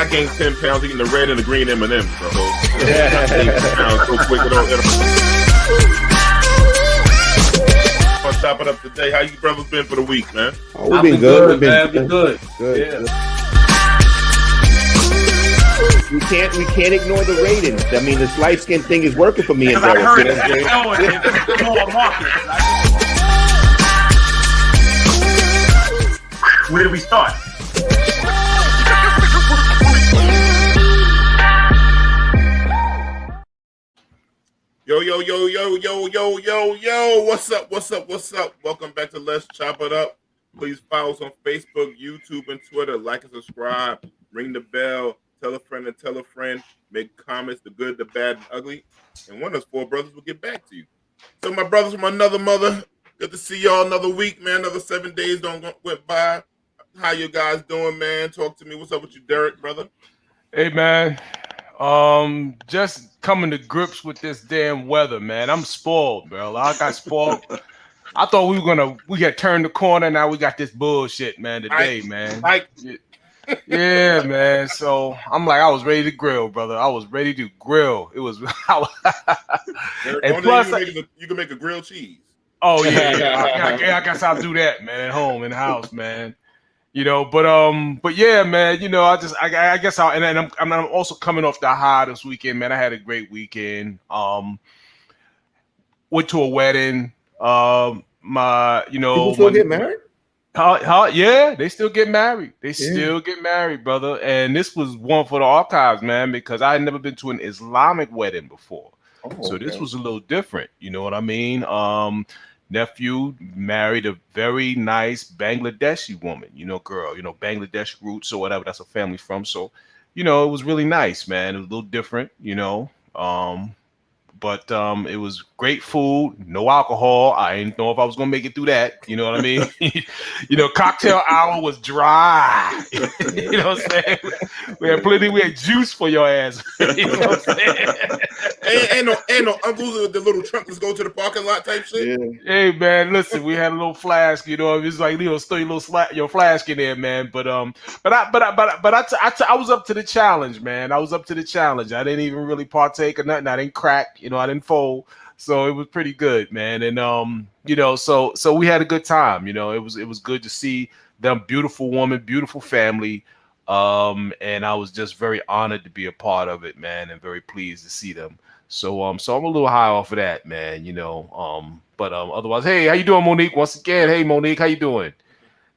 I gained 10 pounds eating the red and the green M&Ms, bro. I gained 10 pounds so quick without I'll chop it up today. How you brothers been for the week, man? Oh, we've been good, man. We've been good. Good. We can't ignore the ratings. I mean, this light skin thing is working for me and Derik. I heard it's on market. Where do we start? Yo. What's up? Welcome back to Let's Chop It Up. Please follow us on Facebook, YouTube, and Twitter. Like and subscribe. Ring the bell. Tell a friend and tell a friend. Make comments, the good, the bad, and ugly. And one of those four brothers will get back to you. So my brothers from another mother, good to see y'all another week, man. Another 7 days went by. How you guys doing, man? Talk to me. What's up with you, Derik, brother? Hey, man. Just coming to grips with this damn weather, man. I'm spoiled, bro. I got spoiled. I thought we had turned the corner. Now we got this bullshit, man, today, man. Yeah, man. So I'm like, I was ready to grill, brother. I was ready to grill. It was. And plus, you can make a grilled cheese. Oh yeah. I guess I'll do that, man. At home in the house, man. You know, but yeah, man. You know, I guess I'm also coming off the high this weekend, man. I had a great weekend. Went to a wedding. People still get married? Yeah, they still get married. Still get married, brother. And this was one for the archives, man, because I had never been to an Islamic wedding before. So this was a little different. You know what I mean? Nephew married a very nice Bangladeshi woman, girl, Bangladesh roots or whatever that's her family's from. So, it was really nice, man. It was a little different, but it was great food, no alcohol. I didn't know if I was gonna make it through that. You know what I mean? Cocktail hour was dry. You know what I'm saying? We had juice for your ass. You know what I'm saying? and no uncles with the little trunk that's go to the parking lot type shit. Yeah. Hey man, listen, we had a little flask. It's like throw your flask in there, man. But I was up to the challenge, man. I was up to the challenge. I didn't even really partake of nothing. I didn't crack. I didn't fold. So it was pretty good, man. And so we had a good time. It was good to see them, beautiful woman, beautiful family. And I was just very honored to be a part of it, man, and very pleased to see them. So I'm a little high off of that, man, but otherwise, hey, how you doing, Monique? Once again, hey Monique, how you doing?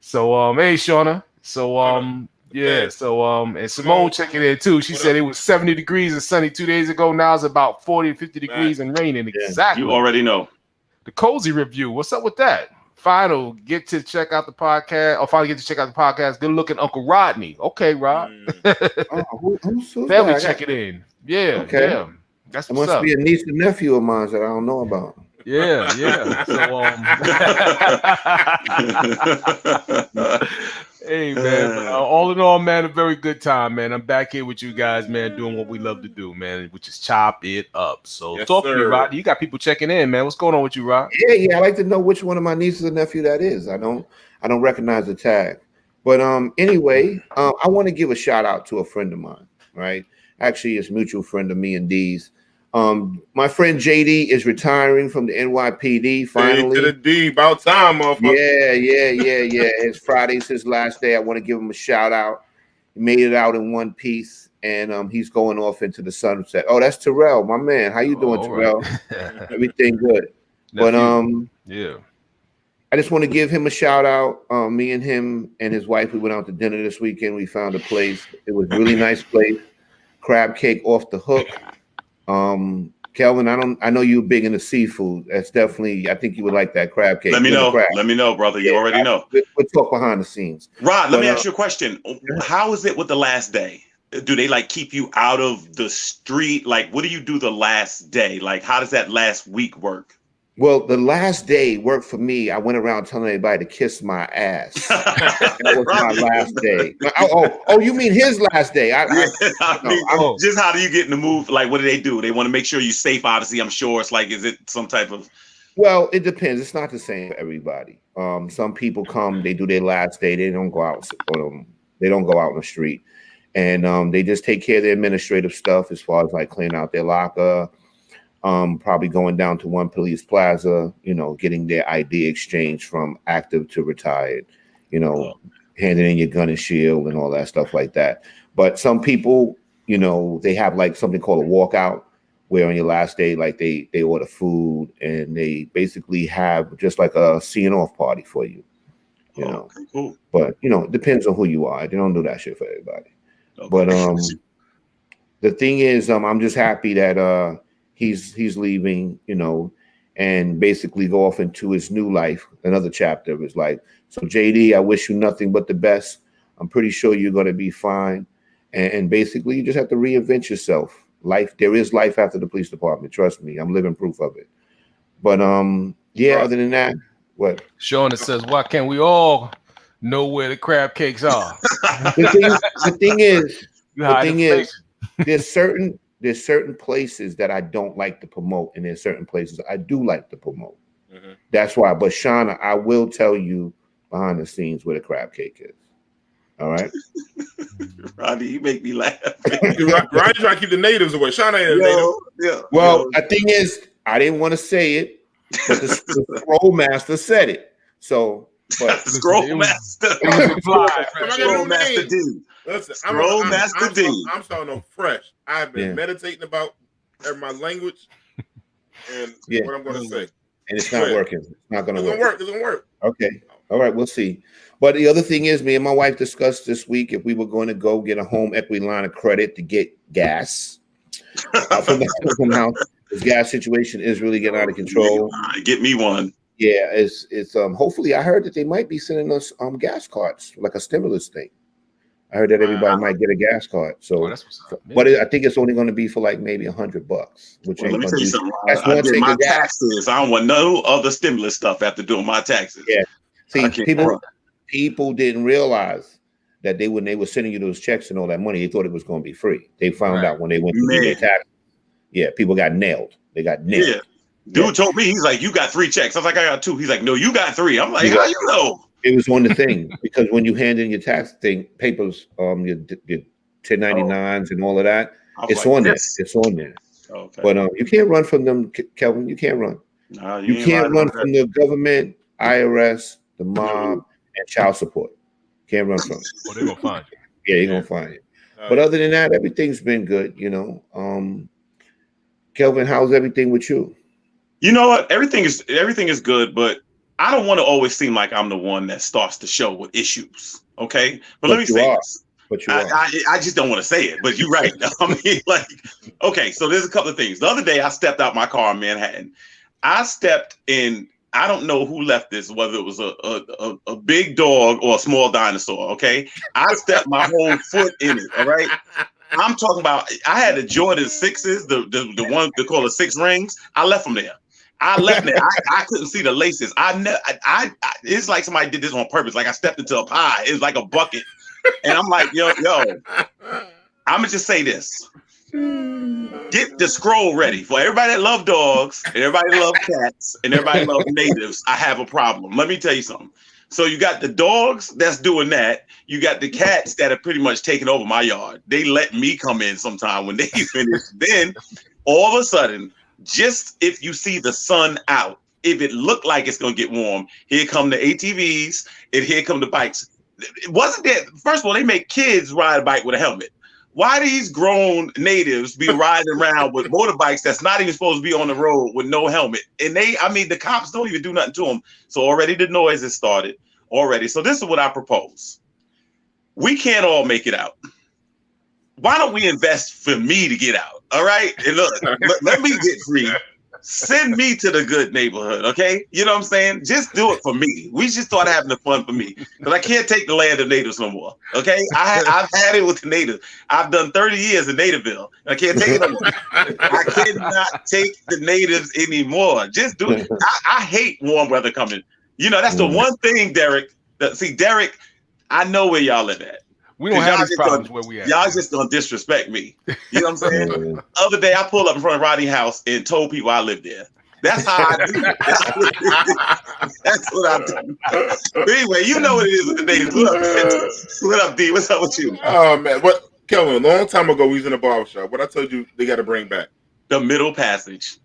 So hey Shauna. So yeah, so and Simone checking in too. She said it was 70 degrees and sunny 2 days ago. Now it's about 40 to 50 degrees and raining. Exactly. You already know. The cozy review. What's up with that? Finally get to check out the podcast. Good looking Uncle Rodney. Okay, Rod. Who's family checking in. Yeah, okay. Yeah. That's it what's must up. be a niece and nephew of mine that I don't know about. Yeah. So hey man, all in all, man, a very good time, man. I'm back here with you guys, man, doing what we love to do, man, which is chop it up. So yes, talk to me, Rod. You got people checking in, man. What's going on with you, Rod? Yeah. I'd like to know which one of my nieces and nephew that is. I don't recognize the tag. But anyway, I want to give a shout out to a friend of mine, right? Actually, it's a mutual friend of me and Dee's. My friend JD is retiring from the NYPD finally. To the D, about time, motherfucker. Yeah. It's Friday's his last day. I want to give him a shout out. He made it out in one piece, and he's going off into the sunset. Oh, that's Terrell, my man. How you doing, Terrell? Right. Everything good. But yeah. I just want to give him a shout out. Me and him and his wife, we went out to dinner this weekend. We found a place. It was a really nice place. Crab cake off the hook. Kelvin, I know you're big into seafood. That's definitely, I think you would like that crab cake. Let me know, brother. You already know. We'll talk behind the scenes. Rod, let me ask you a question. How is it with the last day? Do they keep you out of the street? What do you do the last day? How does that last week work? Well, the last day worked for me. I went around telling everybody to kiss my ass. That was my last day. Oh, you mean his last day? Just how do you get in the move? What do they do? They want to make sure you're safe, obviously. I'm sure it's is it some type of... Well, it depends. It's not the same for everybody. Some people come, they do their last day. They don't go out. They don't go out in the street. and they just take care of the administrative stuff as far as like clearing out their locker, probably going down to one police plaza, getting their ID exchange from active to retired, handing in your gun and shield and all that stuff like that. But some people, they have like something called a walkout, where on your last day, like they order food and they basically have just like a seeing off party for you, Cool. But it depends on who you are. They don't do that shit for everybody. Okay. But the thing is, I'm just happy that he's leaving, and basically go off into his new life, another chapter of his life. So JD, I wish you nothing but the best. I'm pretty sure you're going to be fine. And basically, you just have to reinvent yourself. There is life after the police department. Trust me, I'm living proof of it. But other than that, what? Sean, it says, why can't we all know where the crab cakes are? The thing is, there's certain places that I don't like to promote, and there's certain places I do like to promote. Mm-hmm. That's why. But Shauna, I will tell you behind the scenes where the crab cake is. All right. Rodney, you make me laugh. Rodney trying to keep the natives away. Shauna ain't a native. Yeah. Well, the thing is, I didn't want to say it, but the scroll master said it. So, but Scroll master. Scroll master D. Listen, Scroll master D. I'm starting off fresh. I've been meditating about my language and what I'm going to say. And it's not working. It's not going to work. It's going to work. Okay. All right. We'll see. But the other thing is, me and my wife discussed this week if we were going to go get a home equity line of credit to get gas from the house. This gas situation is really getting out of control. Get me one. Yeah, it's hopefully I heard that they might be sending us gas cards, like a stimulus thing. I heard that everybody might get a gas card. So, but I think it's only going to be for like maybe $100, which ain't let me tell you something. That's I did my taxes. I don't want no other stimulus stuff after doing my taxes. Yeah. See, people didn't realize that when they were sending you those checks and all that money, they thought it was going to be free. They found out when they went to do their taxes. Yeah, people got nailed. They got nailed. Yeah. Dude told me, he's like, you got 3 checks. I was like, I got 2. He's like, no, you got 3. I'm like, how you know? It was on the thing because when you hand in your tax papers, your 1099s and all of that, it's on there. It's on there. Okay. But you can't run from them, Kelvin. You can't run. No, you can't run from the government, IRS, the mob, and child support. Can't run from it. Well, they're gonna find you. Yeah, they're gonna find you. But other than that, everything's been good. Kelvin, how's everything with you? You know what? Everything is good, but I don't want to always seem like I'm the one that starts the show with issues. Okay, but let me say this. But you I just don't want to say it. But you're right. I mean, okay. So there's a couple of things. The other day, I stepped out my car in Manhattan. I stepped in. I don't know who left this, whether it was a big dog or a small dinosaur. Okay, I stepped my whole foot in it. All right. I'm talking about. I had the Jordan 6s, the ones they call the 6 rings. I left them there. I left there. I couldn't see the laces. It's like somebody did this on purpose. Like I stepped into a pie. It was like a bucket, and I'm like, yo. I'm gonna just say this. Get the scroll ready for everybody that love dogs, and everybody that love cats, and everybody that love natives. I have a problem. Let me tell you something. So you got the dogs that's doing that. You got the cats that are pretty much taking over my yard. They let me come in sometime when they finish. Then all of a sudden, just if you see the sun out, if it looked like it's gonna get warm, here come the ATVs and here come the bikes. It wasn't that. First of all, they make kids ride a bike with a helmet. Why these grown natives be riding around with motorbikes that's not even supposed to be on the road with no helmet? And the cops don't even do nothing to them. So already the noise has started already. So this is what I propose. We can't all make it out. Why don't we invest for me to get out? All right. And look, let me get free. Send me to the good neighborhood. Okay. You know what I'm saying? Just do it for me. We should start having the fun for me because I can't take the land of natives no more. Okay. I've had it with the natives. I've done 30 years in Nativeville. I can't take it anymore. I cannot take the natives anymore. Just do it. I hate warm weather coming. That's the one thing, Derik. Derik, I know where y'all live at. We don't have these problems where we at. Y'all just gonna disrespect me. You know what I'm saying? Other day I pulled up in front of Rodney's house and told people I live there. That's how I do. That's what I do. But anyway, you know what it is with the natives. What up, D? What's up with you? Oh man, what Kelvin, a long time ago, we was in a barbershop. What I told you, they got to bring back The middle passage.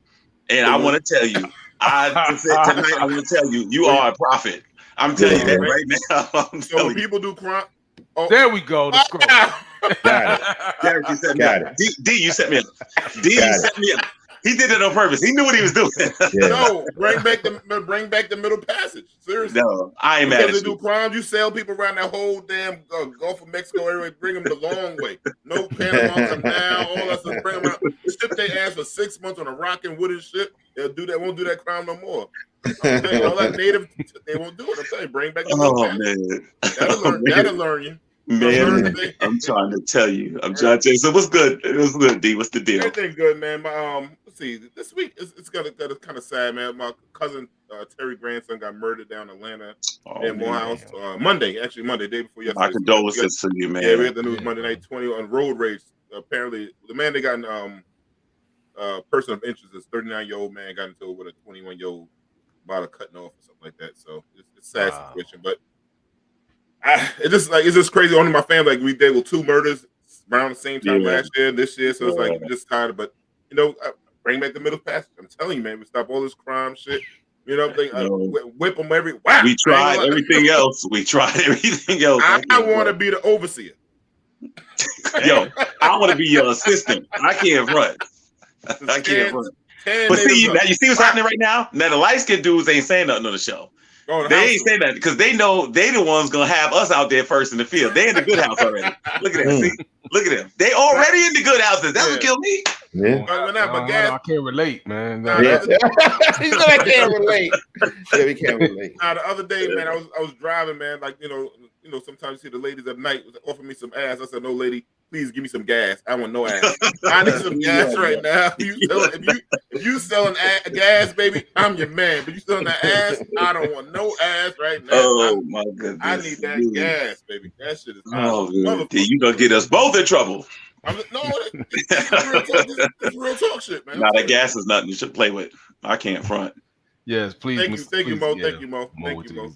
And I want to tell you, tonight I want to tell you, you are a prophet. I'm telling you that right now. I'm So when telling you. people do crime, There we go. The scroll. Got Derek, you set me Got up. D, you set me up. D, you set me up. He did it on purpose. He knew what he was doing. Yeah. No, bring back the middle passage. Seriously. No, I ain't mad Because at they do you. crimes, you sell people around that whole damn Gulf of Mexico area, bring them the long way. No Panama Canal, all that stuff. Bring them out. Ship their ass for 6 months on a rocking wooden ship. They'll do that. Won't do that crime no more. I'm telling you, all that native, they won't do it. I'm telling you, bring back the middle Oh passage. man, That'll learn you. man, I'm trying to tell you. I'm trying to tell you. So what's good? It was good, D. What's the deal? Everything good, man. My let's see. This week it's kind of sad, man. My cousin Terry grandson got murdered down in Atlanta in Morehouse Monday, day before yesterday. My condolences to you, man. Yeah, we had the news Monday night 20 on road rage. Apparently, the man they got in person of interest, this 39-year-old man got into it with a 21-year-old about a cutting off or something like that. So it's a sad situation, but it's just crazy. Only my family, like we did with 2 murders around the same time last year, this year. So it's like we're just tired. But bring back the middle passage. I'm telling you, man, we stop all this crime shit. Whip them every. Wow, we tried everything else. We tried everything else. I want to be the overseer. Yo, I want to be your assistant. I can't run. I can't run. But see, now you see what's happening right now. Now the light skinned dudes ain't saying nothing on the show. They ain't saying that because they know they the ones gonna have us out there first in the field. They in the good house already. Look at that. See? Look at them. They already in the good houses. That's what killed me. Yeah. I can't relate, man. He said I can't relate. Yeah, we can't relate. Now the other day, man, I was driving, man. Like sometimes you see the ladies at night offer me some ass. I said, no, lady, please give me some gas. I want no ass. I need some gas right now. If you selling gas, baby, I'm your man. But you selling that ass, I don't want no ass right now. Oh my goodness! I need that gas, baby. That shit is. You gonna get us both in trouble. It's real talk shit, man. Now that gas is nothing you should play with. I can't front. Yes, please. Thank you, Mo. Yeah. Thank you, Mo. Thank you, Mo.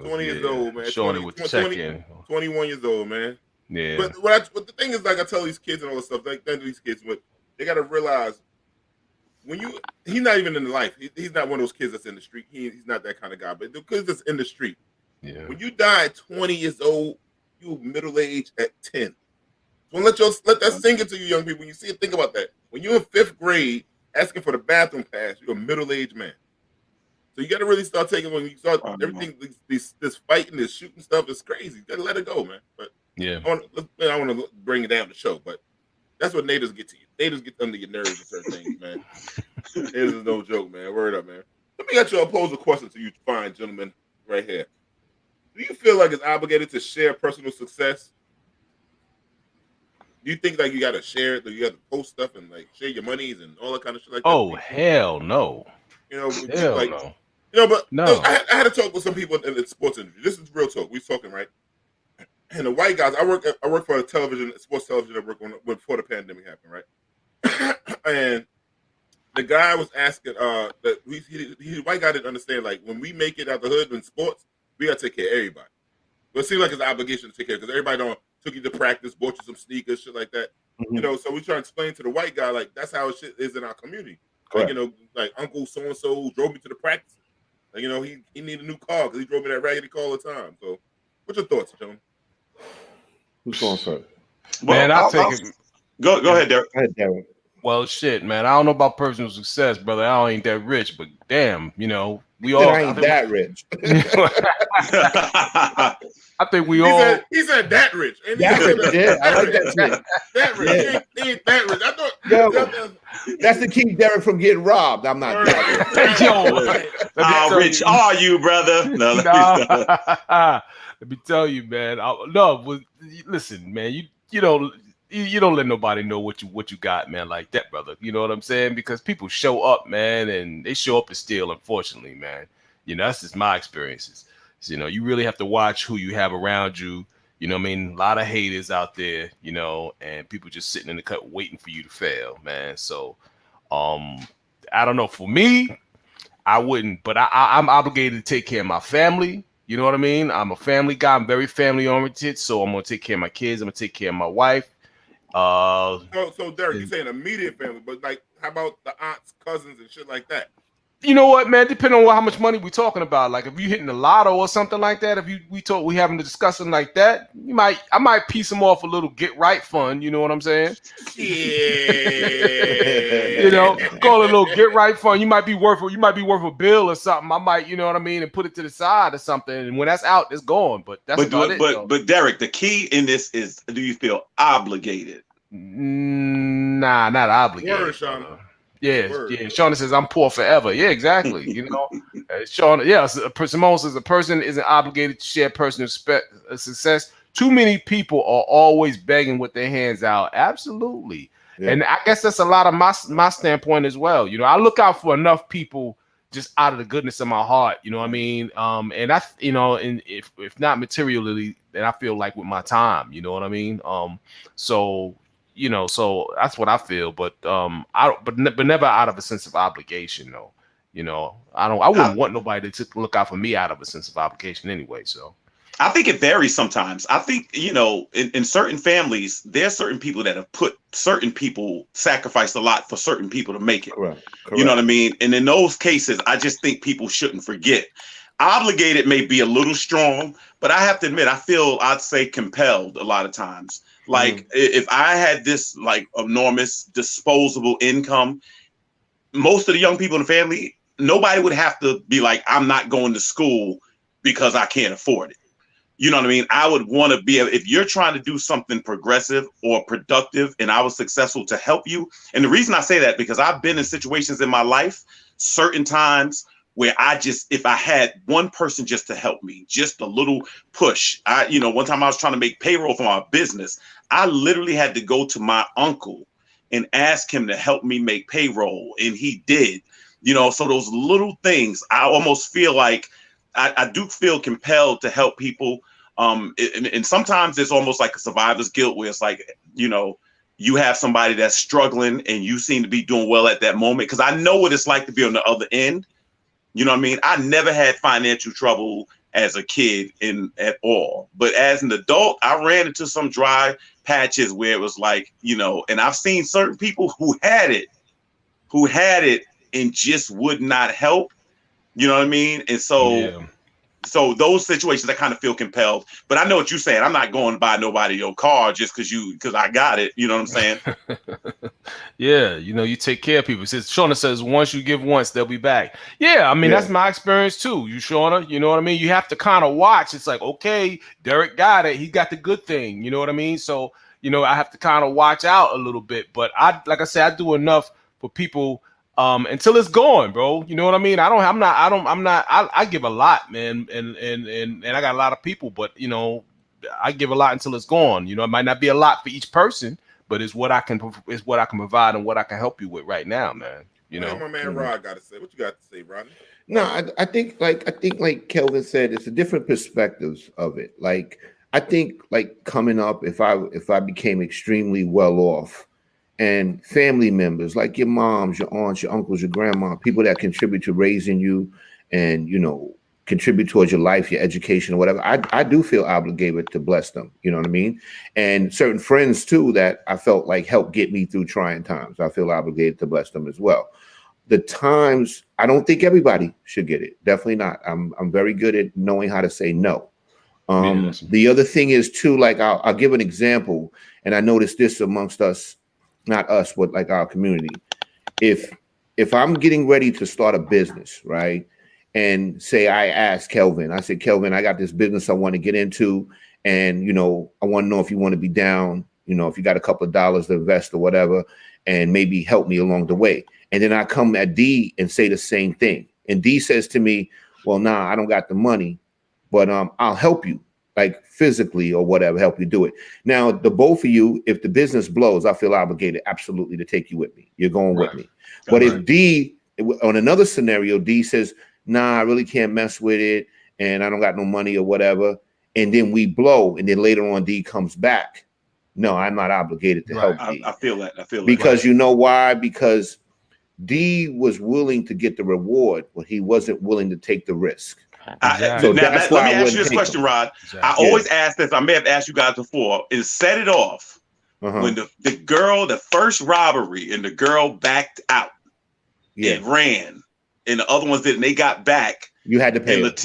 20 years old, man. Showing it with the check-in. 21 years old, man. Yeah. But the thing is, like I tell these kids and all this stuff, these kids, but they got to realize he's not even in the life. He's not one of those kids that's in the street. He's not that kind of guy. But the kids that's in the street, when you die at 20 years old, you middle age at 10. So let that sink into you, young people. When you see it, think about that. When you're in 5th grade asking for the bathroom pass, you're a middle-aged man. So you got to really start taking when you start everything. This fighting, this shooting stuff is crazy. You got to let it go, man. But yeah, I want to bring it down the show, but that's what natives get to you. Natives get under your nerves with certain things, man. This is no joke, man. Word up, man. Let me get you pose a question to you, fine gentlemen, right here. Do you feel like it's obligated to share personal success? Do you think like you got to share it, or you got to post stuff and like share your monies and all that kind of shit like that? Oh hell no! Hell like, no. But no. I had to talk with some people in the sports industry. This is real talk. We're talking, right? And the white guys, I work for a sports television. I work on before the pandemic happened, right? And the guy was asking, that the white guy didn't understand, like when we make it out the hood in sports, we gotta take care of everybody. But it seems like it's an obligation to take care because everybody took you to practice, bought you some sneakers, shit like that. Mm-hmm. So we try to explain to the white guy, like that's how shit is in our community. Correct. Like like Uncle so and so drove me to the practice. Like he needed a new car because he drove me that raggedy car all the time. So, what's your thoughts, John? Who's going first? Man, I'll take it. Go ahead, Derek. Go ahead, Derek. Well, shit, man. I don't know about personal success, brother. I ain't that rich, but damn, we all. I ain't that rich. I think we all. He said that rich. And that rich. Yeah, I like that shit. That rich. Yeah. He ain't that rich. I thought. That's to keep Derek from getting robbed. I'm not that rich. Yo, how rich are you, brother? No, let me tell you, man. Listen, man. You don't let nobody know what you got, man, like that, brother. You know what I'm saying? Because people show up, man, and they show up to steal, unfortunately, man. That's just my experiences. So, you really have to watch who you have around you. You know what I mean? A lot of haters out there, and people just sitting in the cut waiting for you to fail, man. So, I don't know. For me, I wouldn't, but I'm obligated to take care of my family. You know what I mean? I'm a family guy. I'm very family oriented. So I'm going to take care of my kids. I'm going to take care of my wife. So Derek, you saying immediate family, but like, how about the aunts, cousins, and shit like that? You know what, man? Depending on how much money we're talking about. Like, if you hitting the lotto or something like that, if we having a discussion like that, I might piece them off a little get right fund. You know what I'm saying? Yeah. You know, call it a little get right fund. You might be worth a bill or something. I might, you know what I mean, and put it to the side or something. And when that's out, it's gone. But that's about it. But Derek, the key in this is: do you feel obligated? Nah, not obligated. Word, Sean. Yeah. Shauna says I'm poor forever. Yeah, exactly. You know, Shauna. Yeah, Simone says a person isn't obligated to share personal success. Too many people are always begging with their hands out. Absolutely, and I guess that's a lot of my standpoint as well. You know, I look out for enough people just out of the goodness of my heart. You know what I mean? And I, you know, and if not materially, then I feel like with my time. You know what I mean? So. You know, so that's what I feel, but but never out of a sense of obligation, though. You know, I wouldn't want nobody to look out for me out of a sense of obligation anyway. So I think it varies sometimes. I think, you know, in certain families, there's certain people that have put certain people sacrificed a lot for certain people to make it. Correct. You know what I mean? And in those cases, I just think people shouldn't forget. Obligated may be a little strong, but I have to admit, I'd say compelled a lot of times. Like if I had this like enormous disposable income, most of the young people in the family, nobody would have to be like, I'm not going to school because I can't afford it. You know what I mean? I would want to be, if you're trying to do something progressive or productive and I was successful to help you. And the reason I say that, because I've been in situations in my life, certain times where if I had one person just to help me, just a little push. One time I was trying to make payroll for my business. I literally had to go to my uncle and ask him to help me make payroll. And he did, you know, so those little things, I almost feel like I do feel compelled to help people. And sometimes it's almost like a survivor's guilt where it's like, you know, you have somebody that's struggling and you seem to be doing well at that moment. Cause I know what it's like to be on the other end. You know what I mean? I never had financial trouble as a kid at all. But as an adult, I ran into some dry patches where it was like, you know, and I've seen certain people who had it and just would not help. You know what I mean? And so those situations, I kind of feel compelled. But I know what you're saying. I'm not going to buy nobody your car just because I got it. You know what I'm saying? Yeah, you know, you take care of people. Shauna says, once you give once, they'll be back. Yeah, I mean, that's my experience too. You, Shauna, you know what I mean? You have to kind of watch. It's like, okay, Derek got it. He got the good thing. You know what I mean? So, you know, I have to kind of watch out a little bit. But like I said, I do enough for people until it's gone, bro. You know what I mean? I give a lot, man. And I got a lot of people, but you know, I give a lot until it's gone. You know, it might not be a lot for each person, but it's what I can provide and what I can help you with right now, man. You know, my man Rod got to say. What you got to say, Rodney? No, I think like Kelvin said, it's a different perspectives of it. Like I think like coming up, if I became extremely well off, and family members like your moms, your aunts, your uncles, your grandma, people that contribute to raising you and, you know, contribute towards your life, your education or whatever. I do feel obligated to bless them. You know what I mean? And certain friends too, that I felt like helped get me through trying times. I feel obligated to bless them as well. The times, I don't think everybody should get it. Definitely not. I'm very good at knowing how to say no. The other thing is too, like I'll give an example, and I noticed this amongst us, not us, but like our community. If I'm getting ready to start a business, right? And say I asked Kelvin, I said, Kelvin, I got this business I want to get into. And, you know, I want to know if you want to be down, you know, if you got a couple of dollars to invest or whatever, and maybe help me along the way. And then I come at D and say the same thing. And D says to me, well, nah, I don't got the money, but I'll help you, like physically or whatever, help you do it. Now, the both of you, if the business blows, I feel obligated absolutely to take you with me. You're going with me. But if D, on another scenario, D says, nah, I really can't mess with it, and I don't got no money or whatever, and then we blow, and then later on D comes back. No, I'm not obligated to help D. I feel that. Because you know why? Because D was willing to get the reward, but he wasn't willing to take the risk. Let me ask you this question, Rod. I always ask this. I may have asked you guys before. Is set it off when the girl, the first robbery, and the girl backed out and ran, and the other ones didn't. They got back. You had to pay. And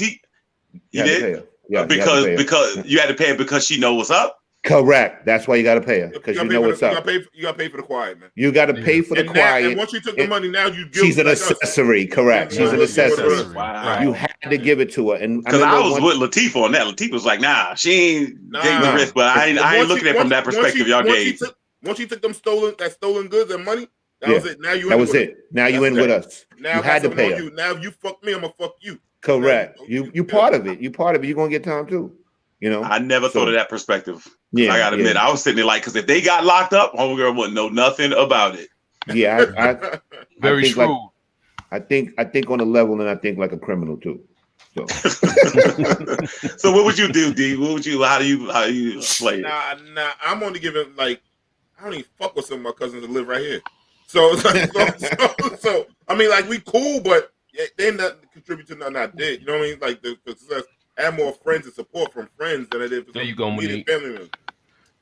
you did? Yeah, because you had to pay her because she know what's up. Correct. That's why you got to pay her, because you know what's up. You got to pay for the quiet, man. You got to pay for the quiet. And once you took the money, now she's an accessory. Correct. She's an accessory. Wow. You had to give it to her. And because I was with Latifah on that. Latifah was like, "Nah, she ain't taking the risk." But I ain't looking at it from that perspective. Y'all gave. Once you took them stolen goods and money, that was it. Now you. That was it. Now you in with us. Now you had to pay her. Now if you fuck me, I'm gonna fuck you. Correct. You part of it. You part of it. You're gonna get time too. You know. I never thought of that perspective. Yeah, I gotta admit, I was sitting there like, because if they got locked up, homegirl wouldn't know nothing about it. Yeah, I very true. I think on a level, and I think like a criminal too. So, so what would you do, D? How do you play it? Nah, I'm only giving, like, I don't even fuck with some of my cousins that live right here. So I mean, like, we cool, but they not contribute to nothing I did. You know what I mean? Like the success. I have more friends and support from friends than I did from immediate family members.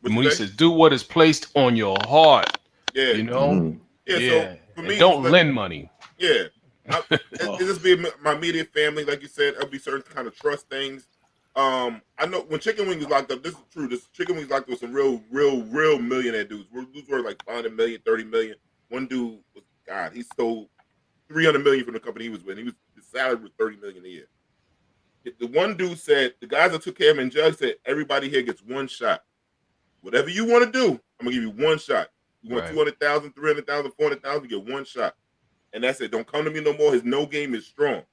Monique says, "Do what is placed on your heart." Yeah, you know. Mm-hmm. Yeah. So for me, don't lend money. Yeah, it just be my immediate family, like you said. I'll be certain kind of trust things. I know when Chicken Wing was locked up. This is true. This Chicken Wing was locked up with some real millionaire dudes. Dudes were like 500 million, 30 million. One dude was he stole 300 million from the company he was with. His salary was 30 million a year. The one dude said, the guys that took care of him in jail said, everybody here gets one shot. Whatever you want to do, I'm going to give you one shot. You want 200,000, 300,000, 400,000, you get one shot. And that's it. Don't come to me no more. His no game is strong.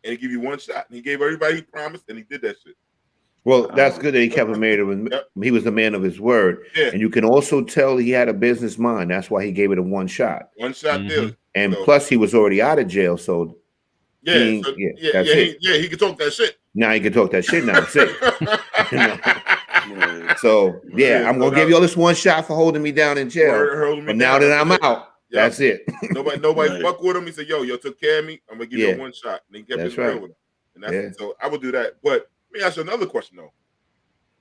And he give you one shot. And he gave everybody he promised, and he did that shit. Well, that's good that he kept him married. He was the man of his word. Yeah. And you can also tell he had a business mind. That's why he gave it a one shot. One shot deal. And plus, he was already out of jail, so... he can talk that shit. Now he can talk that shit. Now, say. So I'm gonna give you all this one shot for holding me down in jail. But now that I'm out, that's it. Nobody fuck with him. He said, "Yo, took care of me. I'm gonna give you one shot." And he kept it real with him. And so I would do that. But let me ask you another question though.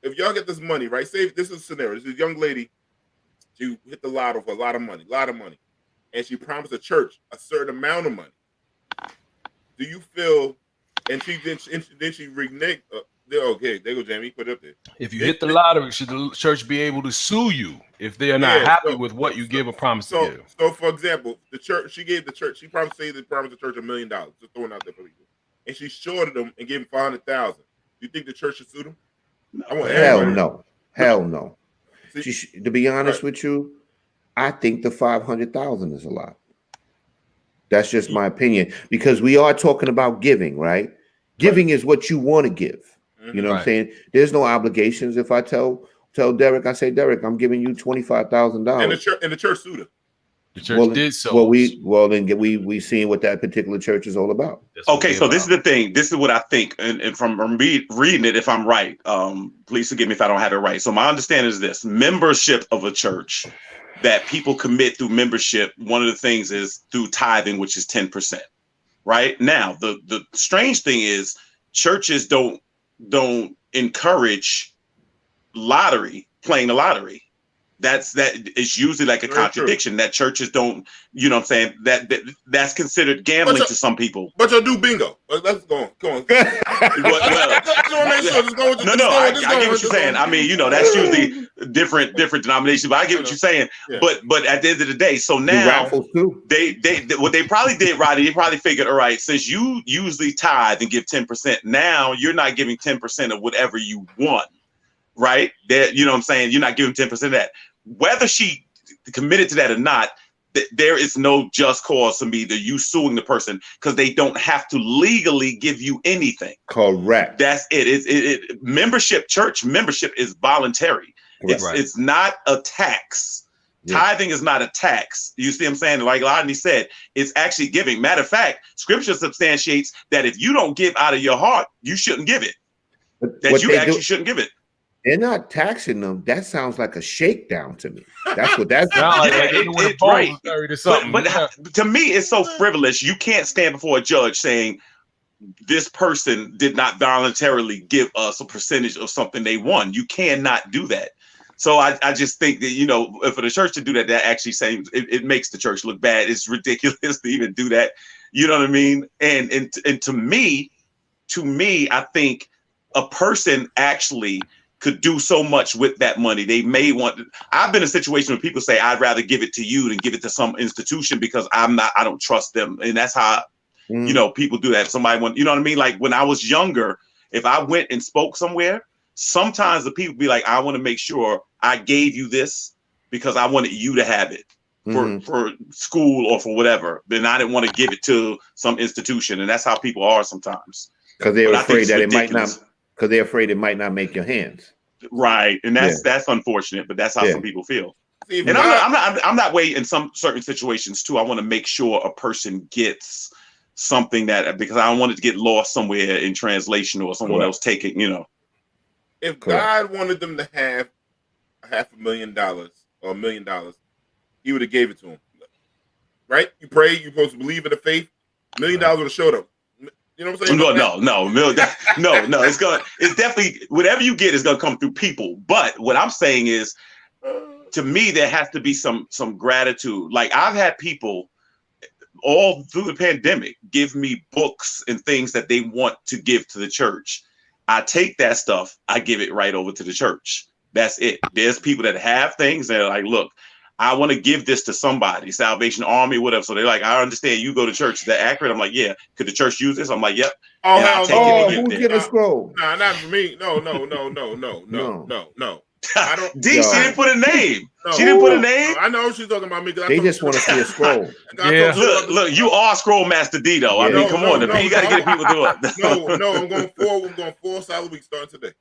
If y'all get this money, right? Say this is a scenario. This is a young lady. She hit the lotto for a lot of money, and she promised the church a certain amount of money. Do you feel? And she reneged. Okay, there go Jamie. Put it up there. If you hit the lottery, should the church be able to sue you if they are not happy with what you give a promise to give? So, for example, the church, she promised the church $1 million. Just throwing out there for people, and she shorted them and gave them 500,000. Do you think the church should sue them? Hell no. See, to be honest with you, I think the 500,000 is a lot. That's just my opinion, because we are talking about giving, right? Giving is what you want to give. You know what I'm saying? There's no obligations. If I tell Derik, I say, Derik, I'm giving you $25,000. And the church sued her. The church did so. Then we seeing what that particular church is all about. Okay, so this is the thing. This is what I think, and from reading it, if I'm right, please forgive me if I don't have it right. So my understanding is this: membership of a church that people commit through membership. One of the things is through tithing, which is 10%. Right now, the strange thing is churches don't encourage playing the lottery. That is usually like a contradiction. True. That churches don't, you know what I'm saying? That's considered gambling to some people. But you'll do bingo. Let's go on. I get what you're saying. I mean, that's usually different denominations, but I get what you're saying. Yeah. But at the end of the day, so now they what they probably did, Rodney, they probably figured, all right, since you usually tithe and give 10%, now you're not giving 10% of whatever you want. Right? You know what I'm saying? You're not giving 10% of that. Whether she committed to that or not, there is no just cause to me that you suing the person, because they don't have to legally give you anything. Correct. That's it. Church membership is voluntary. It's not a tax. Yeah. Tithing is not a tax. You see what I'm saying? Like Rodney said, it's actually giving. Matter of fact, scripture substantiates that if you don't give out of your heart, you shouldn't give it. Shouldn't give it. They're not taxing them. That sounds like a shakedown to me. That's what that's right. But to me, it's so frivolous. You can't stand before a judge saying this person did not voluntarily give us a percentage of something they won. You cannot do that. So I just think that, for the church to do that, that actually seems, it makes the church look bad. It's ridiculous to even do that. You know what I mean? And to me, I think a person actually could do so much with that money. They may want, I've been in a situation where people say, I'd rather give it to you than give it to some institution because I don't trust them. And that's how, people do that. Somebody want, you know what I mean? Like when I was younger, if I went and spoke somewhere, sometimes the people be like, I want to make sure I gave you this because I wanted you to have it for school or for whatever. Then I didn't want to give it to some institution. And that's how people are sometimes. Because they're afraid that it might not, because they're afraid it might not make your hands. Right. And that's unfortunate, but that's how some people feel. And I'm that way in some certain situations too. I want to make sure a person gets something because I don't want it to get lost somewhere in translation or someone else take it, If God wanted them to have $500,000 or $1 million, he would have gave it to them. Right? You pray, you're supposed to believe in the faith, $1 million would have showed up. You know what I'm saying? No. It's definitely, whatever you get is gonna come through people. But what I'm saying is, to me, there has to be some gratitude. Like I've had people all through the pandemic give me books and things that they want to give to the church. I take that stuff, I give it right over to the church. That's it. There's people that have things that are like, look, I want to give this to somebody, Salvation Army, whatever. So they're like, I understand you go to church. Is that accurate? I'm like, yeah. Could the church use this? I'm like, yep. Who's getting a scroll? Nah, not for me. No. I don't. D, she didn't put a name. No. She didn't put a name. I know she's talking about me. They just want to see a scroll. Look, you are Scroll Master D, though. I mean, come on. You got to get people to do it. No, I'm going 4 solid weeks starting today.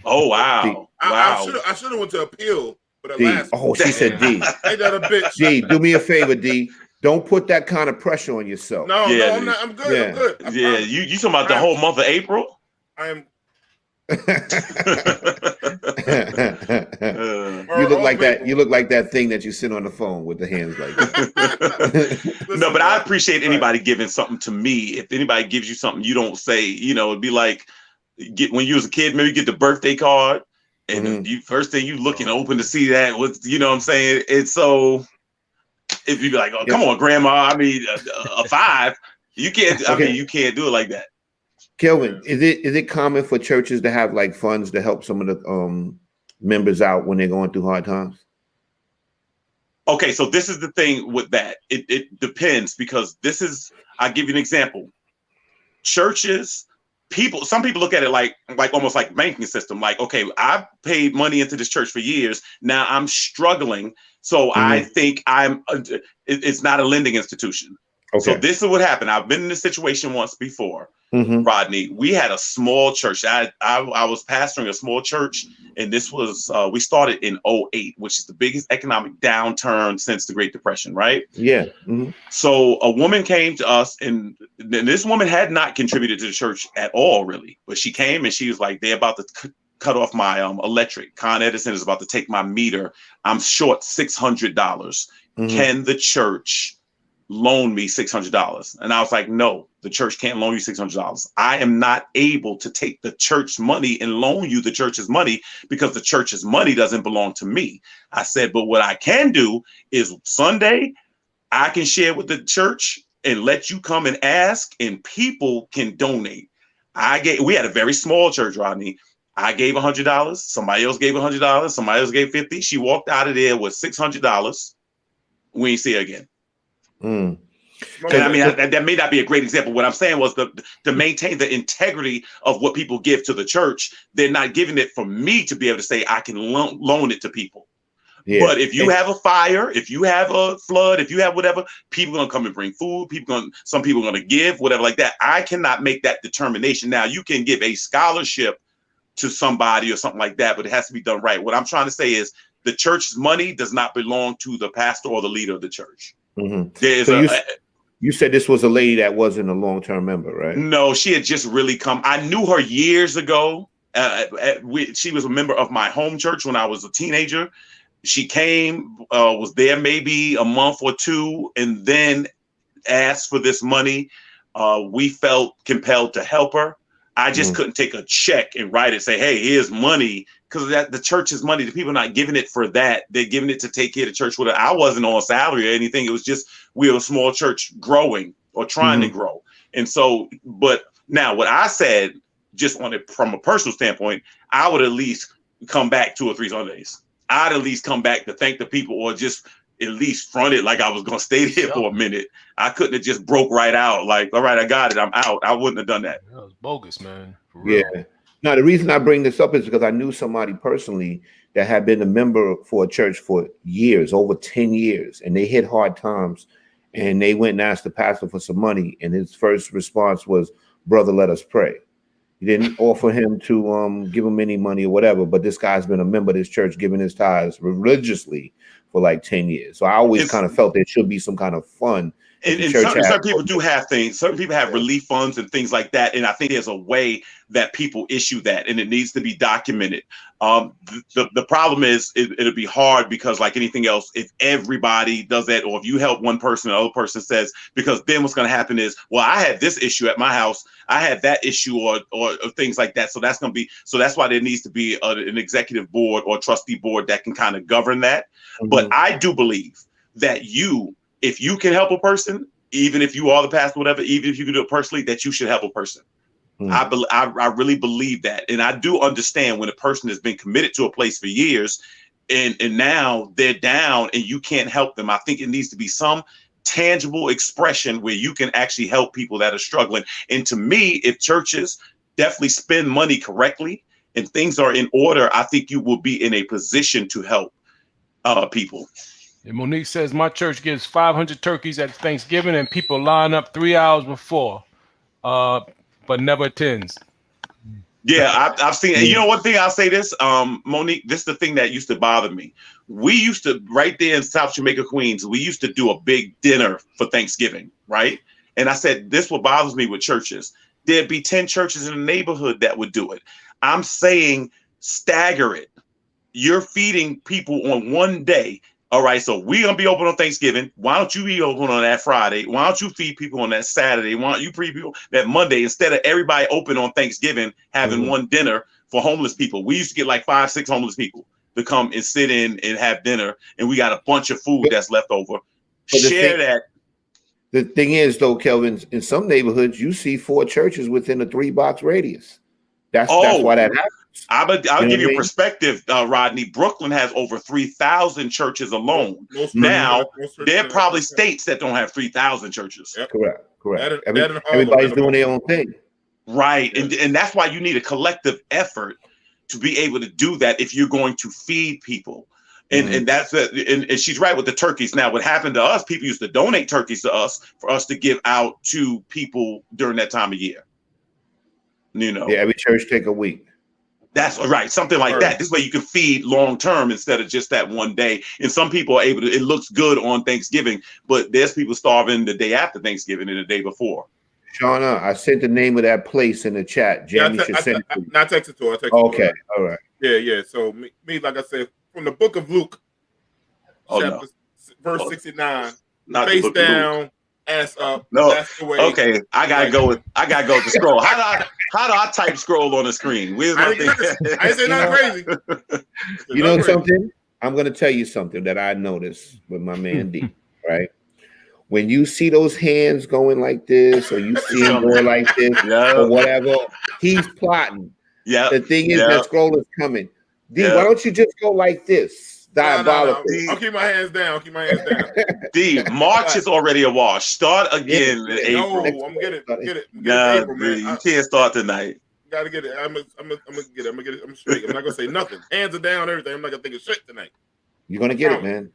Oh, wow. I should have went to appeal. D. She said D. Ain't that a bitch? D, do me a favor, D. Don't put that kind of pressure on yourself. No, I'm not. I'm good. I'm good. You talking about the whole month of April? I am. You look like that. You look like that thing that you sit on the phone with the hands like that. No, but I appreciate anybody giving something to me. If anybody gives you something, you don't say. It'd be like when you was a kid. Maybe get the birthday card. And the first thing you look and open to see that was, what I'm saying? It's so, if you be like, oh, come on, grandma, I mean, a 5, you can't, you can't do it like that. Kelvin, is it common for churches to have like funds to help some of the members out when they're going through hard times? Okay, so this is the thing with that. It depends because I'll give you an example. Churches, some people look at it like almost like banking system. Like, okay, I've paid money into this church for years. Now I'm struggling. So I think it's not a lending institution. Okay. So this is what happened. I've been in this situation once before, Rodney. We had a small church. I was pastoring a small church, and this was we started in 2008, which is the biggest economic downturn since the Great Depression, right? Yeah. So a woman came to us, and this woman had not contributed to the church at all, really. But she came and she was like, they're about to cut off my electric. Con Edison is about to take my meter. I'm short $600. Can the church loan me $600? And I was like, no, the church can't loan you $600. I am not able to take the church money and loan you the church's money because the church's money doesn't belong to me. I said, but what I can do is Sunday, I can share with the church and let you come and ask, and people can donate. We had a very small church, Rodney. I gave $100. Somebody else gave $100. Somebody else gave $50. She walked out of there with $600. We ain't see her again. And I mean, that may not be a great example. What I'm saying was to maintain the integrity of what people give to the church. They're not giving it for me to be able to say I can loan it to people. Yeah. But if you have a fire, if you have a flood, if you have whatever, people are gonna come and bring food. Some people are gonna give whatever like that. I cannot make that determination. Now you can give a scholarship to somebody or something like that, but it has to be done right. What I'm trying to say is the church's money does not belong to the pastor or the leader of the church. So you said this was a lady that wasn't a long-term member, right? No, she had just really come. I knew her years ago. She was a member of my home church when I was a teenager. She came, was there maybe a month or two, and then asked for this money. We felt compelled to help her. I just couldn't take a check and write it, say, hey, here's money, because that the church's money. The people are not giving it for that. They're giving it to take care of the church. With it. I wasn't on salary or anything. It was just we were a small church growing or trying to grow. And so, but now what I said, just on it from a personal standpoint, I would at least come back 2 or 3 Sundays. I'd at least come back to thank the people, or just at least front it like I was going to stay there for a minute. I couldn't have just broke right out. Like, all right, I got it, I'm out. I wouldn't have done that. That was bogus, man. For real. Yeah. Now, the reason I bring this up is because I knew somebody personally that had been a member for a church for years, over 10 years, and they hit hard times, and they went and asked the pastor for some money, and his first response was, brother, let us pray. He didn't offer him to give him any money or whatever, but this guy's been a member of this church, giving his tithes religiously for like 10 years. So I always kind of felt there should be some kind of fun. And certain people do have things. Certain people have relief funds and things like that. And I think there's a way that people issue that, and it needs to be documented. The problem is it'll be hard, because like anything else, if everybody does that, or if you help one person, the other person says, because then what's going to happen is, well, I had this issue at my house, I had that issue, or things like that. So that's going to be, so that's why there needs to be an executive board or trustee board that can kind of govern that. But I do believe that if you can help a person, even if you are the pastor, whatever, even if you can do it personally, that you should help a person. I really believe that. And I do understand when a person has been committed to a place for years and now they're down and you can't help them. I think it needs to be some tangible expression where you can actually help people that are struggling. And to me, if churches definitely spend money correctly and things are in order, I think you will be in a position to help people. And Monique says, my church gives 500 turkeys at Thanksgiving and people line up 3 hours before, but never attends. Yeah, I've seen it. You know, one thing I'll say this, Monique, this is the thing that used to bother me. We used to, right there in South Jamaica, Queens, we used to do a big dinner for Thanksgiving, right? And I said, this what bothers me with churches. There'd be 10 churches in the neighborhood that would do it. I'm saying stagger it. You're feeding people on one day. All right, so we're going to be open on Thanksgiving. Why don't you be open on that Friday? Why don't you feed people on that Saturday? Why don't you feed people that Monday, instead of everybody open on Thanksgiving having one dinner for homeless people? We used to get like 5, 6 homeless people to come and sit in and have dinner, and we got a bunch of food that's left over. Share that. The thing is, though, Kelvin, in some neighborhoods, you see 4 churches within a 3-block radius. That's why that happens. I'll give you a perspective, Rodney. Brooklyn has over 3,000 churches alone. Now, there are probably states that don't have 3,000 churches. Yep. Correct. Everybody's doing their own thing. Right. And that's why you need a collective effort to be able to do that if you're going to feed people. And that's and she's right with the turkeys. Now, what happened to us, people used to donate turkeys to us for us to give out to people during that time of year. You know, yeah, every church take a week. That's right. Something like that. This way you can feed long term instead of just that one day. And some people are able to, it looks good on Thanksgiving, but there's people starving the day after Thanksgiving and the day before. Shauna, I sent the name of that place in the chat. Jamie should send it to you. Not text it to her. Okay. All right. Yeah. So me, like I said, from the book of Luke, verse 69, face down, ass up. No. That's the way. Okay. I gotta go with the scroll. How do I type scroll on the screen? Where's my thing? I ain't say nothing crazy. You know something? I'm going to tell you something that I noticed with my man D, right? When you see those hands going like this, or you see him going like this, or whatever, he's plotting. Yeah. The thing is, that scroll is coming. D, why don't you just go like this? Diabolical. No. I'll keep my hands down. D, March is already a wash. Start again in April. No, I'm get it. April, you can't start tonight. Gotta get it. I'm gonna get it. I'm straight. I'm not gonna say nothing. Hands are down, everything. I'm not gonna think of shit tonight. You're gonna get it, man.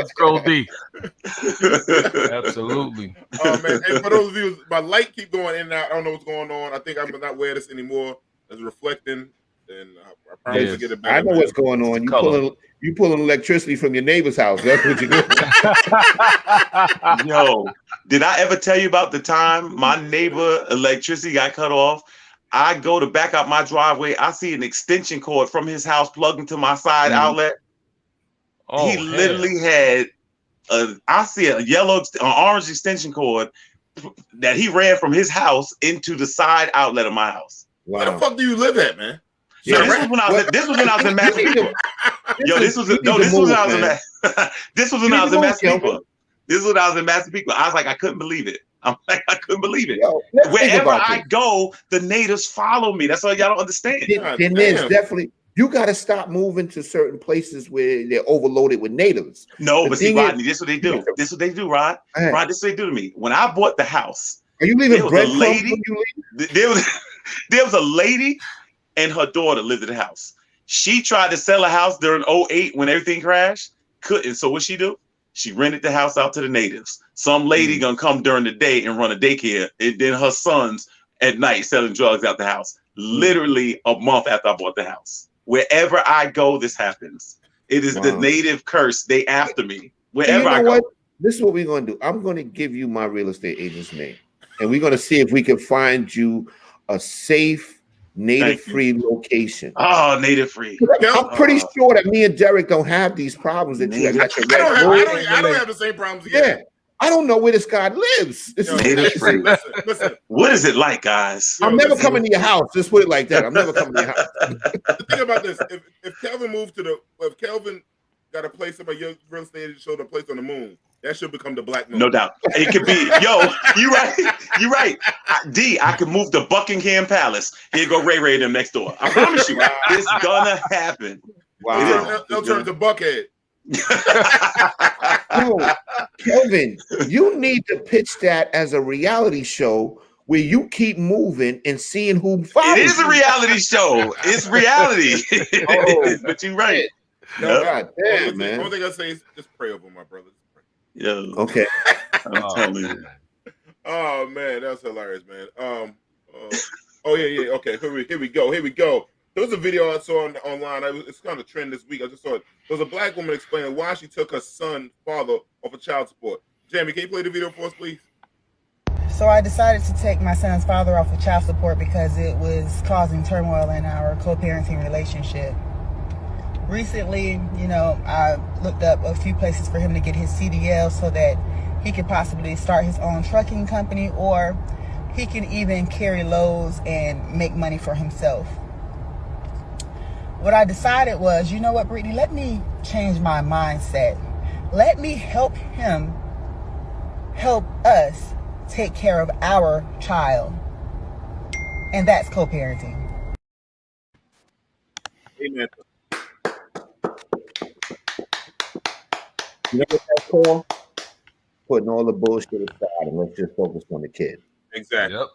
Scroll D. Absolutely. Oh man. And for those of you, my light keep going in and out. I don't know what's going on. I think I'm not wear this anymore. It's reflecting. And I promise to get it back. I know what's going on. You pulling electricity from your neighbor's house. That's what you're doing. Yo, did I ever tell you about the time my neighbor electricity got cut off? I go to back up my driveway. I see an extension cord from his house plugged into my side outlet. He literally had I see an orange extension cord that he ran from his house into the side outlet of my house. Where the Wow. fuck do you live at, man? Yo, Yeah, this was when I was. This was when I was in Massapequa. Yo, this was when I was in. This was when I was in Massapequa. This is when I was in Massapequa. I was like, I couldn't believe it. I'm like, I couldn't believe it. Yo, let's think Wherever about I this. go, the natives follow me. That's all y'all don't understand. Then there's definitely, you got to stop moving to certain places where they're overloaded with natives. No, The but see, thing is- Rodney, this is what they do. Yeah. This is what they do, Rod. Go ahead. Rod, this is what they do to me. When I bought the house, Are you there leaving was a breadcrumbs lady- when you leave? there was a lady and her daughter lived in the house. She tried to sell a house during 2008 when everything crashed. Couldn't. So what she do? She rented the house out to the natives. Some lady gonna come during the day and run a daycare, and then her sons at night selling drugs out the house. Literally a month after I bought the house. Wherever I go, this happens. It is the Wow. native curse. They after me. So Wherever you know I go. what? This is what we're going to do. I'm going to give you my real estate agent's name, and we're going to see if we can find you a safe, native-free location. Oh, native free. I'm pretty sure that me and Derek don't have these problems that you have. Got your I don't red have, rose. I don't have the same problems. Yeah, I don't know where this guy lives. This Yo, is Native crazy. free. Listen. What is it like, guys? I'm never listen. coming to your house. Just put it like that. I'm never coming to your house. The thing about this, if Kelvin moved if Kelvin got a place, somebody your real estate agent showed a place on the moon, that should become the Black Moon. No doubt. It could be, yo, you right. You right. I could move to Buckingham Palace. Here go Ray Ray and them next door. I promise you, it's gonna happen. Wow. They'll turn to Buckhead. No, Kelvin, you need to pitch that as a reality show where you keep moving and seeing who follows. It is a reality show. It's reality. Oh, But you're right. No, God damn, Only man. thing I say is just pray over my brothers. Yo, Okay. I'm telling you. Oh man, that's hilarious, man. Yeah. Okay, here we go. There was a video I saw online. It's kind of a trend this week. I just saw it. There was a Black woman explaining why she took her son's father off of child support. Jamie, can you play the video for us, please? So I decided to take my son's father off of child support because it was causing turmoil in our co-parenting relationship. Recently, I looked up a few places for him to get his CDL so that he could possibly start his own trucking company, or he can even carry loads and make money for himself. What I decided was, you know what, Brittany, let me change my mindset. Let me help him help us take care of our child. And that's co-parenting. Amen. You know what that's called? Putting all the bullshit aside and let's just focus on the kid. Exactly. Yep.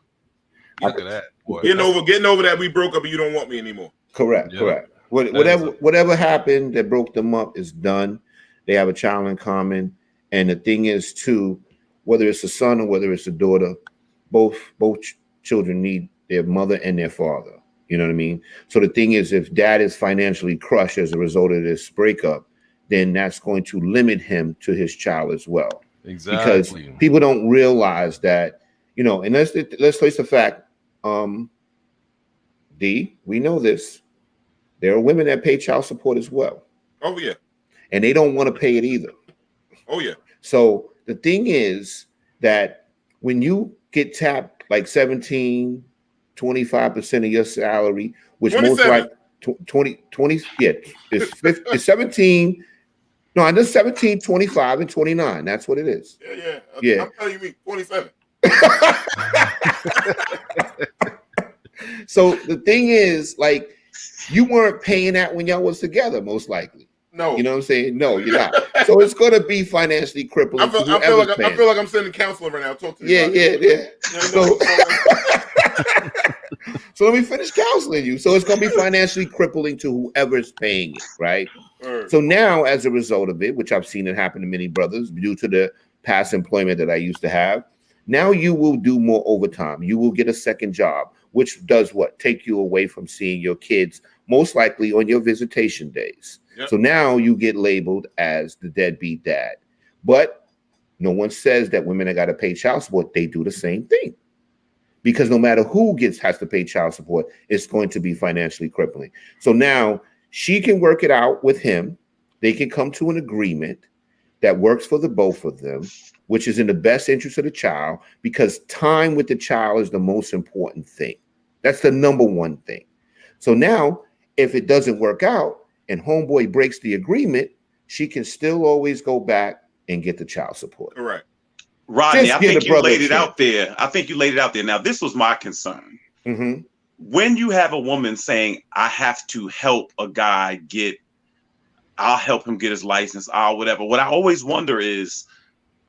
Look at that. Boy. Getting over that we broke up and you don't want me anymore. Correct. Yeah. Correct. That Whatever happened that broke them up is done. They have a child in common. And the thing is, too, whether it's a son or whether it's a daughter, both children need their mother and their father. You know what I mean? So the thing is, if dad is financially crushed as a result of this breakup, then that's going to limit him to his child as well. Exactly. Because people don't realize that, and let's face the fact, D, we know this. There are women that pay child support as well. Oh yeah. And they don't want to pay it either. Oh yeah. So the thing is that when you get tapped like 17, 25% of your salary, which 27. most like 20, yeah, it's 17. No, it's 17, 25, and 29. That's what it is. Yeah. Yeah. I'm telling you, 27. So the thing is, like, you weren't paying that when y'all was together, most likely. No. You know what I'm saying? No, you're not. So it's going to be financially crippling. I feel like I'm sending counseling right now. Talk to me. Yeah. So let me finish counseling you. So it's going to be financially crippling to whoever's paying it, right? So now, as a result of it, which I've seen it happen to many brothers due to the past employment that I used to have, now you will do more overtime. You will get a second job, which does what? Take you away from seeing your kids, most likely on your visitation days. Yep. So now you get labeled as the deadbeat dad. But no one says that women that got to pay child support, they do the same thing. Because no matter who has to pay child support, it's going to be financially crippling. So now she can work it out with him. They can come to an agreement. that works for the both of them, which is in the best interest of the child, because time with the child is the most important thing. That's the number one thing. So now, if it doesn't work out and homeboy breaks the agreement, she can still always go back and get the child support. Correct. Rodney, I think you laid it out there. I think you laid it out there. Now, this was my concern. Mm-hmm. When you have a woman saying, I have to help a guy I'll help him get his license, I'll whatever. What I always wonder is,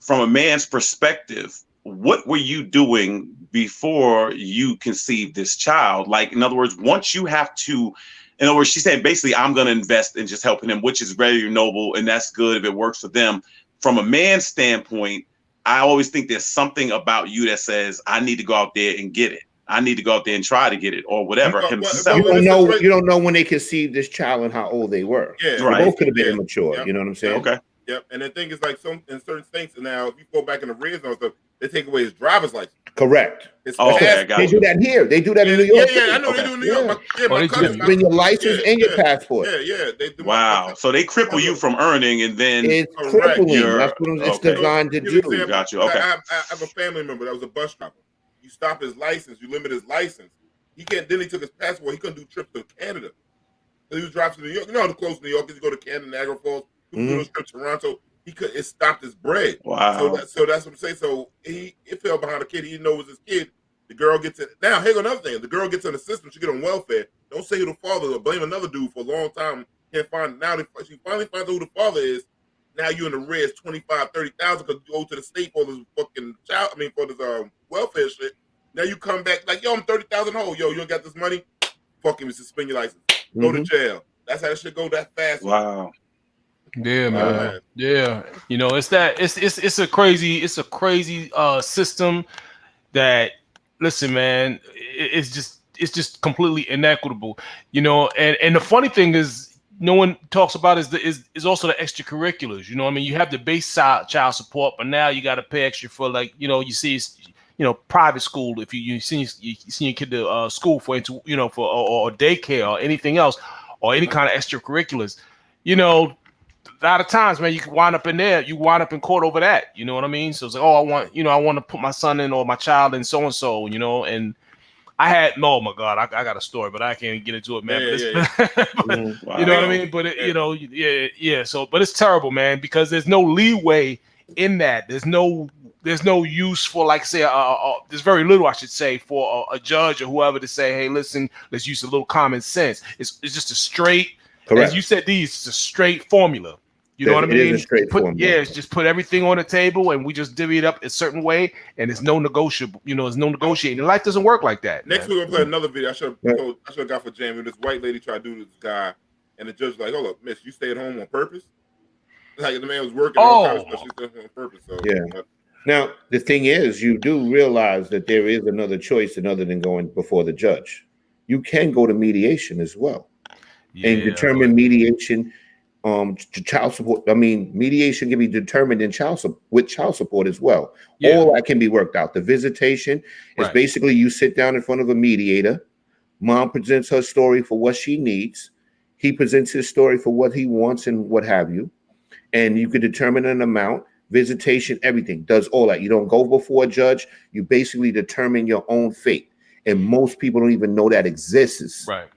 from a man's perspective, what were you doing before you conceived this child? Like, in other words, once you have to, in other words, she said, basically, I'm going to invest in just helping him, which is very noble. And that's good if it works for them. From a man's standpoint, I always think there's something about you that says, I need to go out there and get it. I need to go out there and try to get it, or whatever. You don't know when they conceived this child and how old they were. Yeah, right. They both could have been immature. Yep. You know what I'm saying? Okay. Yep. And the thing is, like, in certain states now, if you go back in the red zone stuff, they take away his driver's license. Correct. They do that here. They do that in New York. Yeah, I know they do in New York. My cousin bring your license and your passport. Yeah. They do. Wow. So they cripple you from earning, and then it's crippling. That's what it's designed to do. Got you. Okay. I have a family member that was a bus driver. You stop his license, you limit his license. He can't. Then he took his passport. He couldn't do trips to Canada. So he was driving to New York. You know how close New York is. You go to Canada, Niagara Falls. He do those trips to Toronto. It stopped his bread. Wow. So that's what I'm saying. So it fell behind the kid. He didn't know it was his kid. The girl gets it. Now, here's another thing. The girl gets in the system. She get on welfare. Don't say who the father is or blame another dude for a long time. Can't find it. Now she finally finds out who the father is. Now you're in the red, 25,000, 30,000 because you go to the state for this fucking child. I mean, for this welfare shit. Now you come back like, yo, I'm 30,000 old. Yo, you don't got this money? Fuck him, suspend your license. Go to jail. That's how that shit go that fast. Wow. Yeah, man. Yeah. You know, it's a crazy system that, listen, man, it's just completely inequitable. You know, and the funny thing is, no one talks about is also the extracurriculars. You know what I mean? You have the base child support, but now you got to pay extra for, like, you know, you see, you know, private school. If you send your kid to school for or daycare or anything else, or any kind of extracurriculars, you know, a lot of times, man, you can wind up in there. You wind up in court over that. You know what I mean? So it's like, I want to put my son in or my child in so and so. You know, and I had, oh my God, I got a story, but I can't get into it, man. But you know what I mean? But you know, yeah. So, but it's terrible, man, because there's no leeway in that. There's no use for, like, say, there's very little, I should say, for a judge or whoever to say, hey, listen, let's use a little common sense. It's just a straight, correct. As you said, it's a straight formula. You know what I mean? It's just put everything on the table and we just divvy it up a certain way, and it's no negotiable. You know, there's no negotiating. Life doesn't work like that. Next, we're gonna play another video. I should have got for Jamie. This white lady tried to do this guy, and the judge was like, "Hold up, miss, you stayed home on purpose?" Like, the man was working on kind of stuff. She stayed home on purpose. So yeah. Now the thing is, you do realize that there is another choice other than going before the judge. You can go to mediation as well, and determine mediation. To child support. I mean, mediation can be determined with child support as well. All that can be worked out. The visitation is basically you sit down in front of a mediator. Mom presents her story for what she needs. He presents his story for what he wants and what have you. And you could determine an amount, visitation, everything. Does all that. You don't go before a judge. You basically determine your own fate. And most people don't even know that exists. Right.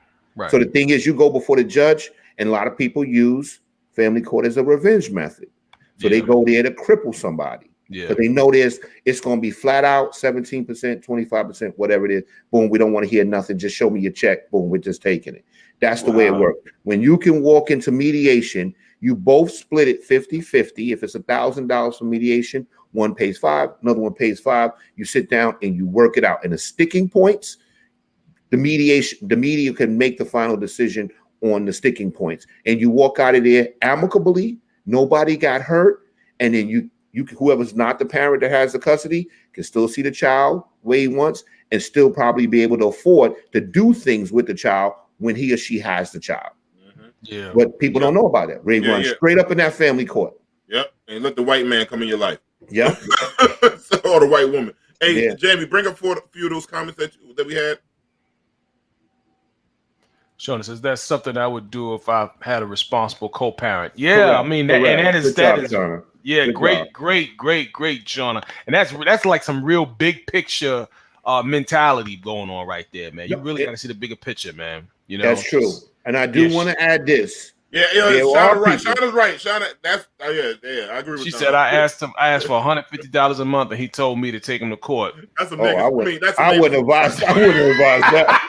So the thing is, you go before the judge. And a lot of people use family court as a revenge method. So they go there to cripple somebody. But they know it's going to be flat out 17%, 25%, whatever it is. Boom, we don't want to hear nothing. Just show me your check. Boom, we're just taking it. That's the way it works. When you can walk into mediation, you both split it 50-50. If it's $1,000 for mediation, one pays $5, another one pays $5. You sit down and you work it out. And the sticking points, the media can make the final decision on the sticking points, and you walk out of there amicably. Nobody got hurt, and then you whoever's not the parent that has the custody can still see the child way he wants, and still probably be able to afford to do things with the child when he or she has the child. But people don't know about that. They run straight up in that family court. And let the white man come in your life. Or the white woman. Hey, Jamie, bring up a few of those comments that we had. Shona says that's something I would do if I had a responsible co-parent. Yeah, correct. I mean, that is Yeah, Good great, job. great, Shauna. And that's like some real big picture mentality going on right there, man. You No, really got to see the bigger picture, man. You know, That's true. And I do Yeah, want to add this. Yeah, There Shauna's are right. people. Shauna's right. Shauna, that's yeah. I agree with She Shauna. said I asked for $150 a month, and he told me to take him to court. That's some Oh, niggas. I wouldn't advise. I wouldn't advise that.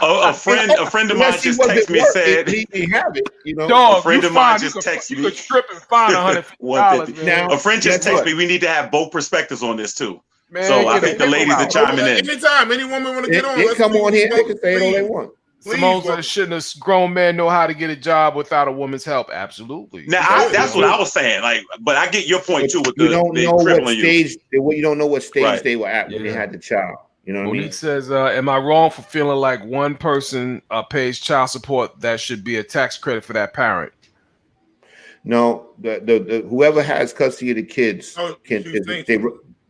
A friend of mine Unless he just wasn't texted me and working, said, he didn't have it. You know. Dog, a friend you of mine fine. just texted You me. could trip and find $150. Now, A friend just guess texted what? me. We need to have both perspectives on this too. Man, So I get a think the ladies are pickle out. chiming in. Anytime any woman want to get on, They let's come speak on here. They to can say it all they please. want. Simone Please, said, shouldn't a grown man know how to get a job without a woman's help? Absolutely. Now that's what I was saying. Like, but I get your point too with You the don't they know what crippling you. stage. You don't know what stage Right. they were at when they Yeah. had the child. You know what I Monique mean? says, am I wrong for feeling like one person pays child support? That should be a tax credit for that parent. No, the whoever has custody of the kids can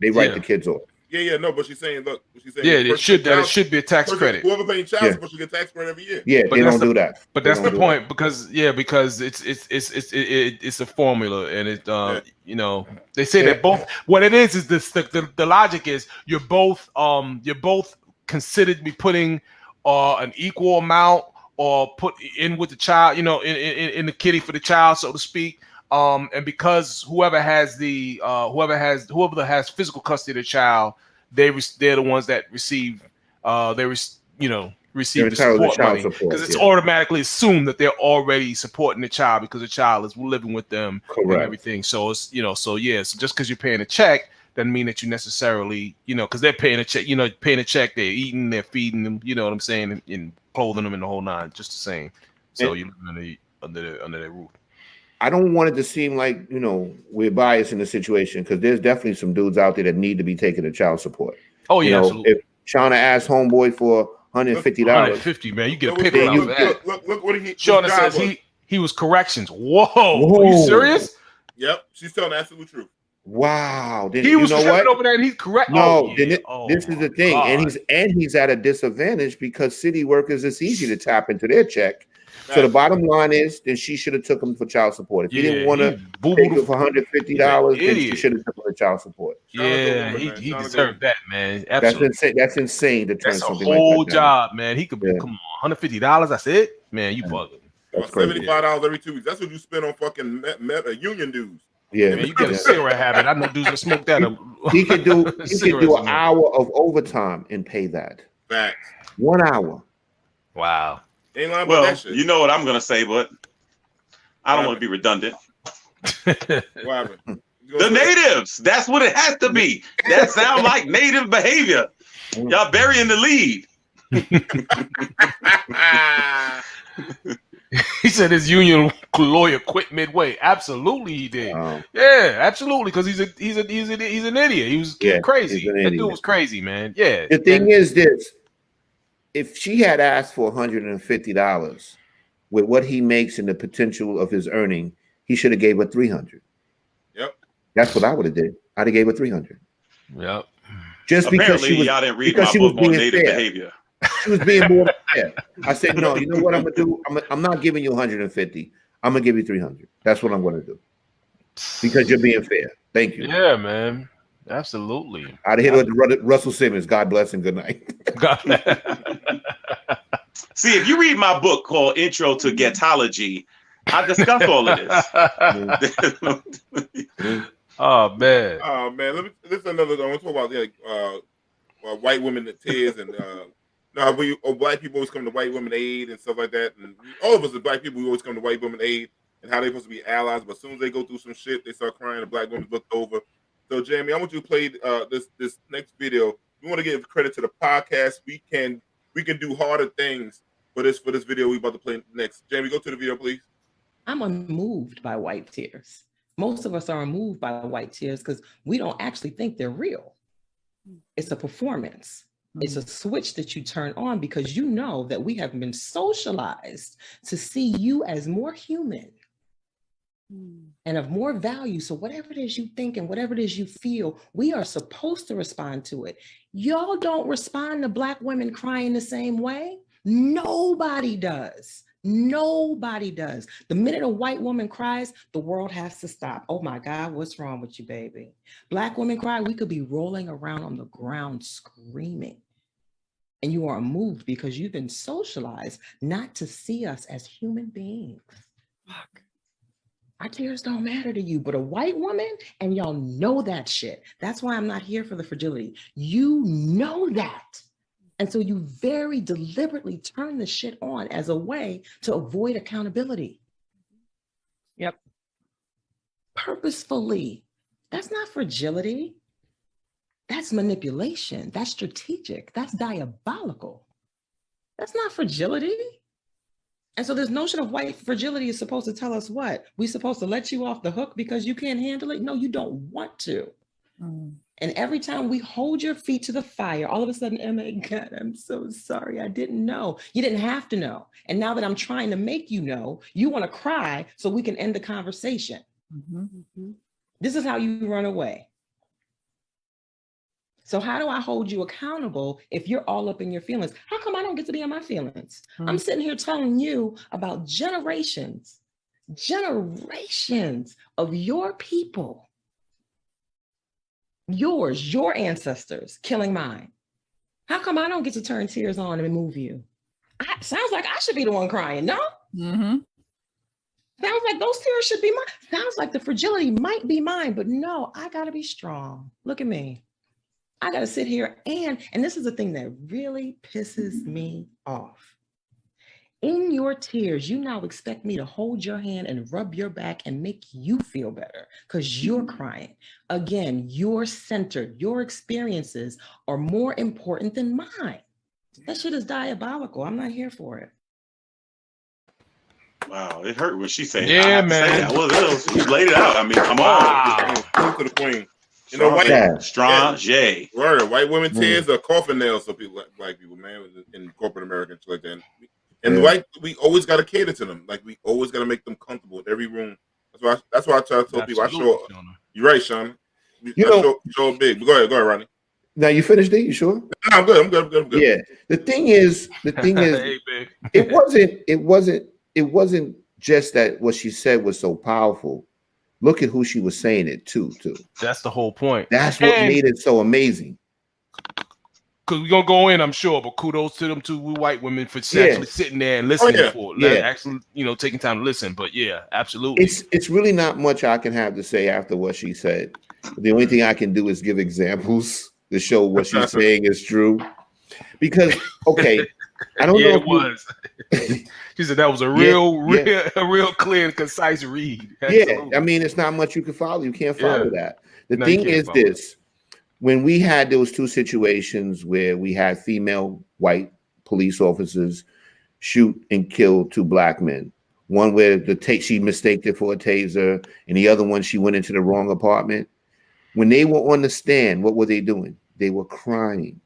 they write the kids off. Yeah, no, but she's saying, look, she's saying, it should be a tax credit. Whoever paying child support should get tax credit every year. Yeah, But they that's don't do that. But They that's don't the do point because it's a formula, and it you know, they say that both what it is the logic is you're both considered to be putting an equal amount or put in with the child, you know, in the kitty for the child, so to speak. And because whoever has physical custody of the child, they're the ones that receive receive the support money because it's automatically assumed that they're already supporting the child because the child is living with them and everything. So it's so just because you're paying a check doesn't mean that you necessarily because they're paying a check, paying a check, they're eating, they're feeding them, you know what I'm saying, and clothing them in the whole nine, just the same. So you're living under their roof. I don't want it to seem like, we're biased in the situation because there's definitely some dudes out there that need to be taking the child support. Oh, yeah, absolutely. If Shauna asked homeboy for $150, $150, man, you get a pickle out of that. Look what he. Shauna says he was corrections. Whoa. Are you serious? Yep, she's telling the absolute truth. Wow. He was tripping over there and he's correct. No, this is the thing. God. And he's at a disadvantage because city workers, it's easy to tap into their check. So the bottom line is, then she should have took him for child support. If he didn't want to take it for $150, then she should have took him for child support. Yeah, he deserved that, man. Absolutely. That's insane to turn something like that. That's a whole job, man. He could come on, $150. That's it, man. You bugging. That's $75 every 2 weeks. That's what you spend on fucking union dues. Yeah, man, you get a cigarette habit. I know dudes that smoke that. He could do an hour of overtime and pay that. Facts. 1 hour. Wow. Well, you know what I'm gonna say, but I don't want to be redundant. What happened? The natives. That's what it has to be. That sounds like native behavior. Y'all burying the lead. He said his union lawyer quit midway. Absolutely, he did. Yeah, absolutely, because he's an idiot. He was crazy. That dude was crazy, man. Yeah. The thing is this: if she had asked for $150 with what he makes and the potential of his earning, he should have gave her $300. Yep. That's what I would have did. I'd have gave her $300. Yep. Just because apparently y'all didn't read my book on native behavior. She was being more fair. I said, no, you know what I'm gonna do? I'm not giving you 150. I'm gonna give you 300. That's what I'm gonna do. Because you're being fair. Thank you. Yeah, man. Absolutely. I'd hit with Russell Simmons. God bless and good night. See, if you read my book called Intro to Getology, I discuss all of this. Oh man. Oh man. This is another. I want to talk about white women that tears and black people always come to white women aid and stuff like that. And all of us as black people, we always come to white women aid and how they're supposed to be allies. But as soon as they go through some shit, they start crying. The black women look over. So Jamie, I want you to play this next video. We want to give credit to the podcast. We can do harder things for this video we about to play next. Jamie, go to the video, please. I'm unmoved by white tears. Most of us are unmoved by white tears because we don't actually think they're real. It's a performance. It's a switch that you turn on because you know that we have been socialized to see you as more human and of more value. So whatever it is you think and whatever it is you feel, we are supposed to respond to it. Y'all don't respond to Black women crying the same way. Nobody does. Nobody does. The minute a white woman cries, the world has to stop. Oh my God, what's wrong with you, baby? Black women cry, we could be rolling around on the ground screaming. And you are moved because you've been socialized not to see us as human beings. Fuck. Our tears don't matter to you, but a white woman, and y'all know that shit. That's why I'm not here for the fragility. You know that. And so you very deliberately turn the shit on as a way to avoid accountability. Yep. Purposefully. That's not fragility. That's manipulation. That's strategic. That's diabolical. That's not fragility. And so this notion of white fragility is supposed to tell us what? We're supposed to let you off the hook because you can't handle it? No, you don't want to. And every time we hold your feet to the fire, all of a sudden, oh my God, I'm so sorry. I didn't know. You didn't have to know. And now that I'm trying to make you know, you want to cry so we can end the conversation. This is how you run away. So how do I hold you accountable if you're all up in your feelings? How come I don't get to be in my feelings? I'm sitting here telling you about generations of your people, your ancestors killing mine. How come I don't get to turn tears on and move you? Sounds like I should be the one crying, no? Sounds like those tears should be mine. Sounds like the fragility might be mine, but no, I gotta be strong. Look at me. I got to sit here and this is the thing that really pisses me off. In your tears, you now expect me to hold your hand and rub your back and make you feel better because you're crying. Again, you're centered. Your experiences are more important than mine. That shit is diabolical. I'm not here for it. Wow, it hurt when she said, "Yeah, man." You laid it out. I mean, come on. To the queen. You Strong, know, white strong J. Word, white women tears are coffin nails for people, black people, man, in corporate America and shit like that. And white, we always got to cater to them. Like we always got to make them comfortable in every room. That's why I try to tell people. You're right, Sean. Show big. But go ahead, Rodney. Now you finished it. You sure? No, I'm good. I'm good. Yeah. The thing is, Hey, big. it wasn't just that what she said was so powerful. Look at who she was saying it to. That's the whole point. That's what made it so amazing. Because we're going to go in, I'm sure, but kudos to them two white women for actually sitting there and listening actually, taking time to listen. But yeah, absolutely. It's really not much I can have to say after what she said. The only thing I can do is give examples to show what she's saying is true. Because, okay, I don't know. It was. She said that was a real clear and concise read. Absolutely. Yeah, I mean, it's not much you can follow. You can't follow that. The thing is this. When we had those two situations where we had female white police officers shoot and kill two black men, one where she mistaked it for a taser, and the other one she went into the wrong apartment. When they were on the stand, what were they doing? They were crying.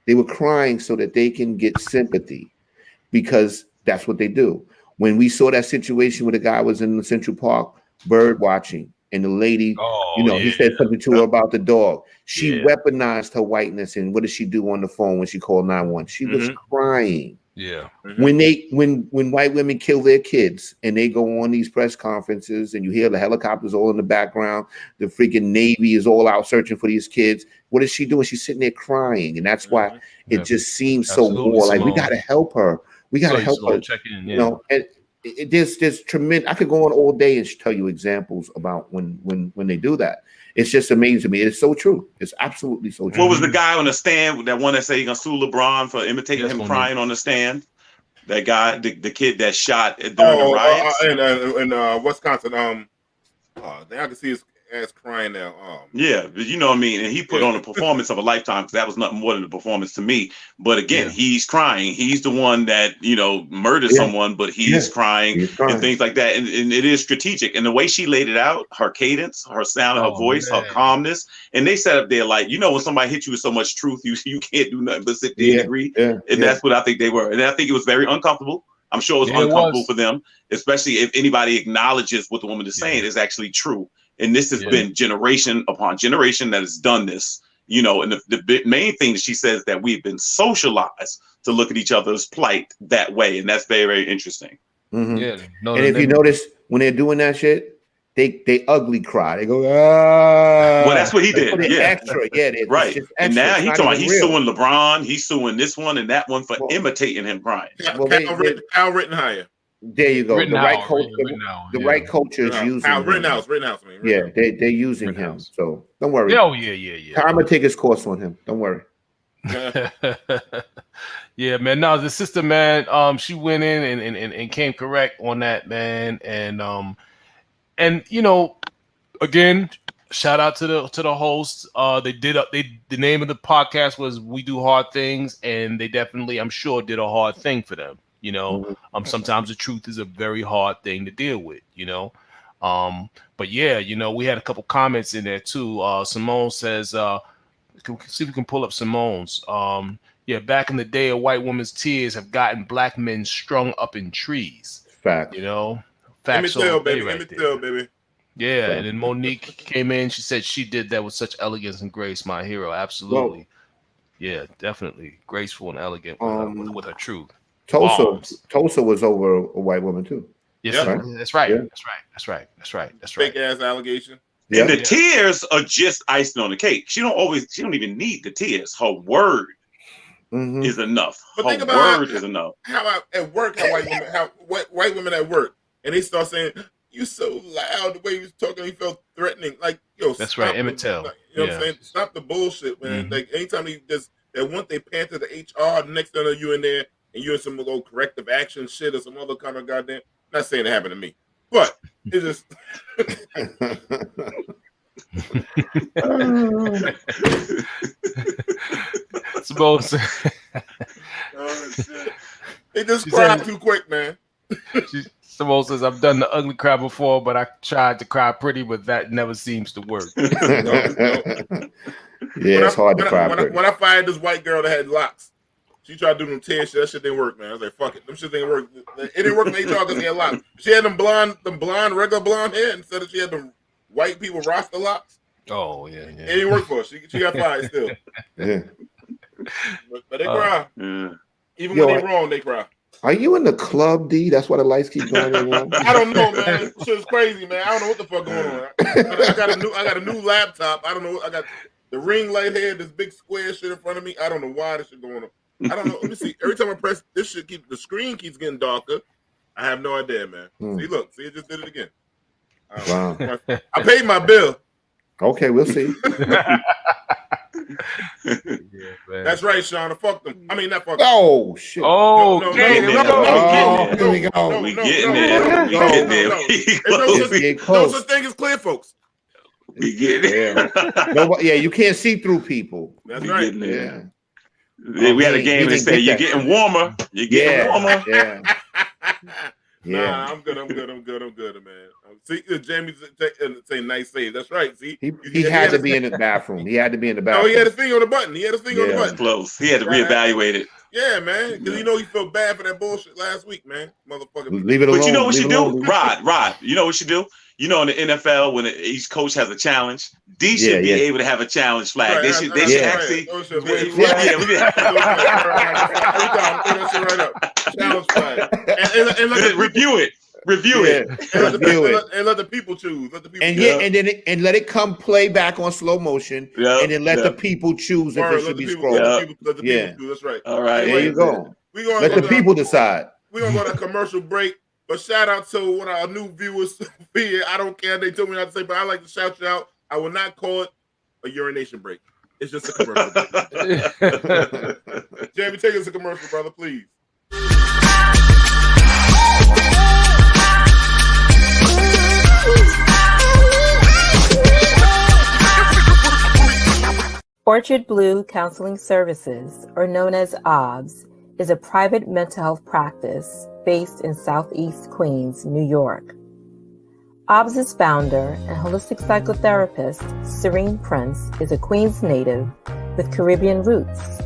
They were crying so that they can get sympathy, because that's what they do. When we saw that situation where the guy was in the Central Park bird watching, and the lady, he said something to her about the dog. She weaponized her whiteness, and what did she do on the phone when she called 911? She was crying. Yeah. When white women kill their kids and they go on these press conferences and you hear the helicopters all in the background, the freaking Navy is all out searching for these kids. What is she doing? She's sitting there crying, and that's why it just seems so more like we got to help her. We got to help her. Check in, And there's tremendous. I could go on all day and tell you examples about when they do that. It's just amazing to me. It's so true. It's absolutely so true. What was the guy on the stand? That one that said he gonna sue LeBron for imitating him crying on the stand? That guy, the kid that shot during the riots in Wisconsin. I can see his ass crying now. Yeah, but you know what I mean. And he put on a performance of a lifetime, because that was nothing more than a performance to me. But again, he's crying. He's the one that murdered someone, but he's crying and things like that. And it is strategic. And the way she laid it out, her cadence, her sound, her voice, her calmness, and they sat up there like, when somebody hits you with so much truth, you can't do nothing but sit there and agree. And that's what I think they were. And I think it was very uncomfortable. I'm sure it was uncomfortable for them, especially if anybody acknowledges what the woman is saying is actually true. And this has been generation upon generation that has done this, and the main thing that she says that we've been socialized to look at each other's plight that way. And that's very, very interesting. Mhm. Yeah. No, And if you notice, when they're doing that shit, they ugly cry. They go, ah. Well, that's what he They did. put it Yeah. extra. Yeah, it's Right. just And extra. now It's he's not talking about even he's real. suing LeBron, he's suing this one and that one for Well- imitating him crying. Well, Kyle Rittenhouse. there you go. The right coach, the right culture is using Kyle him. Rittenhouse. Yeah, they're using him. So don't worry. Yeah. Time to take his course on him. Don't worry. Yeah, man. No, the sister, man. She went in and came correct on that, man. And you know, again, shout out to the hosts. The name of the podcast was "We Do Hard Things," and they definitely, I'm sure, did a hard thing for them. You know, sometimes the truth is a very hard thing to deal with. You know, but yeah, you know, we had a couple comments in there too. Simone says, see if we can pull up Simone's. Yeah, back in the day, a white woman's tears have gotten black men strung up in trees. Fact. You know, Emmett facts all Till, day baby. right Emmett there. Till, baby. Yeah, and then Monique came in. She said she did that with such elegance and grace. My hero, absolutely. Yeah, definitely graceful and elegant with her truth. Tulsa was over a white woman too. Yes, Right? that's right. Yeah. That's right. Fake ass allegation. And the tears are just icing on the cake. She don't even need the tears. Her word is enough. But Her think about word is enough. How at work, how white women at work, and they start saying, "You so loud." The way you was talking, you felt threatening. Like, yo, that's right. Emmett Till. You know what I'm saying? Stop the bullshit, man. Like anytime they want they pan to the HR, the next thing you in there and you're in some little corrective action shit or some other kind of goddamn. Not saying it happened to me, but it's just. Suppose. Oh, shit. They just cried too quick, man. Simone says, I've done the ugly cry before, but I tried to cry pretty, but that never seems to work. Yeah, it's hard to cry pretty. When I fired this white girl that had locks, she tried to do them tear shit. That shit didn't work, man. I was like, fuck it. Them shit didn't work. It didn't work in HR because she had locks. She had them regular blonde hair instead of she had them white people Rasta locks. Oh, yeah. It didn't work for her. She got fired still. Yeah. But they cry. Even when they're wrong, they cry. Are you in the club, D? That's why the lights keep going in. I don't know, man. Shit's crazy, man. I don't know what the fuck going on. I got a new laptop. I don't know. I got the ring light here, this big square shit in front of me. I don't know why this shit going on. I don't know. Let me see. Every time I press this shit, the screen keeps getting darker. I have no idea, man. See, look. See, it just did it again. Wow. I paid my bill. Okay, we'll see. That's right, Sean. I fucked them. I mean, not fucked them. Oh, shit. Oh, we getting there. We getting there. No such thing as clear, folks. We getting there. Yeah, you can't see through people. That's right. Yeah. We had a game that said, you're getting warmer. You're getting warmer. Yeah. Nah, I'm good, man. See, Jamie say nice save. That's right. See, he had to be in the bathroom. He had to be in the bathroom. No, he had his finger on the button. On the button. Close. He had to reevaluate it. Yeah, man. Because he felt bad for that bullshit last week, man. Motherfucker. Leave it alone. But you know what you do? Rod, you know what you do? You know, in the NFL, when each coach has a challenge, D should be able to have a challenge flag. They should actually. Challenge flag. And review it. And let the people choose. And let it come play back on slow motion. And then let the people choose if it should be scrolled. Let the people choose. That's right. All right. There you go. Let the people decide. We're gonna go to a commercial break. But shout out to one of our new viewers here. I don't care. They told me not to say, but I like to shout you out. I will not call it a urination break. It's just a commercial break. Jamie, take us a commercial, brother, please. Orchard Blue Counseling Services, or known as OBS, is a private mental health practice based in Southeast Queens, New York. OBS's founder and holistic psychotherapist, Serene Prince, is a Queens native with Caribbean roots.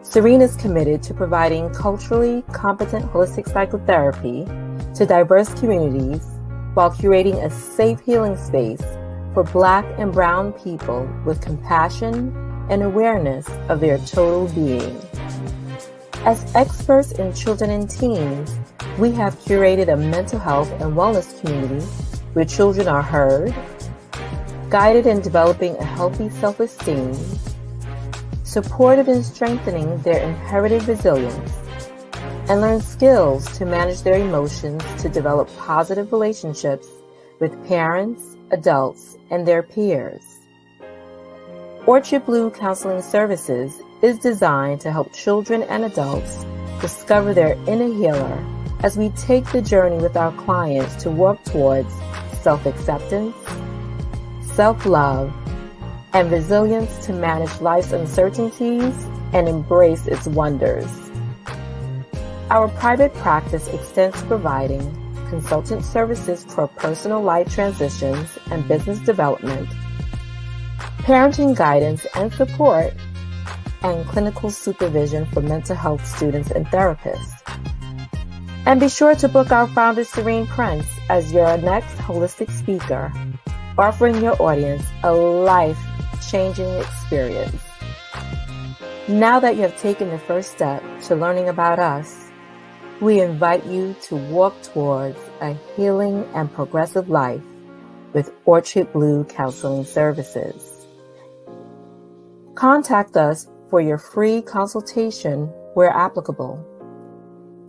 Serene is committed to providing culturally competent holistic psychotherapy to diverse communities while curating a safe healing space for Black and Brown people with compassion and awareness of their total being. As experts in children and teens, We have curated a mental health and wellness community where children are heard, guided in developing a healthy self-esteem, supported in strengthening their inherited resilience, and learn skills to manage their emotions to develop positive relationships with parents, adults, and their peers. Orchard Blue Counseling Services is designed to help children and adults discover their inner healer as we take the journey with our clients to work towards self-acceptance, self-love, and resilience to manage life's uncertainties and embrace its wonders. Our private practice extends to providing consultant services for personal life transitions and business development, parenting guidance and support, and clinical supervision for mental health students and therapists. And be sure to book our founder, Serene Prince, as your next holistic speaker, offering your audience a life-changing experience. Now that you have taken the first step to learning about us, we invite you to walk towards a healing and progressive life with Orchard Blue Counseling Services. Contact us for your free consultation where applicable.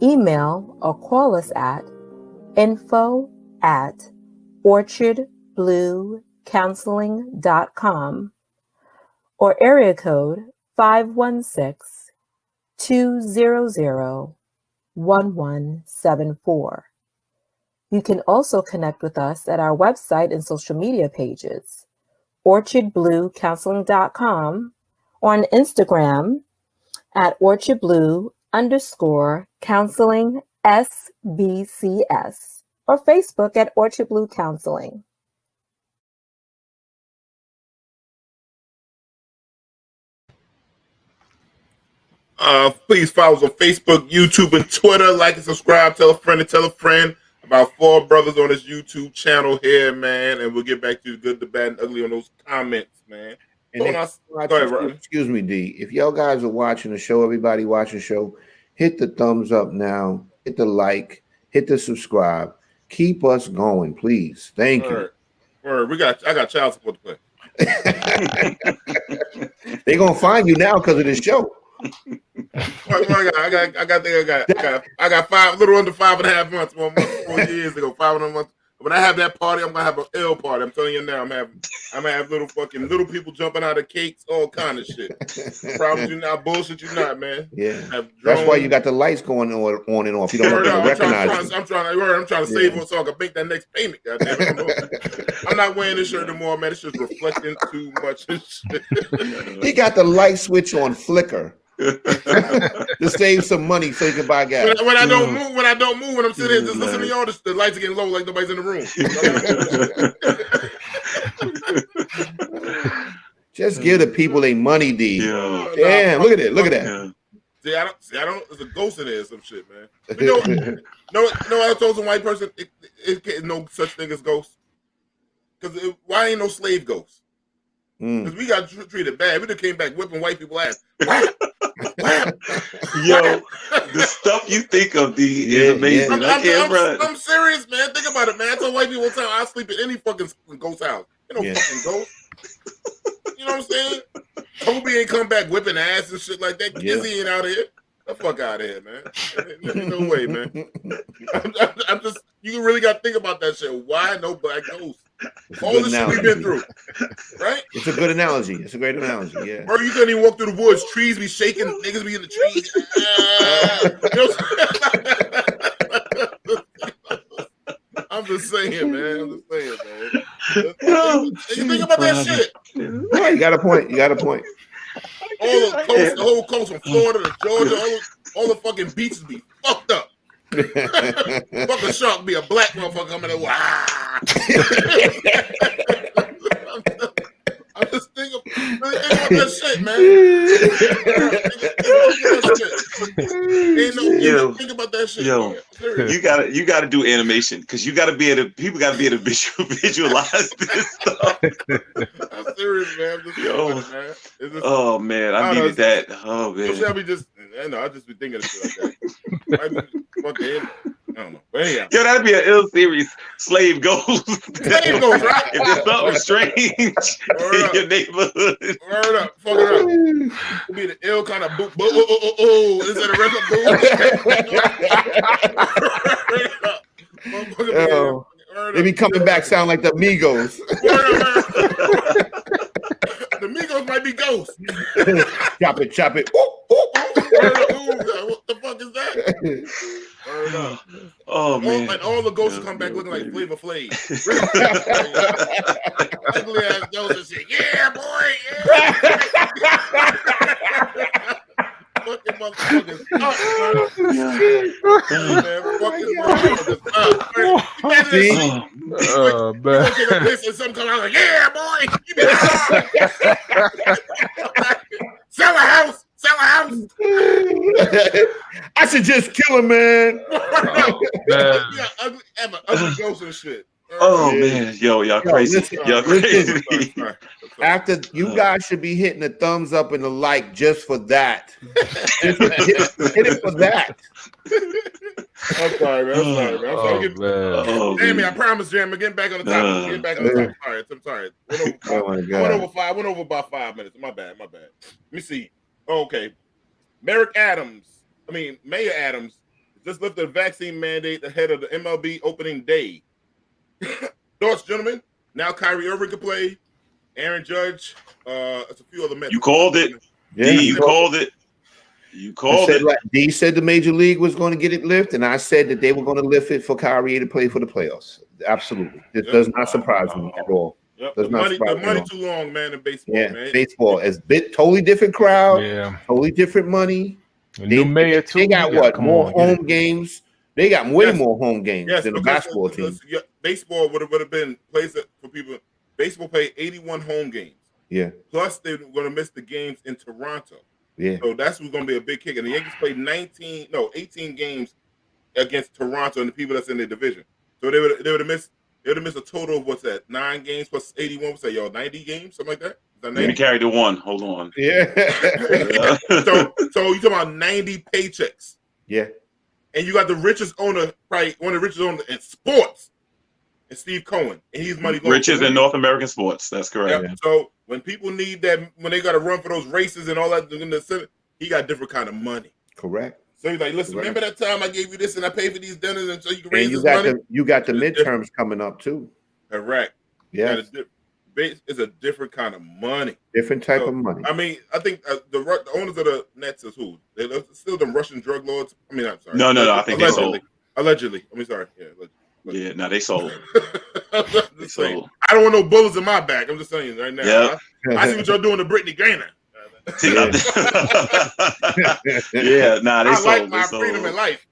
Email or call us at info@orchardbluecounseling.com or area code 516-200-1174. You can also connect with us at our website and social media pages, orchardbluecounseling.com, or on Instagram at orchardblue_counseling SBCS, or Facebook at Orchard Blue Counseling. Please follow us on Facebook, YouTube, and Twitter. Like and subscribe. Tell a friend and tell a friend. About 4 brothers on this YouTube channel here, man. And we'll get back to the good, the bad, and ugly on those comments, man. And go ahead, Rodney. Excuse me, D. If y'all guys are watching the show, everybody watching the show, hit the thumbs up now. Hit the like. Hit the subscribe. Keep us going, please. Thank you. I got child support to pay. They're gonna find you now because of this show. I got 5, little under 5.5 months, 4 years ago, 5 months. When I have that party, I'm gonna have an L party. I'm telling you now, I'm gonna have little people jumping out of cakes, all kind of shit. Promise you not, bullshit you not, man. Yeah, that's why you got the lights going on and off. You don't want to recognize. I'm trying to save one so I can make that next payment. Goddamn it. I'm not wearing this shirt anymore, man. It's just reflecting too much. He got the light switch on flicker. To save some money so you can buy gas. When I don't move, when I'm sitting here just listening to y'all, the lights are getting low like nobody's in the room. Just give the people their money, D. Damn, look at that. Look at that. See, I don't. There's a ghost in there or some shit, man. No, I told some white person it no such thing as ghosts. Because why ain't no slave ghosts? Because we got treated bad. We just came back whipping white people ass. Yo, the stuff you think of, D, is amazing. I'm serious, man. Think about it, man. I told white people all the time I sleep in any fucking ghost house. Ain't no fucking ghost. You know what I'm saying? Kobe ain't come back whipping ass and shit like that. Kizzy ain't out of here. The fuck out of here, man. No way, man. I'm just, you really got to think about that shit. Why no black ghosts? All this shit we've been through, right? It's a good analogy. It's a great analogy, yeah. Bro, you couldn't even walk through the woods. Trees be shaking. Niggas be in the trees. I'm just saying, man. You think about that shit. Oh, you got a point. All the coast, the whole coast from Florida to Georgia, all the fucking beaches be fucked up. Fucking shark be a black motherfucker coming in. I'm just thinking about that shit, man. Think about that shit. Yo, you gotta do animation because people gotta be able to visualize this stuff. I'm serious, man. Oh man, I needed that. Oh man. I just be thinking of shit like that. I don't know. But yeah. Yo, that'd be an ill series. Slave Ghost. Slave Ghost, right? If there's something strange in your neighborhood. Word up. Fuck it up. It'll be the ill kind of boop. Is that a record They be coming back sound like the Migos. The Migos might be ghosts. Chop it, chop it. What the fuck is that? Oh man! And all the ghosts come back looking like Flavor Flav. Ugly ass ghosts and shit. Yeah, boy. Yeah. Fucking motherfuckers. Man. Take a piss and something come out like, yeah, boy. Sell a house. Sell a house. I should just kill him, man. Yeah, ugly ghosts and shit. Oh man, y'all crazy. Y'all crazy. After you guys should be hitting the thumbs up and the like just for that. hit it for that. I'm sorry, man. Oh, Jamie, I promise, Jamie, I'm getting back on the topic. Getting back on the topic. I'm sorry. I went over about 5 minutes. My bad. Let me see. Okay. Mayor Adams just lifted a vaccine mandate ahead of the MLB opening day. Thoughts, gentlemen? Now Kyrie Irving can play. Aaron Judge. It's a few other Mets. You called it. Yeah, D, you called it. You called it. Like D said the major league was going to get it lifted, and I said that they were going to lift it for Kyrie to play for the playoffs. Absolutely. It does not surprise me at all. Yep. The money too long, man, in baseball, man. Baseball is totally different crowd, totally different money. New mayor too. They got what? More home games. They got way more home games than the basketball team. Baseball would have been plays for people. Baseball played 81 home games. Yeah. Plus they're going to miss the games in Toronto. Yeah. So that's what's going to be a big kick. And the Yankees played 18 games against Toronto and the people that's in their division. So they would have missed a total of what's that? 9 games plus 81. What's that, y'all? 90 games, something like that. Let me carry the one. Hold on. Yeah. So you talking about 90 paychecks? Yeah. And you got the richest owner, probably one of the richest owners in sports, and Steve Cohen, and he's money going. Richest in North American sports. That's correct. Yep. So when people need that, when they got to run for those races and all that in the Senate, he got different kind of money. Correct. So he's like, listen, remember that time I gave you this and I paid for these dinners, and so you can And raise this money. You got the midterms coming up too. Correct. Yeah. It's a different kind of money. Different type of money. I mean, I think the owners of the Nets is who? They're still them Russian drug lords. I mean, I'm sorry. No. I think they sold. Allegedly. I mean, sorry. Yeah. Allegedly. Yeah. No, they sold. They sold. I don't want no bullets in my back. I'm just saying right now. Yeah. I see what y'all doing to Brittany Griner. Yeah. Nah, they sold. I like my freedom in life.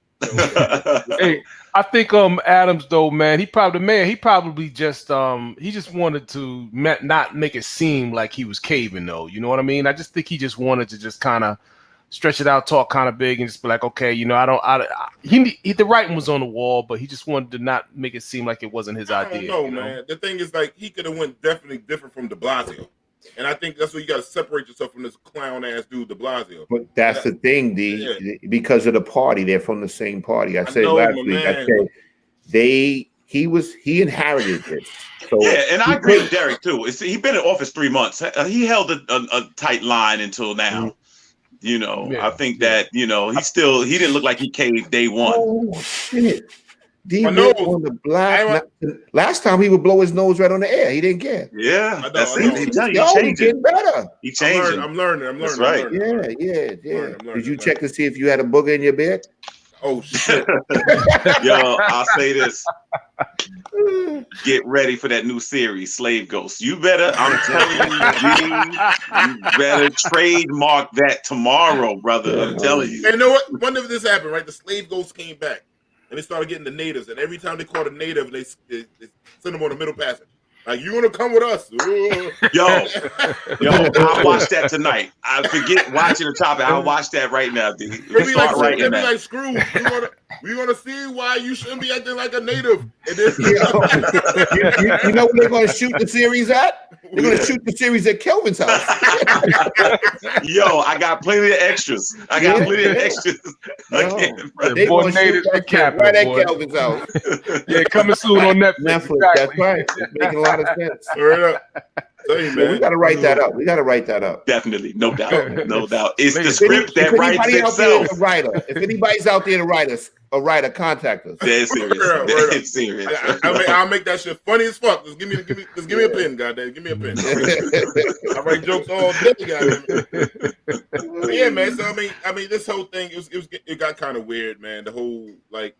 Hey, I think Adams though, man, he probably just wanted to not make it seem like he was caving though. You know what I mean? I just think he just wanted to just kind of stretch it out, talk kind of big, and just be like, okay, you know, the writing was on the wall, but he just wanted to not make it seem like it wasn't his idea. No, man. The thing is, like, he could have went definitely different from De Blasio. And I think that's where you got to separate yourself from this clown ass dude, De Blasio. But that's the thing, D. Because of the party, they're from the same party. I said last week. I said he inherited this. So and I agree with Derik too. He been in office 3 months. He held a tight line until now. Mm-hmm. You know, I think that he didn't look like he caved day one. Oh shit! D on the black. Last time he would blow his nose right on the air. He didn't care. Yeah, that's it. He's getting better. He changed. I'm learning. That's right. Yeah. Did you check to see if you had a booger in your bed? Oh shit! Yo, I'll say this. Get ready for that new series, Slave Ghost. You better, I'm telling you, you better trademark that tomorrow, brother. I'm telling you. Hey, you know what? When did this happen, right? The Slave Ghost came back, and they started getting the natives, and every time they caught a native, they send them on the middle passage. Like, you want to come with us? Yo, I watched that tonight. I forget watching the topic. I'll watch that right now, dude. It'll be like Scrooge. We want to see why you shouldn't be acting like a native. And then, you know where they're going to shoot the series at? We're gonna shoot the series at Kelvin's house. Yo, I got plenty of extras. Again, bro. They Boy, gonna shoot natives that for Capra, right at boy. Kelvin's house. Yeah, coming soon on Netflix. Netflix, that's right. It's making a lot of sense. Word up. Tell you, So man. we got to write that up. We got to write that up. Definitely, no doubt, no doubt. It's the If script that writes anybody out there itself. is a writer, if anybody's out there to write us, a writer, contact us. Dead serious. Word up. Dead serious. I'll make that shit funny as fuck. Just give me a pen, goddamn. Give me a pen. I write jokes all day, goddamn. But yeah, man. So I mean, this whole thing it got kind of weird, man. The whole like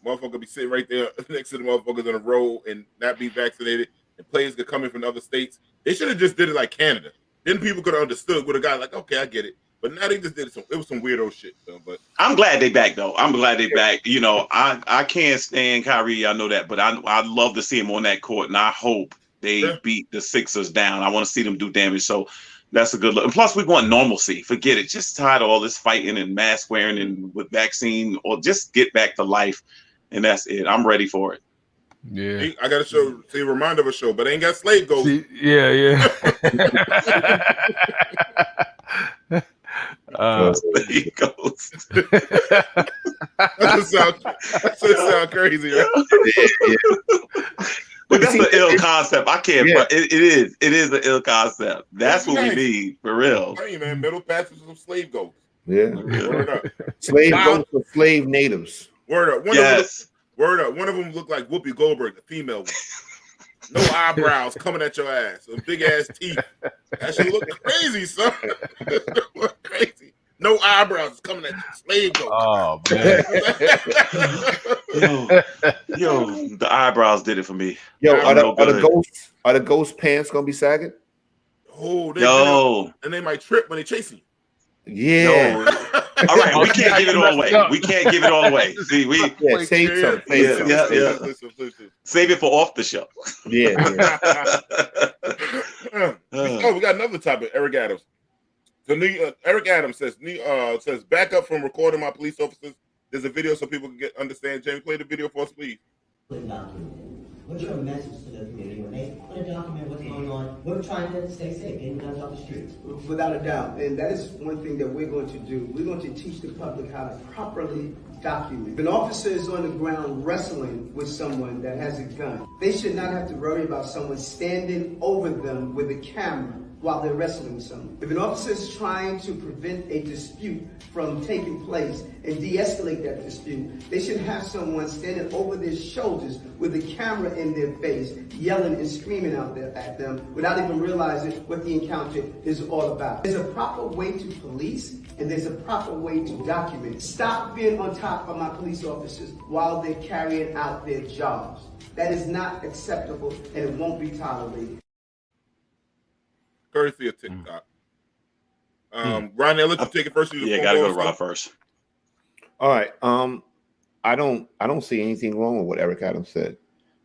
motherfucker be sitting right there next to the motherfuckers on the road and not be vaccinated, and players could come in from other states. They should have just did it like Canada. Then people could have understood with a guy like, okay, I get it. But now they just did it. It was some weirdo shit, though. But I'm glad they back though. I'm glad they back. You know, I can't stand Kyrie. I know that, but I'd love to see him on that court, and I hope they beat the Sixers down. I want to see them do damage. So that's a good look. And plus, we want normalcy. Forget it. Just tired of all this fighting and mask wearing and with vaccine, or just get back to life. And that's it. I'm ready for it. Yeah, I got to see a reminder of a show, but I ain't got slave goals. Yeah. There he goes. That sound crazy, right? But that's an ill concept. I can't. Yeah. It is an ill concept. That's what we need for real. Hey man, middle passes with some slave goals. Yeah, word up. Slave goals for slave natives. Word up. Word up. One of them looked like Whoopi Goldberg, the female one. No eyebrows coming at your ass. Some big ass teeth. That shit look crazy, son. Look crazy. No eyebrows coming at you. Slave goat. Oh man. yo, the eyebrows did it for me. Yo, are the ghost pants gonna be sagging? Oh, and they might trip when they chase you. Yeah. No. All right, we can't give it all away. We can't give it all away. See, save some. Save it for off the show. Yeah. Oh, we got another topic. Eric Adams. So Eric Adams says back up from recording my police officers. There's a video so people can understand. Jamie, play the video for us, please. What's your message to the community when they put a document what's going on? We're trying to stay safe, getting guns off the streets. Without a doubt, and that is one thing that we're going to do. We're going to teach the public how to properly document. If an officer is on the ground wrestling with someone that has a gun, they should not have to worry about someone standing over them with a camera while they're wrestling with someone. If an officer is trying to prevent a dispute from taking place and de-escalate that dispute, they should have someone standing over their shoulders with a camera in their face, yelling and screaming out there at them without even realizing what the encounter is all about. There's a proper way to police and there's a proper way to document. Stop being on top of my police officers while they're carrying out their jobs. That is not acceptable and it won't be tolerated. Courtesy of TikTok. Rodney, I'll let you take it first. Yeah, gotta go to Rob first. All right. I don't see anything wrong with what Eric Adams said,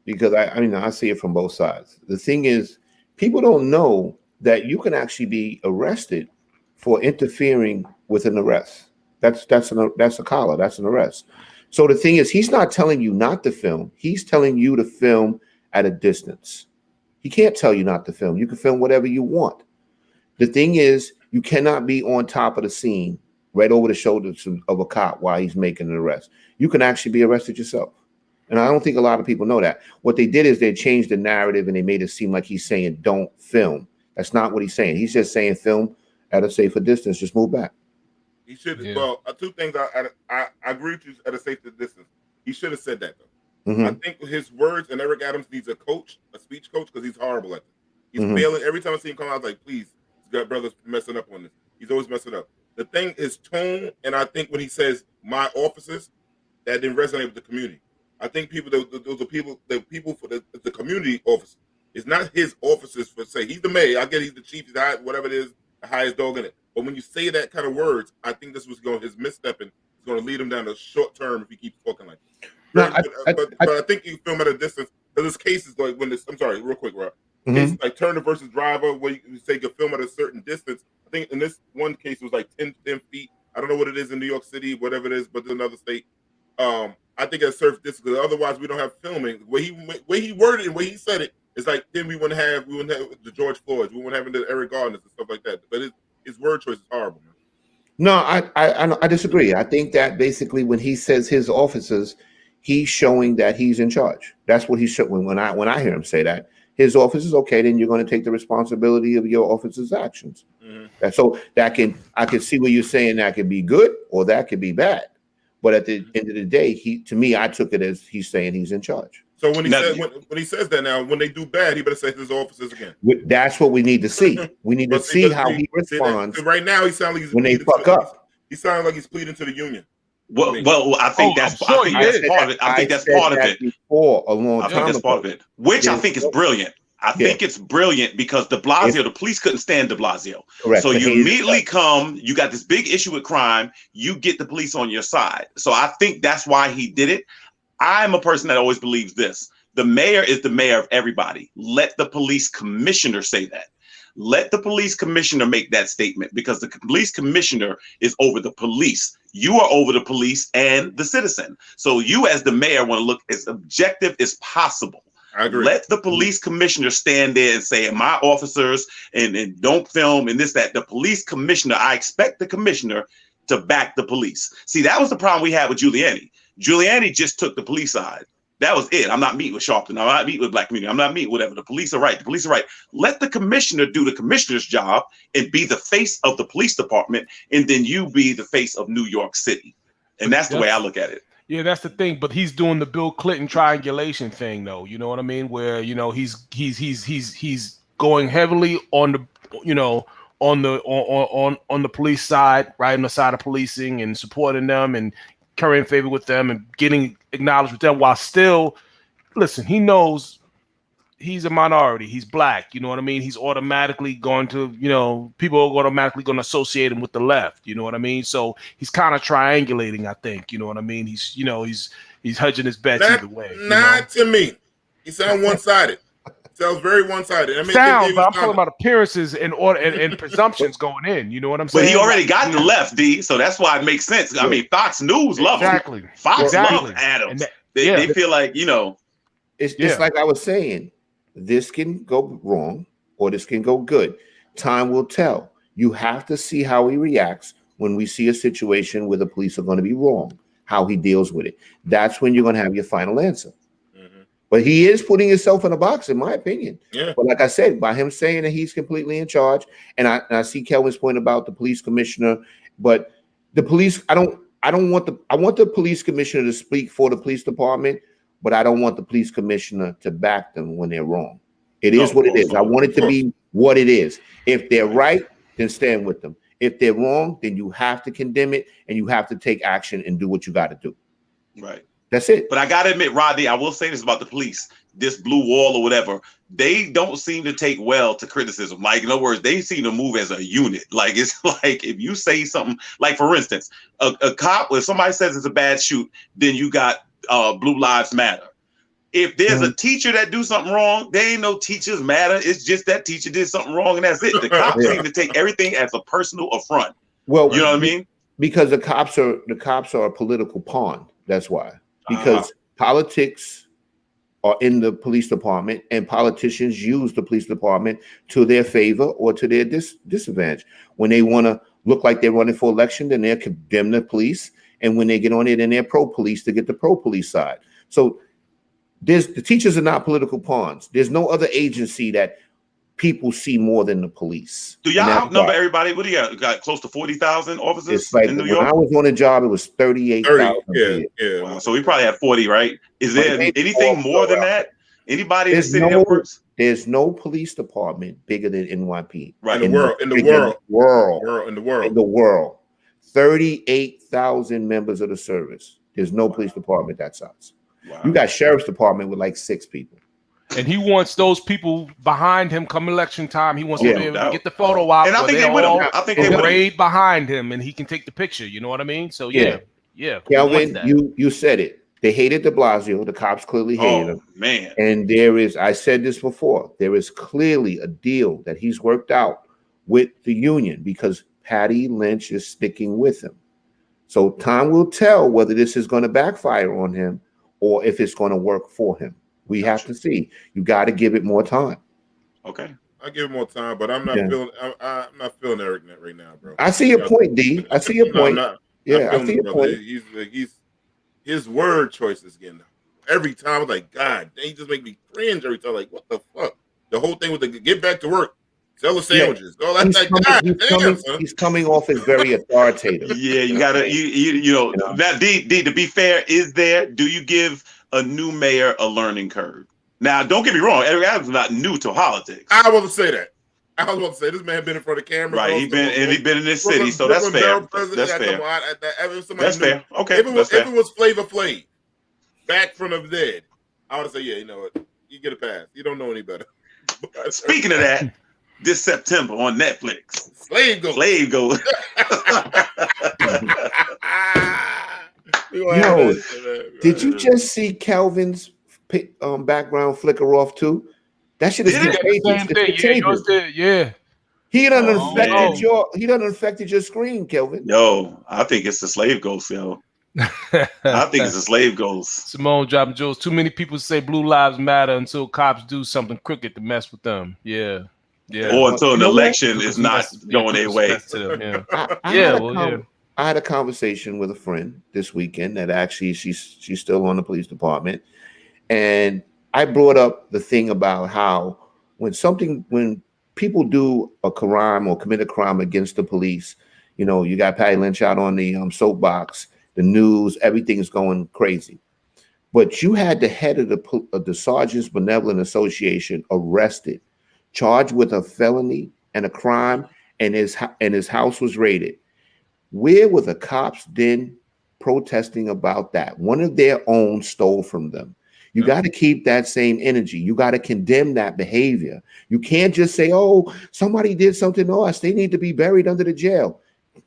because I see it from both sides. The thing is, people don't know that you can actually be arrested for interfering with an arrest. That's a collar. That's an arrest. So the thing is, he's not telling you not to film. He's telling you to film at a distance. He can't tell you not to film. You can film whatever you want. The thing is, you cannot be on top of the scene right over the shoulders of a cop while he's making an arrest. You can actually be arrested yourself. And I don't think a lot of people know that. What they did is they changed the narrative and they made it seem like he's saying don't film. That's not what he's saying. He's just saying film at a safer distance. Just move back. He should. Yeah. Well, two things. I agree with you at a safer distance. He should have said that though. Mm-hmm. I think his words, and Eric Adams needs a speech coach, because he's horrible at it. He's failing. Every time I see him come out, I was like, please, this brother's messing up on this. He's always messing up. The thing is tone, and I think when he says my officers, that didn't resonate with the community. I think those are people, the people for the community officer. It's not his officers for say he's the mayor. I get he's the chief, he's the high, whatever it is, the highest dog in it. But when you say that kind of words, I think this was his misstepping is going to lead him down to short term if he keeps talking like this. No, but I think you film at a distance, because there's cases like when this. I'm sorry, real quick, Rob. Cases like Turner versus Driver, where you say you film at a certain distance. I think in this one case it was like 10 feet. I don't know what it is in New York City, whatever it is, but it's another state. I think at a certain distance, because otherwise we don't have filming. The way he worded it, the way he said it It's like then we wouldn't have the George Floyds, we wouldn't have the Eric Gardners and stuff like that. But his word choice is horrible, man. No, I disagree. I think that basically when he says his officers, he's showing that he's in charge. That's what he's showing. When I hear him say that, his officers, okay, then you're going to take the responsibility of your officers' actions. And so I can see what you're saying. That could be good or that could be bad. But at the end of the day, to me, I took it as he's saying he's in charge. So when he says that now, when they do bad, he better say his officers again. That's what we need to see. We need to see how he responds. Right now, he sounds like he's when they fuck up. He sounds like he's pleading to the union. Well, I think that's part of it. I think that's part of it. Before a long time I think that's part of it, which I think is brilliant. I think it's brilliant because the police couldn't stand de Blasio. Correct. So you immediately you got this big issue with crime, you get the police on your side. So I think that's why he did it. I'm a person that always believes this. The mayor is the mayor of everybody. Let the police commissioner say that. Let the police commissioner make that statement because the police commissioner is over the police. You are over the police and the citizen. So you as the mayor want to look as objective as possible. I agree. Let the police commissioner stand there and say, my officers and don't film and this, that. The police commissioner, I expect the commissioner to back the police. See, that was the problem we had with Giuliani. Giuliani just took the police side. That was it. I'm not meeting with Sharpton. I'm not meeting with Black community. I'm not meeting whatever. The police are right. The police are right. Let the commissioner do the commissioner's job and be the face of the police department. And then you be the face of New York City. And that's the way I look at it. Yeah, that's the thing. But he's doing the Bill Clinton triangulation thing, though. You know what I mean? Where he's going heavily on the on the police side, right on the side of policing and supporting them and currying favor with them and getting acknowledged with them, while still, listen, he knows he's a minority. He's Black. You know what I mean? He's automatically going to, people are automatically going to associate him with the left. You know what I mean? So he's kind of triangulating, I think. You know what I mean? He's hedging his bets either way. Not to me. He sounds one-sided. Sounds very one-sided. I mean, but I'm talking about appearances and presumptions going in. You know what I'm saying? But he already got the left, D. So that's why it makes sense. I mean, Fox News loves him. Fox loves Adams. They feel like, It's like I was saying, this can go wrong or this can go good. Time will tell. You have to see how he reacts when we see a situation where the police are going to be wrong, how he deals with it. That's when you're going to have your final answer. But he is putting himself in a box, in my opinion. Yeah. But like I said, by him saying that he's completely in charge, and I see Kelvin's point about the police commissioner, but the police, I want the police commissioner to speak for the police department, but I don't want the police commissioner to back them when they're wrong. It is what it is. I want it to be what it is. If they're right, then stand with them. If they're wrong, then you have to condemn it and you have to take action and do what you got to do. Right. That's it. But I got to admit, Rodney, I will say this about the police, this blue wall or whatever, they don't seem to take well to criticism. Like, in other words, they seem to move as a unit. Like, it's like if you say something, like, for instance, a cop, if somebody says it's a bad shoot, then you got Blue Lives Matter. If there's a teacher that do something wrong, there ain't no teachers matter. It's just that teacher did something wrong and that's it. The cops seem to take everything as a personal affront. Well, you know what I mean? Because the cops are a political pawn. That's why. Because politics are in the police department and politicians use the police department to their favor or to their disadvantage. When they want to look like they're running for election, then they'll condemn the police. And when they get on it, then they're pro-police to get the pro-police side. So the teachers are not political pawns. There's no other agency that people see more than the police. Do y'all outnumber everybody? What do you got? Close to 40,000 officers it's like in New York? When I was on a job, it was 38,000. Yeah. Wow. So we probably have 40, right? Is there anything more than that? Anybody in the city that works? There's no police department bigger than NYP. Right. In the world. 38,000 members of the service. There's no police department that size. Wow. You got sheriff's department with like 6 people. And he wants those people behind him come election time. He wants to be able to get the photo out. And I think they will. I think they will behind him, and he can take the picture. You know what I mean? So yeah. Kelvin, you said it. They hated de Blasio. The cops clearly hated him. Man. And I said this before, there is clearly a deal that he's worked out with the union because Patty Lynch is sticking with him. So time will tell whether this is going to backfire on him or if it's going to work for him. We have to see. You got to give it more time. Okay. I give him more time, but I'm not feeling. I'm not feeling Eric right now, bro. I see your point, D. I see your point. I see your point. He's his word choices again. Every time I was like, God, he just make me cringe every time. Like, what the fuck? The whole thing with the get back to work, sell the sandwiches. Yeah. Oh, that's he's coming off as very authoritative. Yeah, you gotta you know. Now, D, to be fair, do you give a new mayor a learning curve? Now, don't get me wrong, Eric Adams is not new to politics. I was about to say that. I was about to say this man been in front of the camera. Right, he's been in this city, so that's fair. That's fair. That's fair. Okay, if it was Flavor Flav back from the dead, I would say, yeah, you know what, you get a pass. You don't know any better. Speaking of that, this September on Netflix, Slave Ghost. Yo, did you just see Kelvin's background flicker off too? That shit is contagious. Yeah. He done affected your screen, Kelvin. Yo, I think it's the slave ghost, yo. I think it's a slave ghost. Simone dropping jewels. Too many people say blue lives matter until cops do something crooked to mess with them. Yeah. Or until an election is not going their way. I had a conversation with a friend this weekend that actually she's still on the police department. And I brought up the thing about how when people do a crime or commit a crime against the police, you know, you got Patty Lynch out on the soapbox, the news, everything's going crazy. But you had the head of the Sergeants Benevolent Association arrested, charged with a felony and a crime, and his house was raided. Where were the cops then protesting about that? One of their own stole from them. You got to keep that same energy. You got to condemn that behavior. You can't just say, oh, somebody did something to us. They need to be buried under the jail.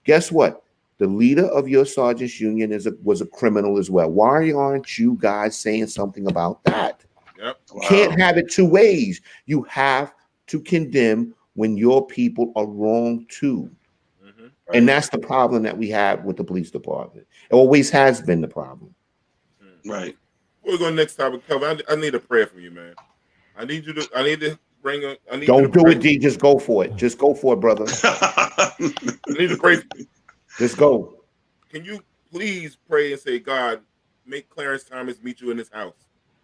Guess what? The leader of your sergeant's union was a criminal as well. Why aren't you guys saying something about that? Yep. Wow. Can't have it two ways. You have to condemn when your people are wrong too. Mm-hmm. Right. And that's the problem that we have with the police department. It always has been the problem. Right. We're going next topic, Kelvin. I need a prayer from you, man. I need to bring a. Don't do it, D. Just go for it. Just go for it, brother. I need to pray. Just go. Can you please pray and say, God, make Clarence Thomas meet you in his house?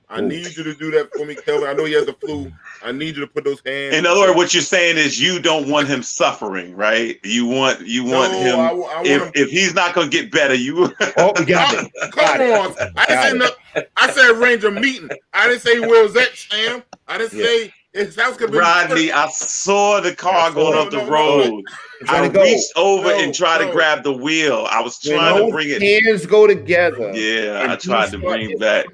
I need you to do that for me, Kelvin. I know he has the flu. I need you to put those hands. In other words, what you're saying is you don't want him suffering, right? You want him. I want him. If he's not going to get better, you. Oh, we got it. Come on. I didn't say nothing. I said arrange a meeting. I didn't say where's that, Sam. I didn't say his house could be. Rodney, I saw the car going up the road. I reached over and tried to grab the wheel. I was trying to bring it. Hands go together. Yeah, I tried to bring it back.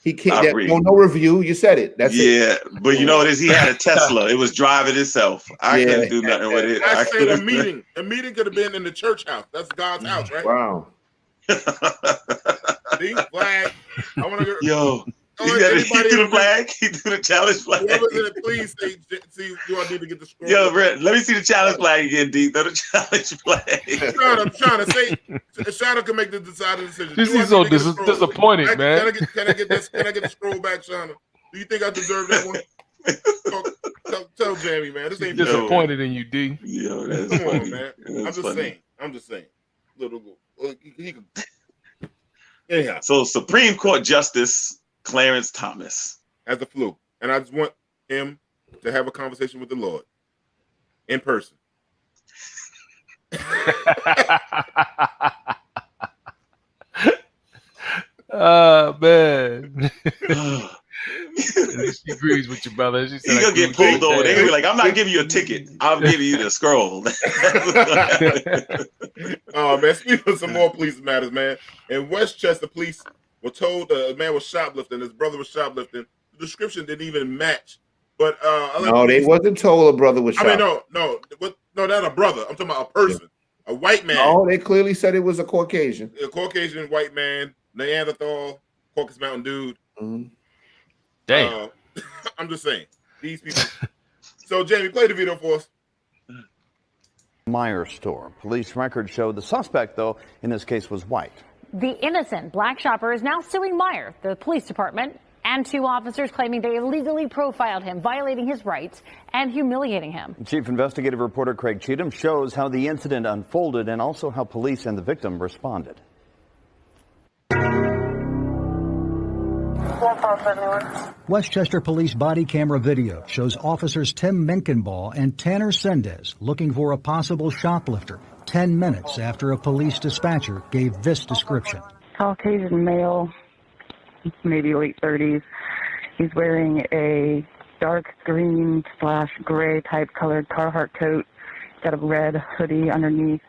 He can't. No review. You said it. That's it. Yeah, but you know what is? He had a Tesla. It was driving itself. I couldn't do nothing with it. I said a meeting. A meeting could have been in the church house. That's God's house, right? Wow. See, flag. I want to go. Yo. He do the flag. He do the challenge flag. Whoever's in it, please see. Do I need to get the scroll? Yo, Brett, let me see the challenge flag again, D. Throw the challenge flag. I'm trying to say, Shauna can make the deciding decision. She's so disappointed, man. Can I get the scroll back, Shauna? Do you think I deserve that one? Tell Jamie, man. This ain't disappointed in you, D. Yo, that's come funny. On, man. I'm just saying. Anyhow. So Supreme Court Justice Clarence Thomas has the flu, and I just want him to have a conversation with the Lord in person. Man. She agrees with you, brother. She's gonna get pulled over. They're gonna be like, I'm not giving you a ticket. I'll give you the scroll. Oh man, speaking of some more police matters, man. In Westchester, police were told a man was shoplifting. His brother was shoplifting. The description didn't even match. But no, they wasn't told a brother was shoplifting. No, not a brother. I'm talking about a person, a white man. Oh, they clearly said it was a Caucasian. A Caucasian white man, Neanderthal, Caucasus Mountain dude. Mm-hmm. Damn. I'm just saying these people. So, Jamie, play the video for us. Meyer store. Police records show the suspect, though, in this case was white. The innocent black shopper is now suing Meyer, the police department, and 2 officers claiming they illegally profiled him, violating his rights and humiliating him. Chief Investigative Reporter Craig Cheatham shows how the incident unfolded and also how police and the victim responded. Westchester Police body camera video shows officers Tim Menkenball and Tanner Sendez looking for a possible shoplifter 10 minutes after a police dispatcher gave this description. Caucasian male, maybe late 30s. He's wearing a dark green / gray type colored Carhartt coat. Got a red hoodie underneath.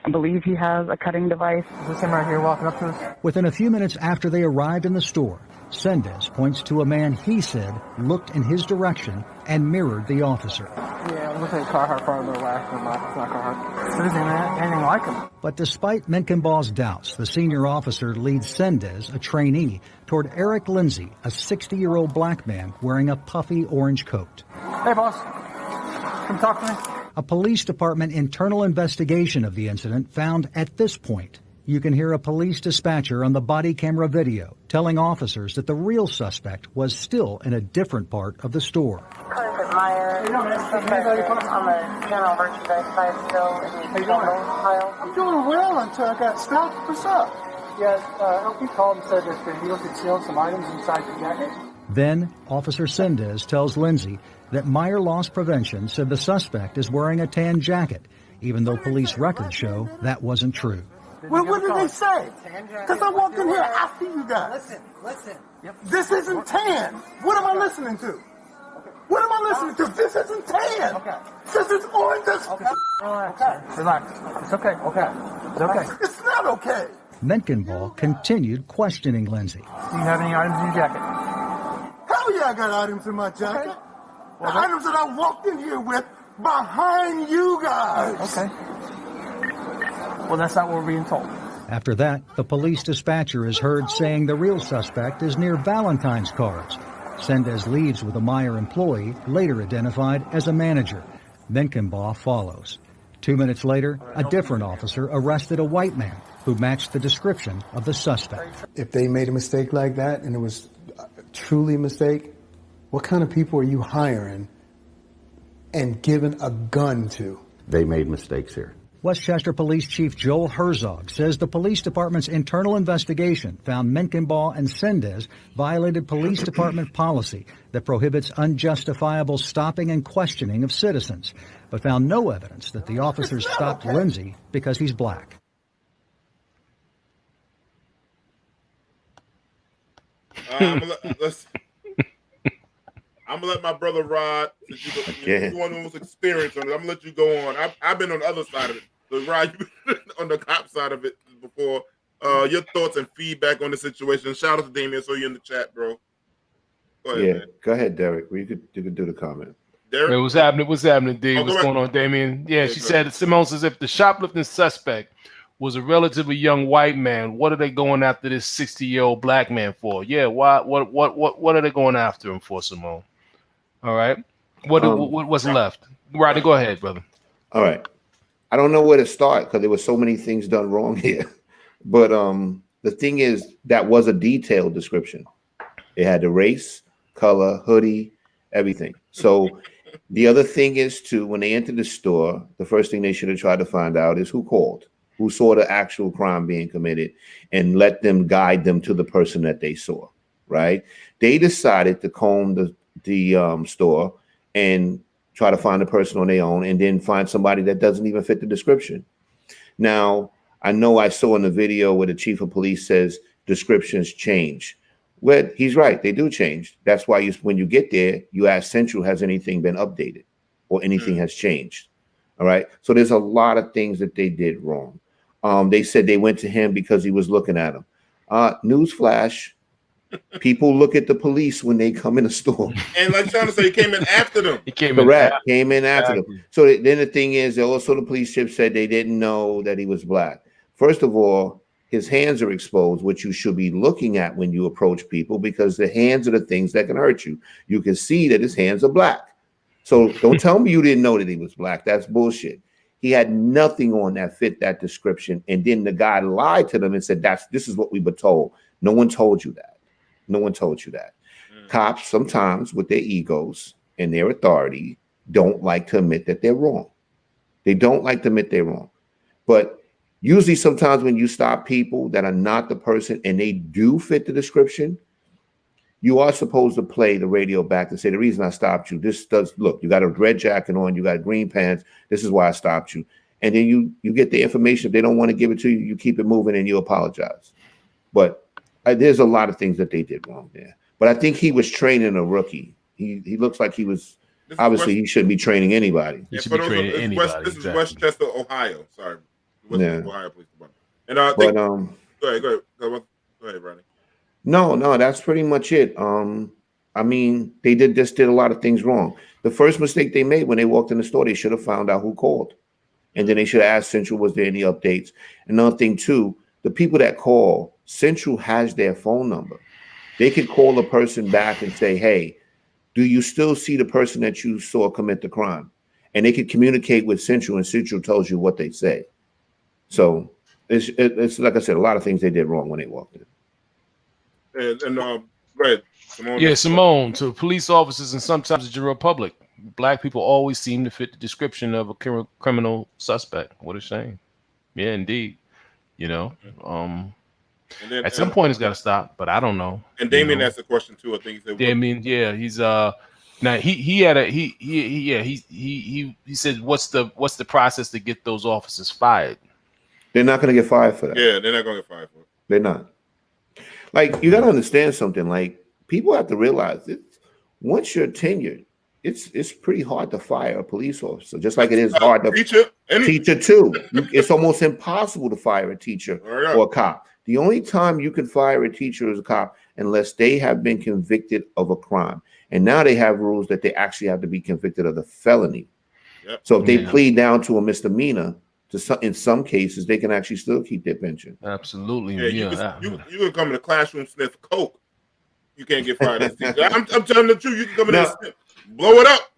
I believe he has a cutting device. Is this him right here walking up to us? Within a few minutes after they arrived in the store, Sendez points to a man he said looked in his direction and mirrored the officer. Yeah, I'm looking at Carhartt part of the last one. It's not Carhartt. There isn't anything like him. But despite Menkenball's doubts, the senior officer leads Sendez, a trainee, toward Eric Lindsay, a 60-year-old black man wearing a puffy orange coat. Hey, boss. Come talk to me. A police department internal investigation of the incident found at this point you can hear a police dispatcher on the body camera video telling officers that the real suspect was still in a different part of the store. On the general merchandise side still in the candle pile. I'm doing well until I got stopped. What's up? Yes, LP called and said that he looked at stealing some items inside the jacket. Then Officer Sendez tells Lindsay that Meyer Loss Prevention said the suspect is wearing a tan jacket, even though police records show that wasn't true. Well, what did they say? Because I walked in here after you guys. Listen. This isn't tan. What am I listening to? What am I listening to? This isn't tan. Okay. This is orange. Okay. Relax. It's okay. Okay. It's okay. It's not okay. Menkenball continued questioning Lindsay. Do you have any items in your jacket? Hell yeah, I got items in my jacket. Okay. Well, the items that I walked in here with behind you guys. Okay. Well, that's not what we're being told. After that, the police dispatcher is heard saying the real suspect is near Valentine's cards. Sendez leaves with a Meyer employee, later identified as a manager. Menkenball follows. 2 minutes later, a different officer arrested a white man who matched the description of the suspect. If they made a mistake like that and it was truly a mistake, what kind of people are you hiring and giving a gun to? They made mistakes here. Westchester Police Chief Joel Herzog says the police department's internal investigation found Menkenball and Sendez violated police department policy that prohibits unjustifiable stopping and questioning of citizens, but found no evidence that the officers stopped Lindsay because he's black. I'm gonna let my brother Rod, since you're the one who's experienced on it, I'm gonna let you go on. I've been on the other side of it. So Rod, you've been on the cop side of it before. Your thoughts and feedback on the situation. Shout out to Damien, so you're in the chat, bro. Go ahead, man. Go ahead, Derek. You could do the comment. Derek? Hey, what's happening, D? What's going on, Damien? Yeah, she said, Simone says, if the shoplifting suspect was a relatively young white man, what are they going after this 60-year-old black man for? Yeah, why? What are they going after him for, Simone? All right. What's left? Rodney, go ahead, brother. All right. I don't know where to start because there were so many things done wrong here. But the thing is, that was a detailed description. It had the race, color, hoodie, everything. So the other thing is, too, when they entered the store, the first thing they should have tried to find out is who called, who saw the actual crime being committed, and let them guide them to the person that they saw, right? They decided to comb the store and try to find a person on their own and then find somebody that doesn't even fit the description. Now, I know I saw in the video where the chief of police says descriptions change. Well, he's right. They do change. That's why when you get there, you ask Central, has anything been updated or anything has changed? All right. So there's a lot of things that they did wrong. They said they went to him because he was looking at them. Newsflash. People look at the police when they come in a store. And like Sean said, he came in after them. Came in after them. So then the thing is, also the police chief said they didn't know that he was black. First of all, his hands are exposed, which you should be looking at when you approach people, because the hands are the things that can hurt you. You can see that his hands are black. So don't tell me you didn't know that he was black. That's bullshit. He had nothing on that fit that description. And then the guy lied to them and said, this is what we were told. No one told you that. No one told you that. Cops sometimes, with their egos and their authority, don't like to admit that they're wrong. They don't like to admit they're wrong. But usually sometimes when you stop people that are not the person and they do fit the description, you are supposed to play the radio back and say, the reason I stopped you, this does, look, you got a red jacket on, you got green pants, this is why I stopped you. And then you get the information. If they don't want to give it to you, you keep it moving and you apologize. But there's a lot of things that they did wrong there. But I think he was training a rookie. He looks like he was, obviously he shouldn't be training anybody. This is Westchester, Ohio. Sorry. Westchester, Ohio Police Department. And go ahead, Rodney. No, that's pretty much it. I mean, they did a lot of things wrong. The first mistake they made when they walked in the store, they should have found out who called. And then they should have asked Central, was there any updates? Another thing too, the people that call, Central has their phone number. They could call a person back and say, hey, do you still see the person that you saw commit the crime? And they could communicate with Central, and Central tells you what they say. So it's like I said, a lot of things they did wrong when they walked in. And go ahead, Simone. Yeah, Simone, to police officers and sometimes the general public, black people always seem to fit the description of a criminal suspect. What a shame. Yeah, indeed. You know, at some point it's got to stop, but I don't know. And Damien asked a question too. I think he said, Damien, yeah, he's now he said, what's the process to get those officers fired? They're not going to get fired for that. Yeah, they're not going to get fired for it. They're not. Like, you got to understand something. Like, people have to realize that once you're tenured, it's pretty hard to fire a police officer, just like it is hard to teacher too. It's almost impossible to fire a teacher or a cop. The only time you can fire a teacher or a cop unless they have been convicted of a crime. And now they have rules that they actually have to be convicted of the felony. Yep. So if they plead down to a misdemeanor, in some cases, they can actually still keep their pension. Absolutely. You can come in the classroom, sniff coke. You can't get fired as a teacher. I'm telling the truth. You can come in there and sniff. Blow it up.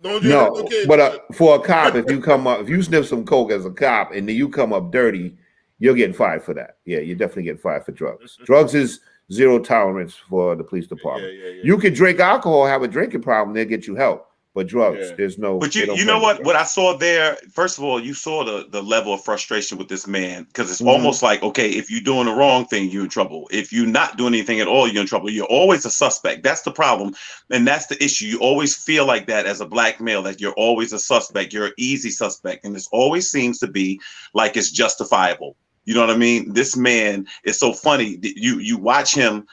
But for a cop, if you sniff some coke as a cop and then you come up dirty, you're getting fired for that. Yeah, you're definitely getting fired for drugs. Drugs is zero tolerance for the police department. You can drink alcohol, have a drinking problem, they'll get you help. But drugs, there's no. But you know what I saw there? First of all, you saw the level of frustration with this man, because it's almost like, okay, if you're doing the wrong thing, you're in trouble. If you're not doing anything at all, you're in trouble. You're always a suspect. That's the problem, and that's the issue. You always feel like that as a black male, that you're always a suspect. You're an easy suspect, and this always seems to be like it's justifiable. You know what I mean? This man is so funny. You watch him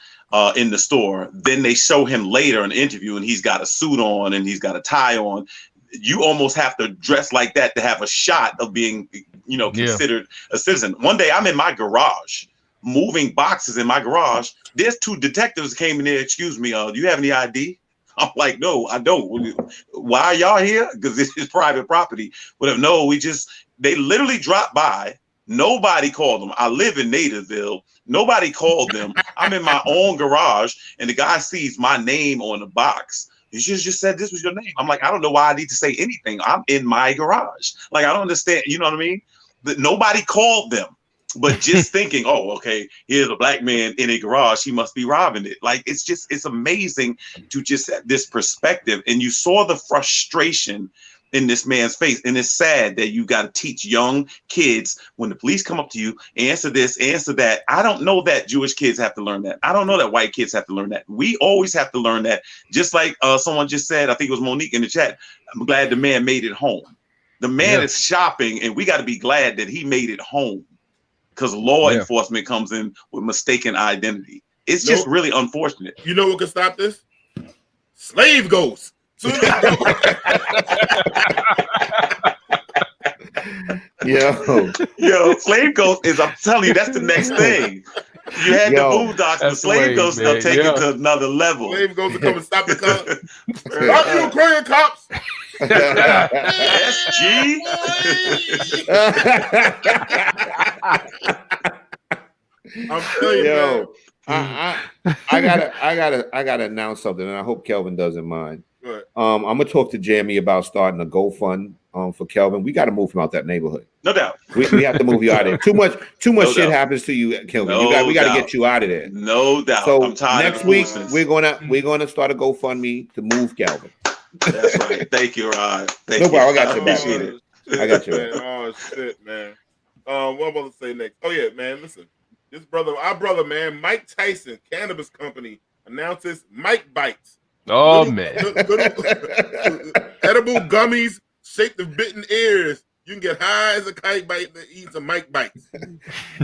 in the store, then they show him later in an interview and he's got a suit on and he's got a tie on. You almost have to dress like that to have a shot of being, considered a citizen. One day I'm in my garage, moving boxes in my garage. There's two detectives came in there. Excuse me, do you have any ID? I'm like, no, I don't. Why are y'all here? Because this is private property. But no, they literally dropped by. Nobody called them. I live in Nativille. Nobody called them. I'm in my own garage, and the guy sees my name on the box. He just said this was your name. I'm like, I don't know why I need to say anything. I'm in my garage. Like, I don't understand. You know what I mean? But nobody called them. But just thinking, oh, okay, here's a black man in a garage. He must be robbing it. Like, it's amazing to just have this perspective. And you saw the frustration in this man's face. And it's sad that you got to teach young kids, when the police come up to you, answer this, answer that. I don't know that Jewish kids have to learn that. I don't know that white kids have to learn that. We always have to learn that. Just like someone just said, I think it was Monique in the chat, I'm glad the man made it home. The man is shopping, and we got to be glad that he made it home, because law enforcement comes in with mistaken identity. It's just really unfortunate. You know what could stop this? Slave ghosts. Yo, Slave Ghost is, I'm telling you, that's the next thing. You had the Boondocks, but Slave Ghost will take it to another level. Slave Ghost will come and stop the cops. Stop you Ukrainian cops. SG. I'm telling you, I gotta announce something, and I hope Kelvin doesn't mind. I'm gonna talk to Jamie about starting a GoFund for Kelvin. We got to move him out that neighborhood. No doubt. We have to move you out of there. Too much No shit doubt. happens to you, Kelvin. No We got to doubt. get you out of there. No doubt. So I'm tired next of week foolishness. we're gonna start a GoFundMe to move Kelvin. That's right. Thank you, Rod. Thank No you. problem. I got I your back. appreciate it. I got you. Man, oh shit, man. What am I about to say next? Oh yeah, man. Listen, our brother, man, Mike Tyson Cannabis Company announces Mike Bites. Oh man, edible gummies shaped of bitten ears. You can get high as a kite bite and eat some Mike Bites.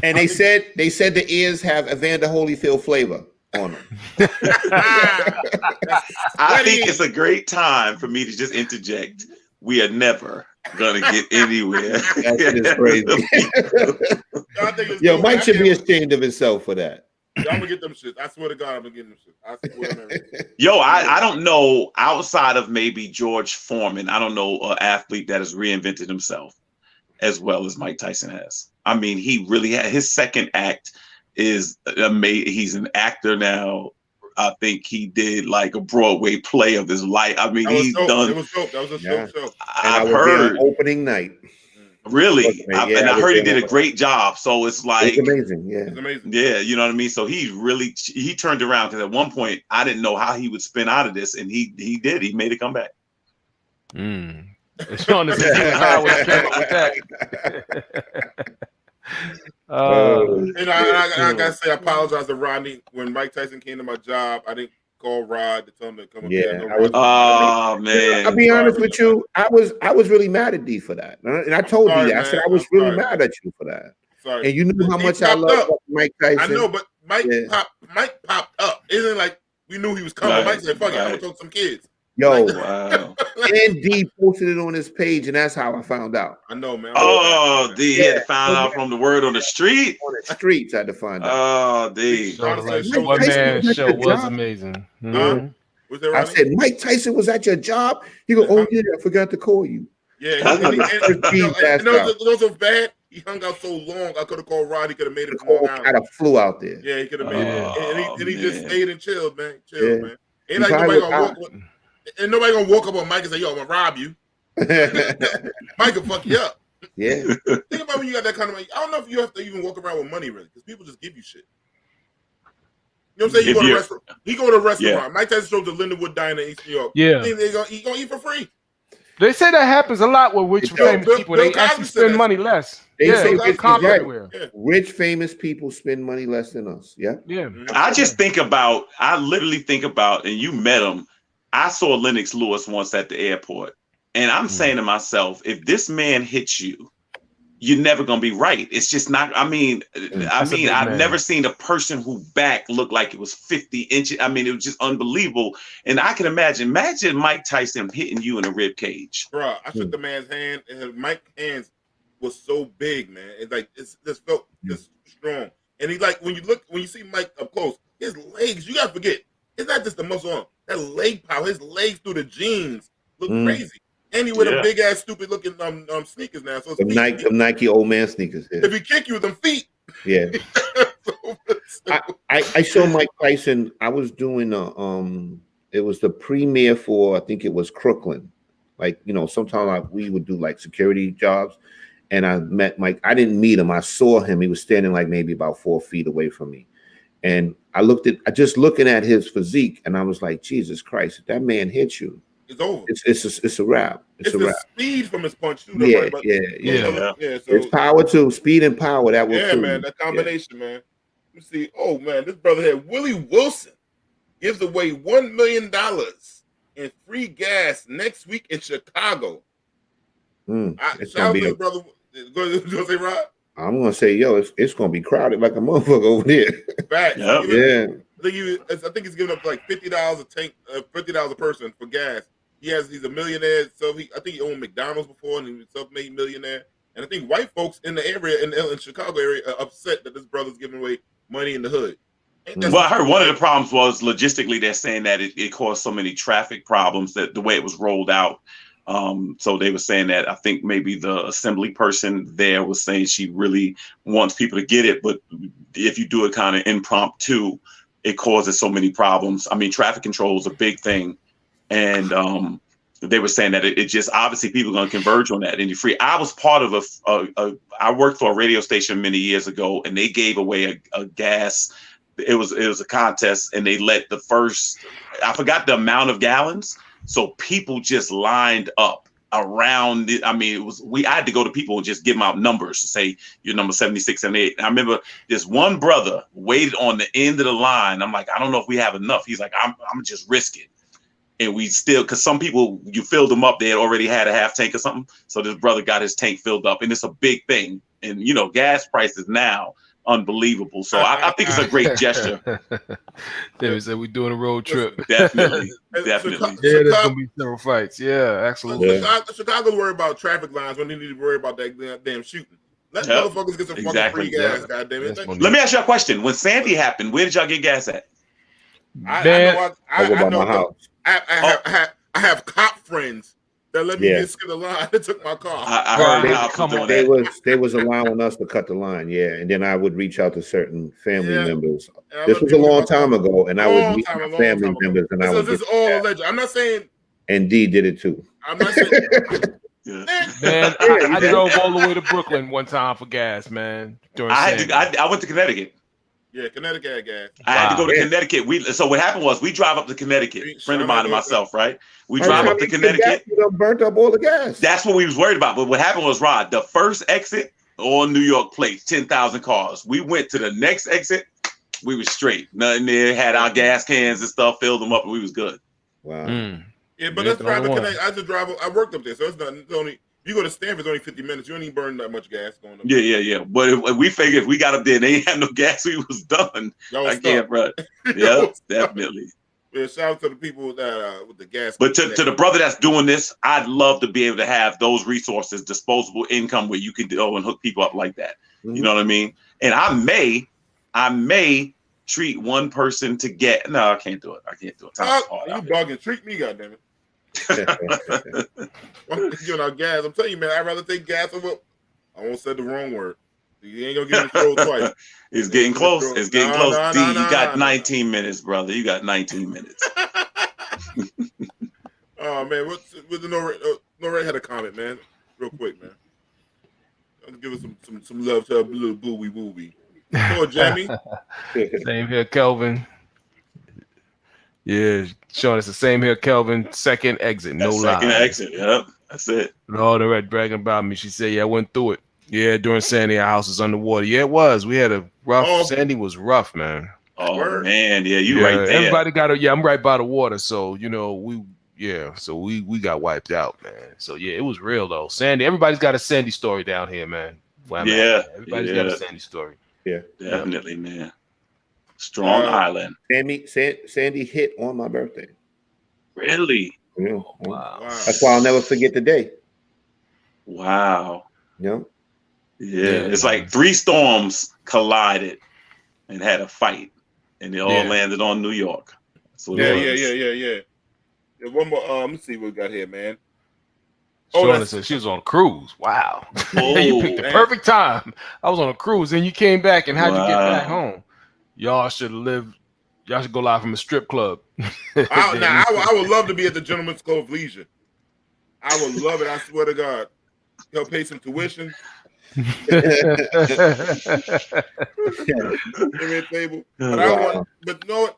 And they said the ears have Evander Holyfield flavor on them. I think it's a great time for me to just interject. We are never gonna get anywhere. That is crazy. Yo, Mike should be ashamed of himself for that. I'm gonna get them shit. I swear to God, I'm gonna get them shit. I swear. Yo, I don't know, outside of maybe George Foreman, I don't know an athlete that has reinvented himself as well as Mike Tyson has. I mean, he really had his second act is amazing. He's an actor now. I think he did like a Broadway play of his life. I mean, he's done. It was dope. That was a dope show. I've heard opening night. Really, and I heard he did a great job. So it's like it's amazing. Yeah, it's amazing. Yeah, you know what I mean. So he turned around because at one point I didn't know how he would spin out of this, and he did. He made a comeback. It's on the how we came up with that. And I gotta say, I apologize to Rodney. When Mike Tyson came to my job, I didn't call Rod to tell him to come up here. Man. I'll be honest with you. I was really mad at D for that, and I told D that. I said I was really mad at you for that. Sorry. And you know how much I love Mike Tyson. I know, but Mike popped up. Isn't like we knew he was coming. Right. Mike said, "Fuck it, I'm gonna talk to some kids." Yo, wow. And D posted it on his page, and that's how I found out. I know, man. Oh, D had to find out from the word on the street. On the streets, I had to find out. Oh, D. One man show was amazing. I said, Mike Tyson was at your job. He go, oh yeah, I forgot to call you. Yeah, and those are bad. He hung out so long. I could have called Rod. He could have made it from Long Island. Kind of flew out there. Yeah, he could have made it, and he just stayed and chilled, man. Man. Ain't like nobody gonna walk up on Mike and say, "Yo, I'm gonna rob you." Mike can fuck you up. Yeah. Think about when you got that kind of money. I don't know if you have to even walk around with money really, because people just give you shit. You know what I'm saying? You go to a restaurant. He go to a restaurant. Yeah. Mike Tyson shows the Lindenwood Diner in East New York. Yeah. He gonna eat for free. They say that happens a lot with rich famous people. They actually spend money less. They say rich famous people spend money less than us. Yeah. Yeah. I literally think about, and you met him. I saw Lennox Lewis once at the airport, and I'm saying to myself, if this man hits you, you're never gonna be right. It's just not. I've never seen a person who back looked like it was 50 inches. I mean, it was just unbelievable. And I can imagine Mike Tyson hitting you in a rib cage. Bro, I shook the man's hand, and Mike's hands was so big, man. It's like this felt this strong. And he like when you see Mike up close, his legs. You gotta forget, it's not just the muscle on that leg power. His legs through the jeans look crazy. And he with a big ass stupid looking sneakers now. So some Nike old man sneakers. Yeah. If he kick you with them feet, yeah. I saw Mike Tyson. I was doing it was the premiere for, I think it was Crooklyn. Like, you know, sometimes we would do like security jobs, and I met Mike. I didn't meet him. I saw him. He was standing like maybe about 4 feet away from me. And I just looking at his physique, and I was like, Jesus Christ, if that man hits you, it's over. It's a wrap. It's a wrap. Speed from his punch too. Yeah. So It's power too. Speed and power. That was man. That combination, man. You see, oh man, this brother here, Willie Wilson, gives away $1 million in free gas next week in Chicago. It's shout out to the brother. Go say, Rod. I'm gonna say, yo, it's gonna be crowded like a motherfucker over there. Facts. Yeah. I think he's giving up like $50 a tank, $50 a person for gas. He's a millionaire, so I think he owned McDonald's before, and he was a self-made millionaire. And I think white folks in the area, in Chicago area, are upset that this brother's giving away money in the hood. Well, I heard one of the problems was logistically. They're saying that it caused so many traffic problems that the way it was rolled out. So they were saying that I think maybe the assembly person there was saying she really wants people to get it, but if you do it kind of impromptu, it causes so many problems. I mean, traffic control is a big thing and they were saying that it just obviously people are going to converge on that. And free. I was part of I worked for a radio station many years ago, and they gave away a gas. It was a contest, and they let the first. I forgot the amount of gallons, so people just lined up around it. I mean, I had to go to people and just give them out numbers to say your number 76, 78. And I remember this one brother waited on the end of the line. I'm like, I don't know if we have enough. He's like, I'm just risking. And we still, because some people, you filled them up, they had already had a half tank or something. So this brother got his tank filled up, and it's a big thing. And gas prices now, unbelievable. So I think it's a great gesture. David said we're doing a road trip. Definitely. Yeah, there's gonna be several fights. Yeah, absolutely. Chicago's worried about traffic lines when they need to worry about that damn shooting. Let motherfuckers get some fucking free gas, goddammit. Let me ask you a question. When Sandy happened, where did y'all get gas at? I know I have cop friends that let me get skip the line. They took my car. I heard they was allowing us to cut the line, and then I would reach out to certain family members. This was a long time ago, and I would meet my family members, and I would. This is all alleged. I'm not saying. And D did it too. I'm not saying. Man, I drove all the way to Brooklyn one time for gas, man. I went to Connecticut. Yeah, Connecticut had gas. I had to go to Connecticut. So what happened was we drive up to Connecticut. Friend of mine and myself, right? We drive up to Connecticut. You burnt up all the gas. That's what we was worried about. But what happened was, Rod, the first exit on New York plates, 10,000 cars. We went to the next exit. We was straight. Nothing there. Had our gas cans and stuff, filled them up, and we was good. Wow. Yeah, but let's drive to Connecticut. I just drive. I worked up there, so it's nothing. It's only. You go to Stanford, it's only 50 minutes. You don't even burn that much gas going up. Yeah. But if we figured if we got up there and they ain't had no gas, we was done. I can't run. Yeah, definitely. Yeah, shout out to the people that with the gas. But to the brother that's doing this, I'd love to be able to have those resources, disposable income, where you can go and hook people up like that. Mm-hmm. You know what I mean? And I may treat one person to get. No, I can't do it. You bugging. Treat me, goddammit. Giving out gas. I'm telling you, man, I'd rather take gas over. I won't say the wrong word. You ain't gonna get in the throat twice. It's getting close. It's getting close. D, you got 19 minutes, brother. You got 19 minutes. Oh man, what's the no red had a comment, man. Real quick, man. I'll give us some love to a little booby. Go, Jamie. Same here, Kelvin. Yeah, Sean, it's the same here, Kelvin. Second exit, no lie. Second exit, yep. That's it. All the red bragging about me. She said, yeah, I went through it. Yeah, during Sandy, our house was underwater. Yeah, it was. We had a rough, Sandy was rough, man. Oh, man. Yeah, you right there. Everybody got I'm right by the water. So, we got wiped out, man. So, yeah, it was real, though. Sandy, everybody's got a Sandy story down here, man. Everybody's got a Sandy story. Yeah. Definitely, man. Strong Island. Sandy hit on my birthday. Really? Yeah. Wow. That's why I'll never forget the day. Wow. Yeah. Yeah. It's like 3 storms collided and had a fight, and they all landed on New York. Yeah. One more. Let's see what we got here, man. Shona said she was on a cruise. Wow. You picked the perfect time. I was on a cruise, and you came back, and how'd you get back home? Y'all should go live from a strip club. I would love to be at the Gentleman's Club of Leisure. I would love it. I swear to God. He'll pay some tuition. Give me a table. But you know what?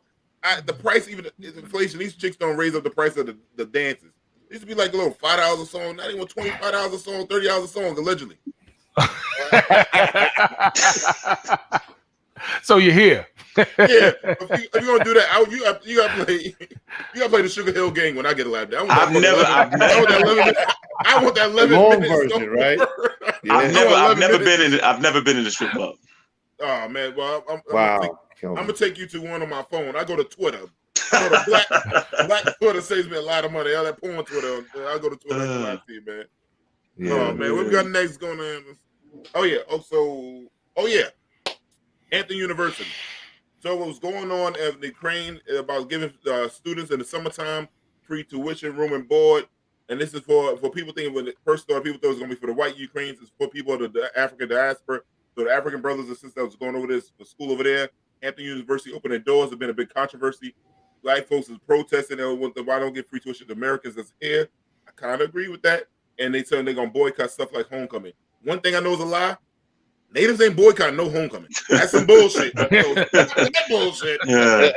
The price, even is inflation. These chicks don't raise up the price of the dances. It used to be like a little $5 a song, not even $25 a song, $30 a song, allegedly. So you're here. Yeah, if you're gonna do that, you gotta play the Sugar Hill Gang when I get a lap dance. I want that 11 long minutes version, right? Yeah. I've never been in a strip club. Oh man, well I'm gonna Wow. take you to one on my phone. I go to Twitter. I go to black Twitter saves me a lot of money. All that porn Twitter. I go to Twitter and live feed, man. Yeah, oh man, what we got next going on? Oh yeah. Hampton University. So what was going on in Ukraine about giving students in the summertime free tuition, room and board, and this is for people thinking when it first started, people thought it was going to be for the white Ukrainians. It's for people of the African diaspora. So the African brothers and sisters that was going over this for school over there. Hampton University opened their doors. There's been a big controversy. black folks is protesting why don't get free tuition to Americans that's here. I kind of agree with that. And they said they're gonna boycott stuff like homecoming. One thing I know is a lie. Natives ain't boycotting no homecoming. That's some bullshit. That bullshit. Yeah.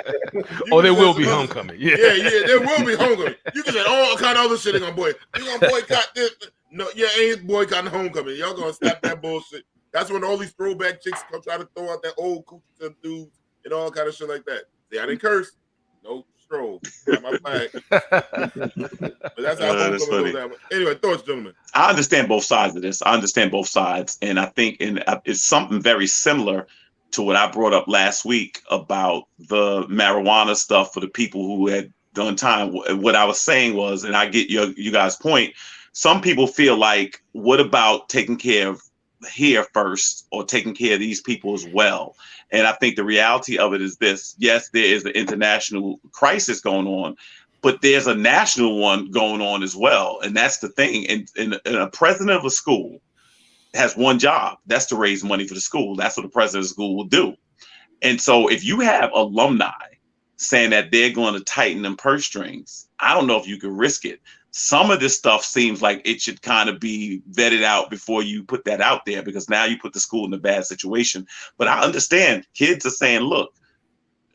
Oh, there will be homecoming. Yeah, there will be homecoming. You can say all kind of other shit they're gonna boycott. You gonna boycott this? No, ain't boycotting homecoming. Y'all gonna stop that bullshit. That's when all these throwback chicks come try to throw out that old coochie dudes and all kind of shit like that. See, I didn't curse. No stroll. Not my flag. But that's how homecoming goes down. Anyway, thoughts, gentlemen. I understand both sides of this. I understand both sides, and I think it's something very similar to what I brought up last week about the marijuana stuff for the people who had done time. What I was saying was, and I get you guys' point. Some people feel like, what about taking care of here first, or taking care of these people as well? And I think the reality of it is this: yes, there is an international crisis going on, but there's a national one going on as well. And that's the thing. And a president of a school has one job. That's to raise money for the school. That's what the president of the school will do. And so if you have alumni saying that they're going to tighten them purse strings, I don't know if you can risk it. Some of this stuff seems like it should kind of be vetted out before you put that out there, because now you put the school in a bad situation. But I understand kids are saying, look,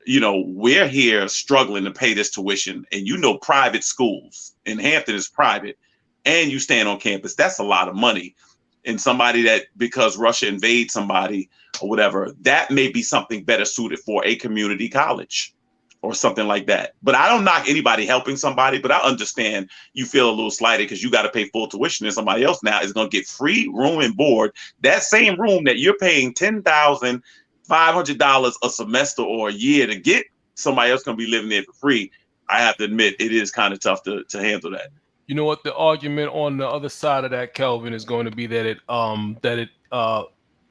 we're here struggling to pay this tuition, and private schools in Hampton is private, and you stand on campus. That's a lot of money. And somebody that, because Russia invades somebody or whatever, that may be something better suited for a community college or something like that. But I don't knock anybody helping somebody, but I understand you feel a little slighted because you got to pay full tuition, and somebody else now is going to get free room and board. That same room that you're paying $10,500 a semester or a year to get, somebody else going to be living there for free. I have to admit, it is kind of tough to handle that. You know what? The argument on the other side of that, Kelvin, is going to be that it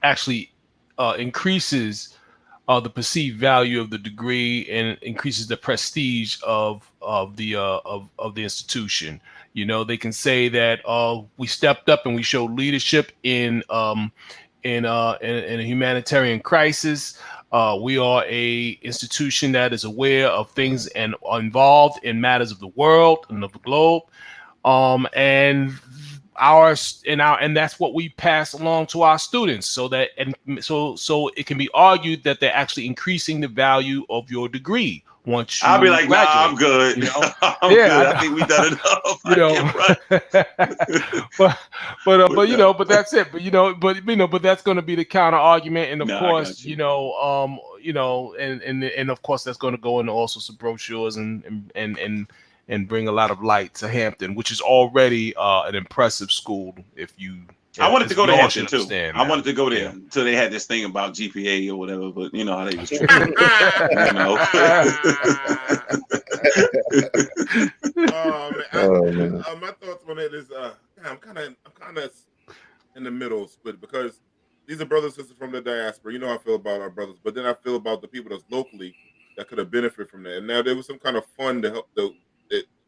actually increases the perceived value of the degree and increases the prestige of the institution. They can say that we stepped up and we showed leadership in a humanitarian crisis. We are a institution that is aware of things and are involved in matters of the world and of the globe. And that's what we pass along to our students, so that so it can be argued that they're actually increasing the value of your degree once you I'll be like, graduate. nah, I'm good. I'm Yeah, good. I think we've done enough. But that's it. But that's going to be the counter argument, and of course, and of course that's going to go into all sorts of brochures and bring a lot of light to Hampton, which is already an impressive school. I wanted to go to Hampton too. I wanted to go there until they had this thing about GPA or whatever, but you know how they was tripping. My thoughts on it is, I'm kind of in the middle split, because these are brothers and sisters from the diaspora. You know how I feel about our brothers, but then I feel about the people that's locally that could have benefited from that. And now there was some kind of fund to help that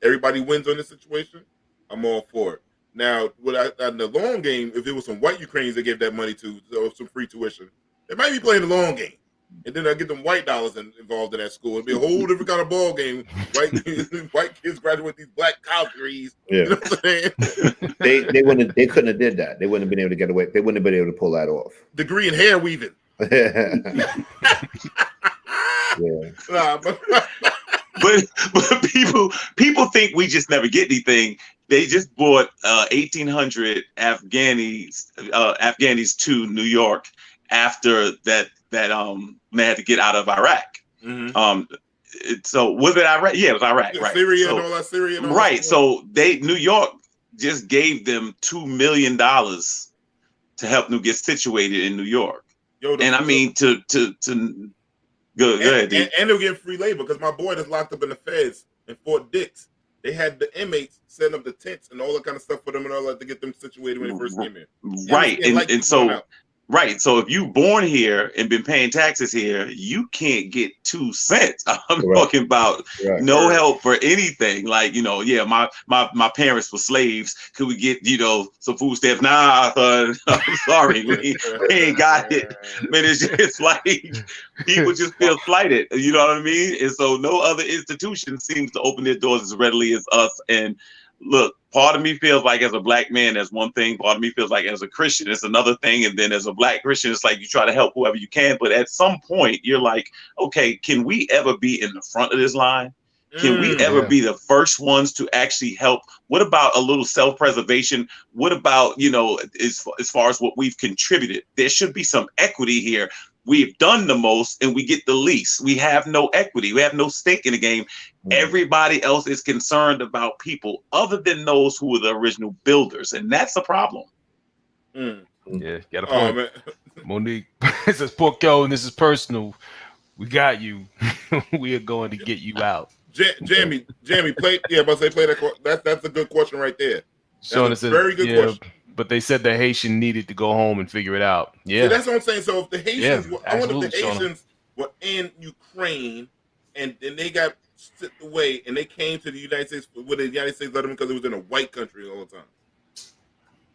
everybody wins on this situation. I'm all for it. Now, in the long game, if there was some white Ukrainians that gave that money to, or some free tuition, they might be playing the long game. And then I get them white dollars involved in that school. It'd be a whole different kind of ball game. White kids graduate with these black college degrees. Yeah. You know what I'm saying? They couldn't have did that. They wouldn't have been able to get away. They wouldn't have been able to pull that off. Degree in hair weaving. Yeah. But people think we just never get anything. They just brought 1,800 Afghanis to New York after that they had to get out of Iraq. Mm-hmm. So was it Iraq? Yeah, it was Iraq, right? Syria so, and all that. Syria and all right. that. So New York just gave them $2 million to help them get situated in New York. Go ahead. And they'll get free labor, because my boy that's locked up in the feds in Fort Dix, they had the inmates setting up the tents and all that kind of stuff for them and all that to get them situated when they first came in. Right. And so Right. So if you born here and been paying taxes here, you can't get 2 cents. I'm talking about no help for anything. Like, yeah, my parents were slaves. Could we get, some food stamps? Nah, son, I'm sorry. We ain't got it. Man, it's just like people just feel slighted. You know what I mean? And so no other institution seems to open their doors as readily as us. And look, part of me feels like as a black man, that's one thing. Part of me feels like as a Christian, it's another thing. And then as a black Christian, it's like you try to help whoever you can. But at some point, you're like, okay, can we ever be in the front of this line? Can we ever be the first ones to actually help? What about a little self-preservation? What about, as far as what we've contributed? There should be some equity here. We've done the most and we get the least. We have no equity. We have no stake in the game. Everybody else is concerned about people other than those who were the original builders. And that's a problem. Yeah, got a point. Man. Monique, it says, poor Kelvin, this is personal. We got you. We are going to get you out. Jamie, play. Yeah, but say play that. That's a good question right there. Sean That's says, very good question. But they said the Haitian needed to go home and figure it out. Yeah, so that's what I'm saying. So if the Haitians, I wonder if the Shauna. Haitians were in Ukraine and they got stripped away and they came to the United States, would the United States let them because it was in a white country all the time?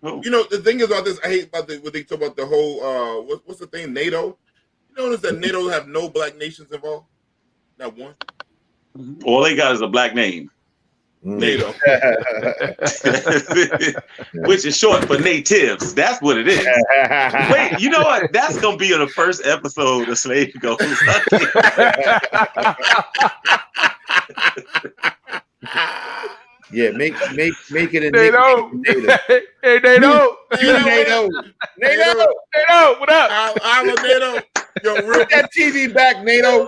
Oh. The thing is about this, I hate about when they talk about the whole what's the thing, NATO. Notice that NATO have no black nations involved, not one. All they got is a black name. NATO. Which is short for natives. That's what it is. Wait, you know what? That's gonna be in the first episode of Slave Goes. Yeah, make it a NATO. Hey, NATO. NATO. What up? I'm a NATO. Yo, put that TV back, NATO.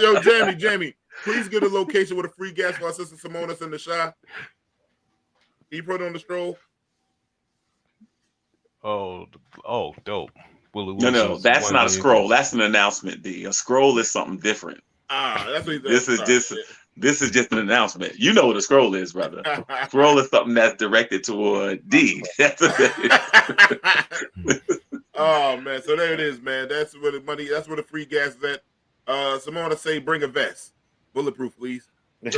Yo, Jamie. Please get a location with a free gas for our sister Simone that's in the Shy. Can you put it on the stroll? Oh, dope. No, that's not a scroll. That's an announcement, D. A scroll is something different. That's what this is just an announcement. You know what a scroll is, brother. Scroll is something that's directed toward D. That's what that is. Oh man, so there it is, man. That's where the money. That's where the free gas is at. Simone say, bring a vest. Bulletproof, please. Let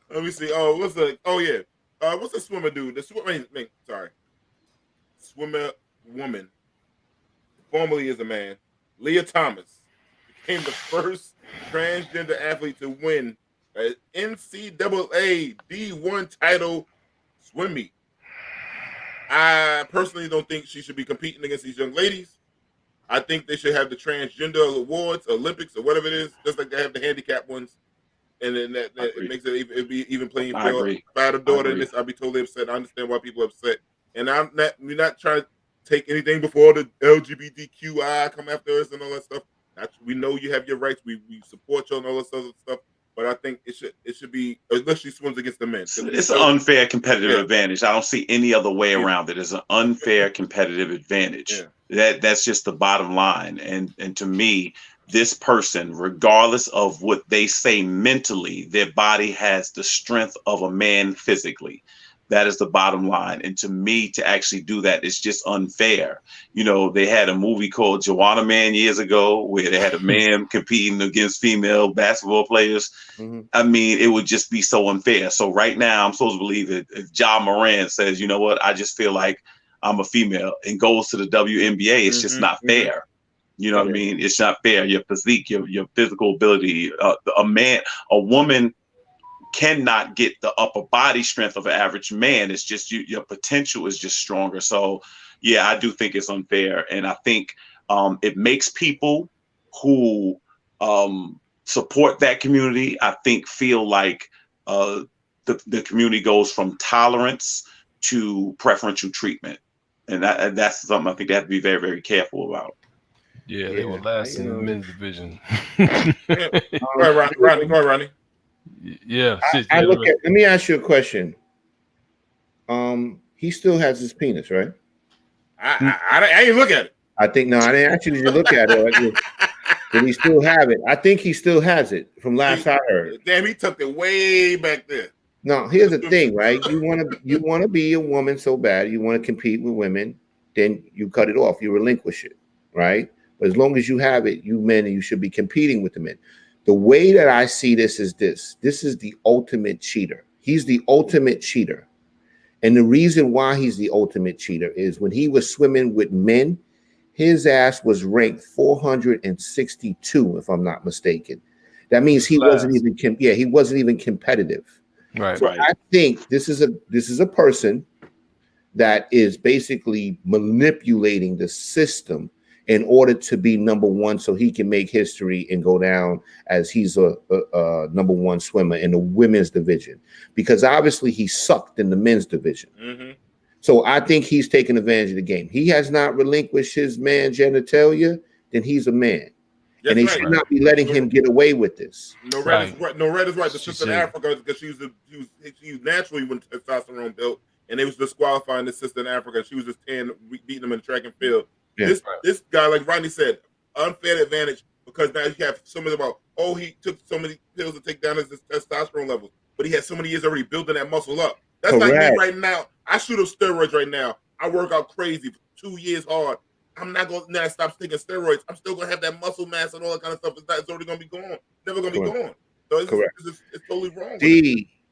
me see. What's the swimmer dude? Swimmer woman. Formerly is a man. Leah Thomas became the first transgender athlete to win an NCAA D1 title swim meet. I personally don't think she should be competing against these young ladies. I think they should have the transgender awards, Olympics, or whatever it is, just like they have the handicap ones. And then that it makes it be even playing field. If I had a daughter in this, I'd be totally upset. I understand why people are upset. And we're not trying to take anything before the LGBTQI come after us and all that stuff. We know you have your rights. We support you and all this other stuff. But I think it should be, unless she swims against the men. It's an unfair competitive advantage. I don't see any other way around it. It's an unfair competitive advantage. That's just the bottom line. And to me, this person, regardless of what they say mentally, their body has the strength of a man physically. That is the bottom line. And to me, to actually do that is just unfair. They had a movie called Joanna Man years ago where they had a man competing against female basketball players. Mm-hmm. I mean, it would just be so unfair. So right now, I'm supposed to believe that if Ja Morant says, you know what, I just feel like I'm a female and goes to the WNBA, it's just not fair. You know what I mean? It's not fair. Your physique, your physical ability, a woman cannot get the upper body strength of an average man. It's just your potential is just stronger. So yeah, I do think it's unfair. And I think it makes people who support that community, I think, feel like the community goes from tolerance to preferential treatment. And that's something I think they have to be very, very careful about. Yeah, they will last in the men's division. Go ahead, Rodney. Yeah. Let me ask you a question. He still has his penis, right? I ain't look at it. I didn't ask you to look at it. Did he still have it? I think he still has it from last I heard. Damn, he tucked it way back there. No, here's the thing, right? You want to be a woman so bad, you want to compete with women, then you cut it off, you relinquish it, right? But as long as you have it, you men, you should be competing with the men. The way that I see this is this. This is the ultimate cheater. He's the ultimate cheater. And the reason why he's the ultimate cheater is when he was swimming with men, his ass was ranked 462, if I'm not mistaken. That means he wasn't even competitive. Right. So I think this is a person that is basically manipulating the system in order to be number one, so he can make history and go down as he's a number one swimmer in the women's division. Because obviously he sucked in the men's division. Mm-hmm. So I think he's taking advantage of the game. He has not relinquished his man genitalia, then he's a man. And they should not be letting him get away with this. No, Red is right. No, Red is right. The sister in Africa, because she was naturally when testosterone built, and they was disqualifying the sister in Africa. She was just beating them in track and field. Yeah. This guy, like Rodney said, unfair advantage because now you have so many about, he took so many pills to take down his testosterone levels, but he had so many years already building that muscle up. That's like me right now. I shoot up steroids right now. I work out crazy for 2 years hard. I'm not going to stop taking steroids. I'm still going to have that muscle mass and all that kind of stuff. It's already going to be gone. Never going to be gone. So it's totally wrong.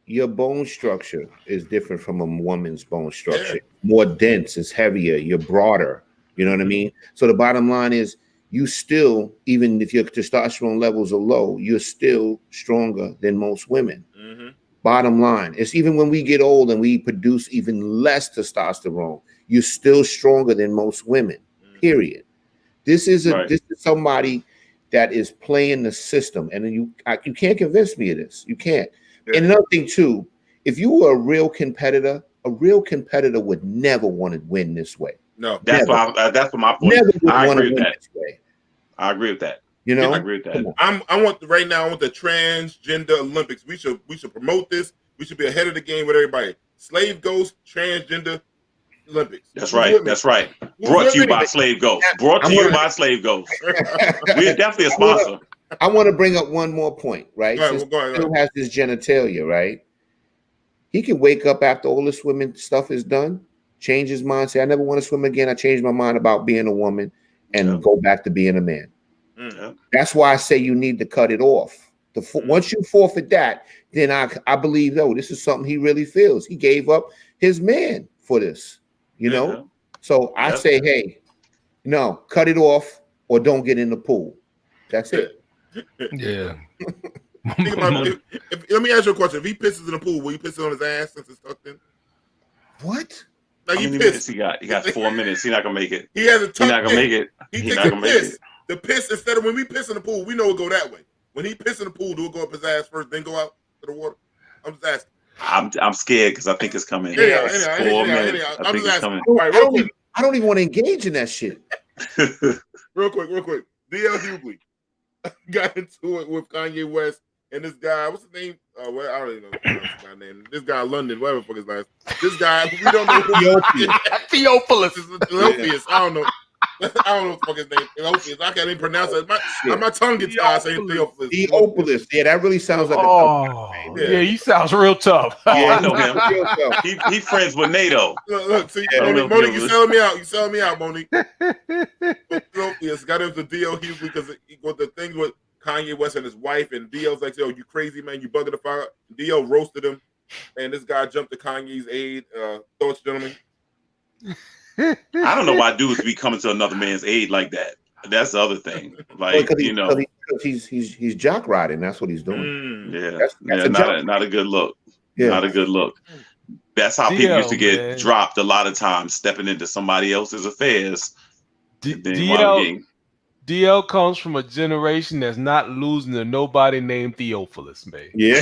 Your bone structure is different from a woman's bone structure. Yeah. More dense, it's heavier, you're broader. You know what I mean? So the bottom line is you still, even if your testosterone levels are low, you're still stronger than most women. Mm-hmm. Bottom line, it's even when we get old and we produce even less testosterone, you're still stronger than most women. Period. This is somebody that is playing the system, and you can't convince me of this. You can't. Yeah. And another thing too, if you were a real competitor would never want to win this way. No, that's my point. I agree with that. I agree with that. You know, I agree with that. I want the transgender Olympics. We should promote this. We should be ahead of the game with everybody. Slave Ghost Transgender Olympics. That's right. That's right. Brought to you by Slave Ghost. Brought to you by Slave Ghost. We're definitely a sponsor. I want to bring up one more point, right? Go ahead, Since he still has his genitalia, right? He can wake up after all the swimming stuff is done, change his mind, say, I never want to swim again. I changed my mind about being a woman and go back to being a man. Mm-hmm. That's why I say you need to cut it off. Once you forfeit that, then I believe, this is something he really feels. He gave up his man for this. You know, so I say, hey, no, cut it off or don't get in the pool. That's it. Yeah. Think about it. Let me ask you a question. If he pisses in the pool, will you piss on his ass since it's tucked in? What? Like How many minutes he got? He got 4 minutes. He's not gonna make it. He has a tucked in. He's not gonna make it. He's not gonna make it. The piss, instead of when we piss in the pool, we know it go that way. When he piss in the pool, do it go up his ass first, then go out to the water? I'm just asking. I'm scared because I think it's coming. I don't even want to engage in that shit. Real quick. D.L. Hughley got into it with Kanye West and this guy. What's his name? I don't even know his name. This guy, London, whatever the fuck his name. This guy, we don't know who Theophilus. Theophilus. I don't know. I don't know what the fuck his name is. I can't even pronounce it. My tongue gets tired saying Theophilus. Theophilus. Yeah, that really sounds like a name. Yeah, he sounds real tough. I know him. He friends with NATO. Look, see, Monique, you selling me out. You selling me out, Monique. Theophilus got into D.L. Hughley because the thing with Kanye West and his wife, and D.L.'s like, you crazy, man, you bugging the fire. D.L. roasted him, and this guy jumped to Kanye's aid. Thoughts, gentlemen? I don't know why dudes be coming to another man's aid like that. That's the other thing. Like, he's jock riding. That's what he's doing. That's not a good look. Yeah. Not a good look. That's how people used to get dropped a lot of times, stepping into somebody else's affairs. DL comes from a generation that's not losing to nobody named Theophilus, man. Yeah.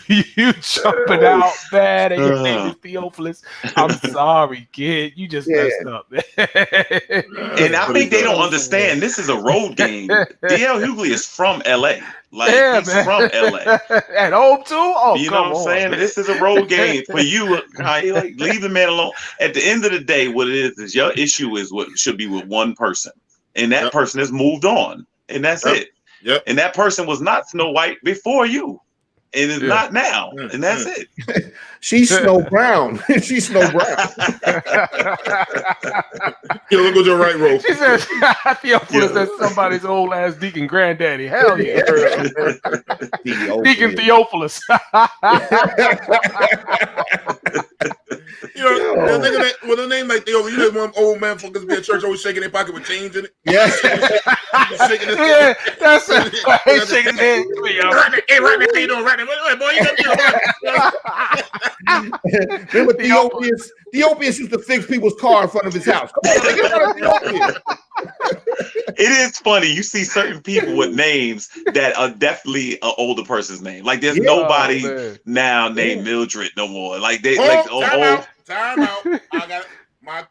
You jumping out bad and your name is Theophilus. I'm sorry, kid. You just messed up. And I think they don't understand this is a road game. DL Hughley is from LA. Like, he's from LA. At home too? Oh, you know what I'm saying? This is a road game for you. Like, leave the man alone. At the end of the day, what it is your issue is what should be with one person. And that person has moved on. And that's it. Yep. And that person was not Snow White before you. and it's not now, and that's it. She's Snow Brown. She's Snow Brown. Yo, look at your right roll. She says, Theophilus, that's somebody's old ass deacon granddaddy. Hell yeah. Deacon Theophilus. You know, with a name like Theo, you know, one old man fuckers be at church always shaking their pocket with change in it. Yeah, shaking his yeah, that's it. He's shaking his head. Hey, Rodney, how you doing, Rodney? Wait, boy, you remember Theopius used to fix people's car in front of his house. Come on, nigga, get out of Theopius. It is funny. You see certain people with names that are definitely an older person's name. Like there's nobody now named Mildred no more. Like they time out. I got my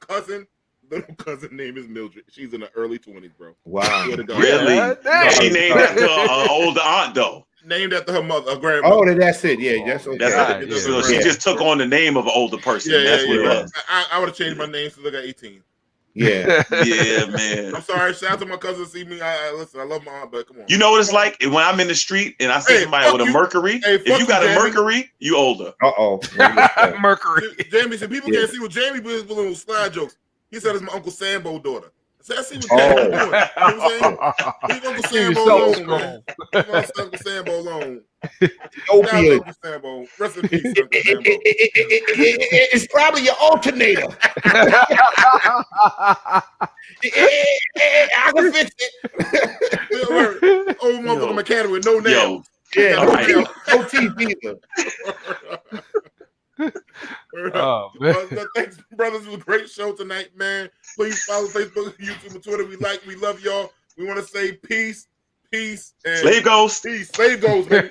little cousin name is Mildred. She's in the early 20s, bro. Wow. Really? She named after an older aunt though. Named after her mother, her grandmother. Oh, that's it. Yeah, that's okay. That's it. So she just took on the name of an older person. That's what it was. I would have changed my name since I got 18. Yeah. Yeah, man. I'm sorry. Shout out to my cousin. See me. Listen, I love my aunt, but come on. You know what it's like when I'm in the street and I see somebody with a Mercury. If you got a Mercury, you older. Mercury. Jamie said people can't see what Jamie was with little slide jokes. He said it's my Uncle Sambo daughter. So I see what Jamie doing. You know what I'm saying? Leave Uncle Sambo alone, man. Leave Uncle Sambo alone. Uncle Sambo. Rest in peace, Uncle Sambo. It's probably your alternator. I can fix it. Old motherfucker mechanic with no nails. Yeah, no teeth either. But thanks, brothers. It was a great show tonight, man. Please follow Facebook, YouTube, and Twitter. We love y'all. We want to say peace, and Slave Ghost. Peace, Slave Ghost, baby.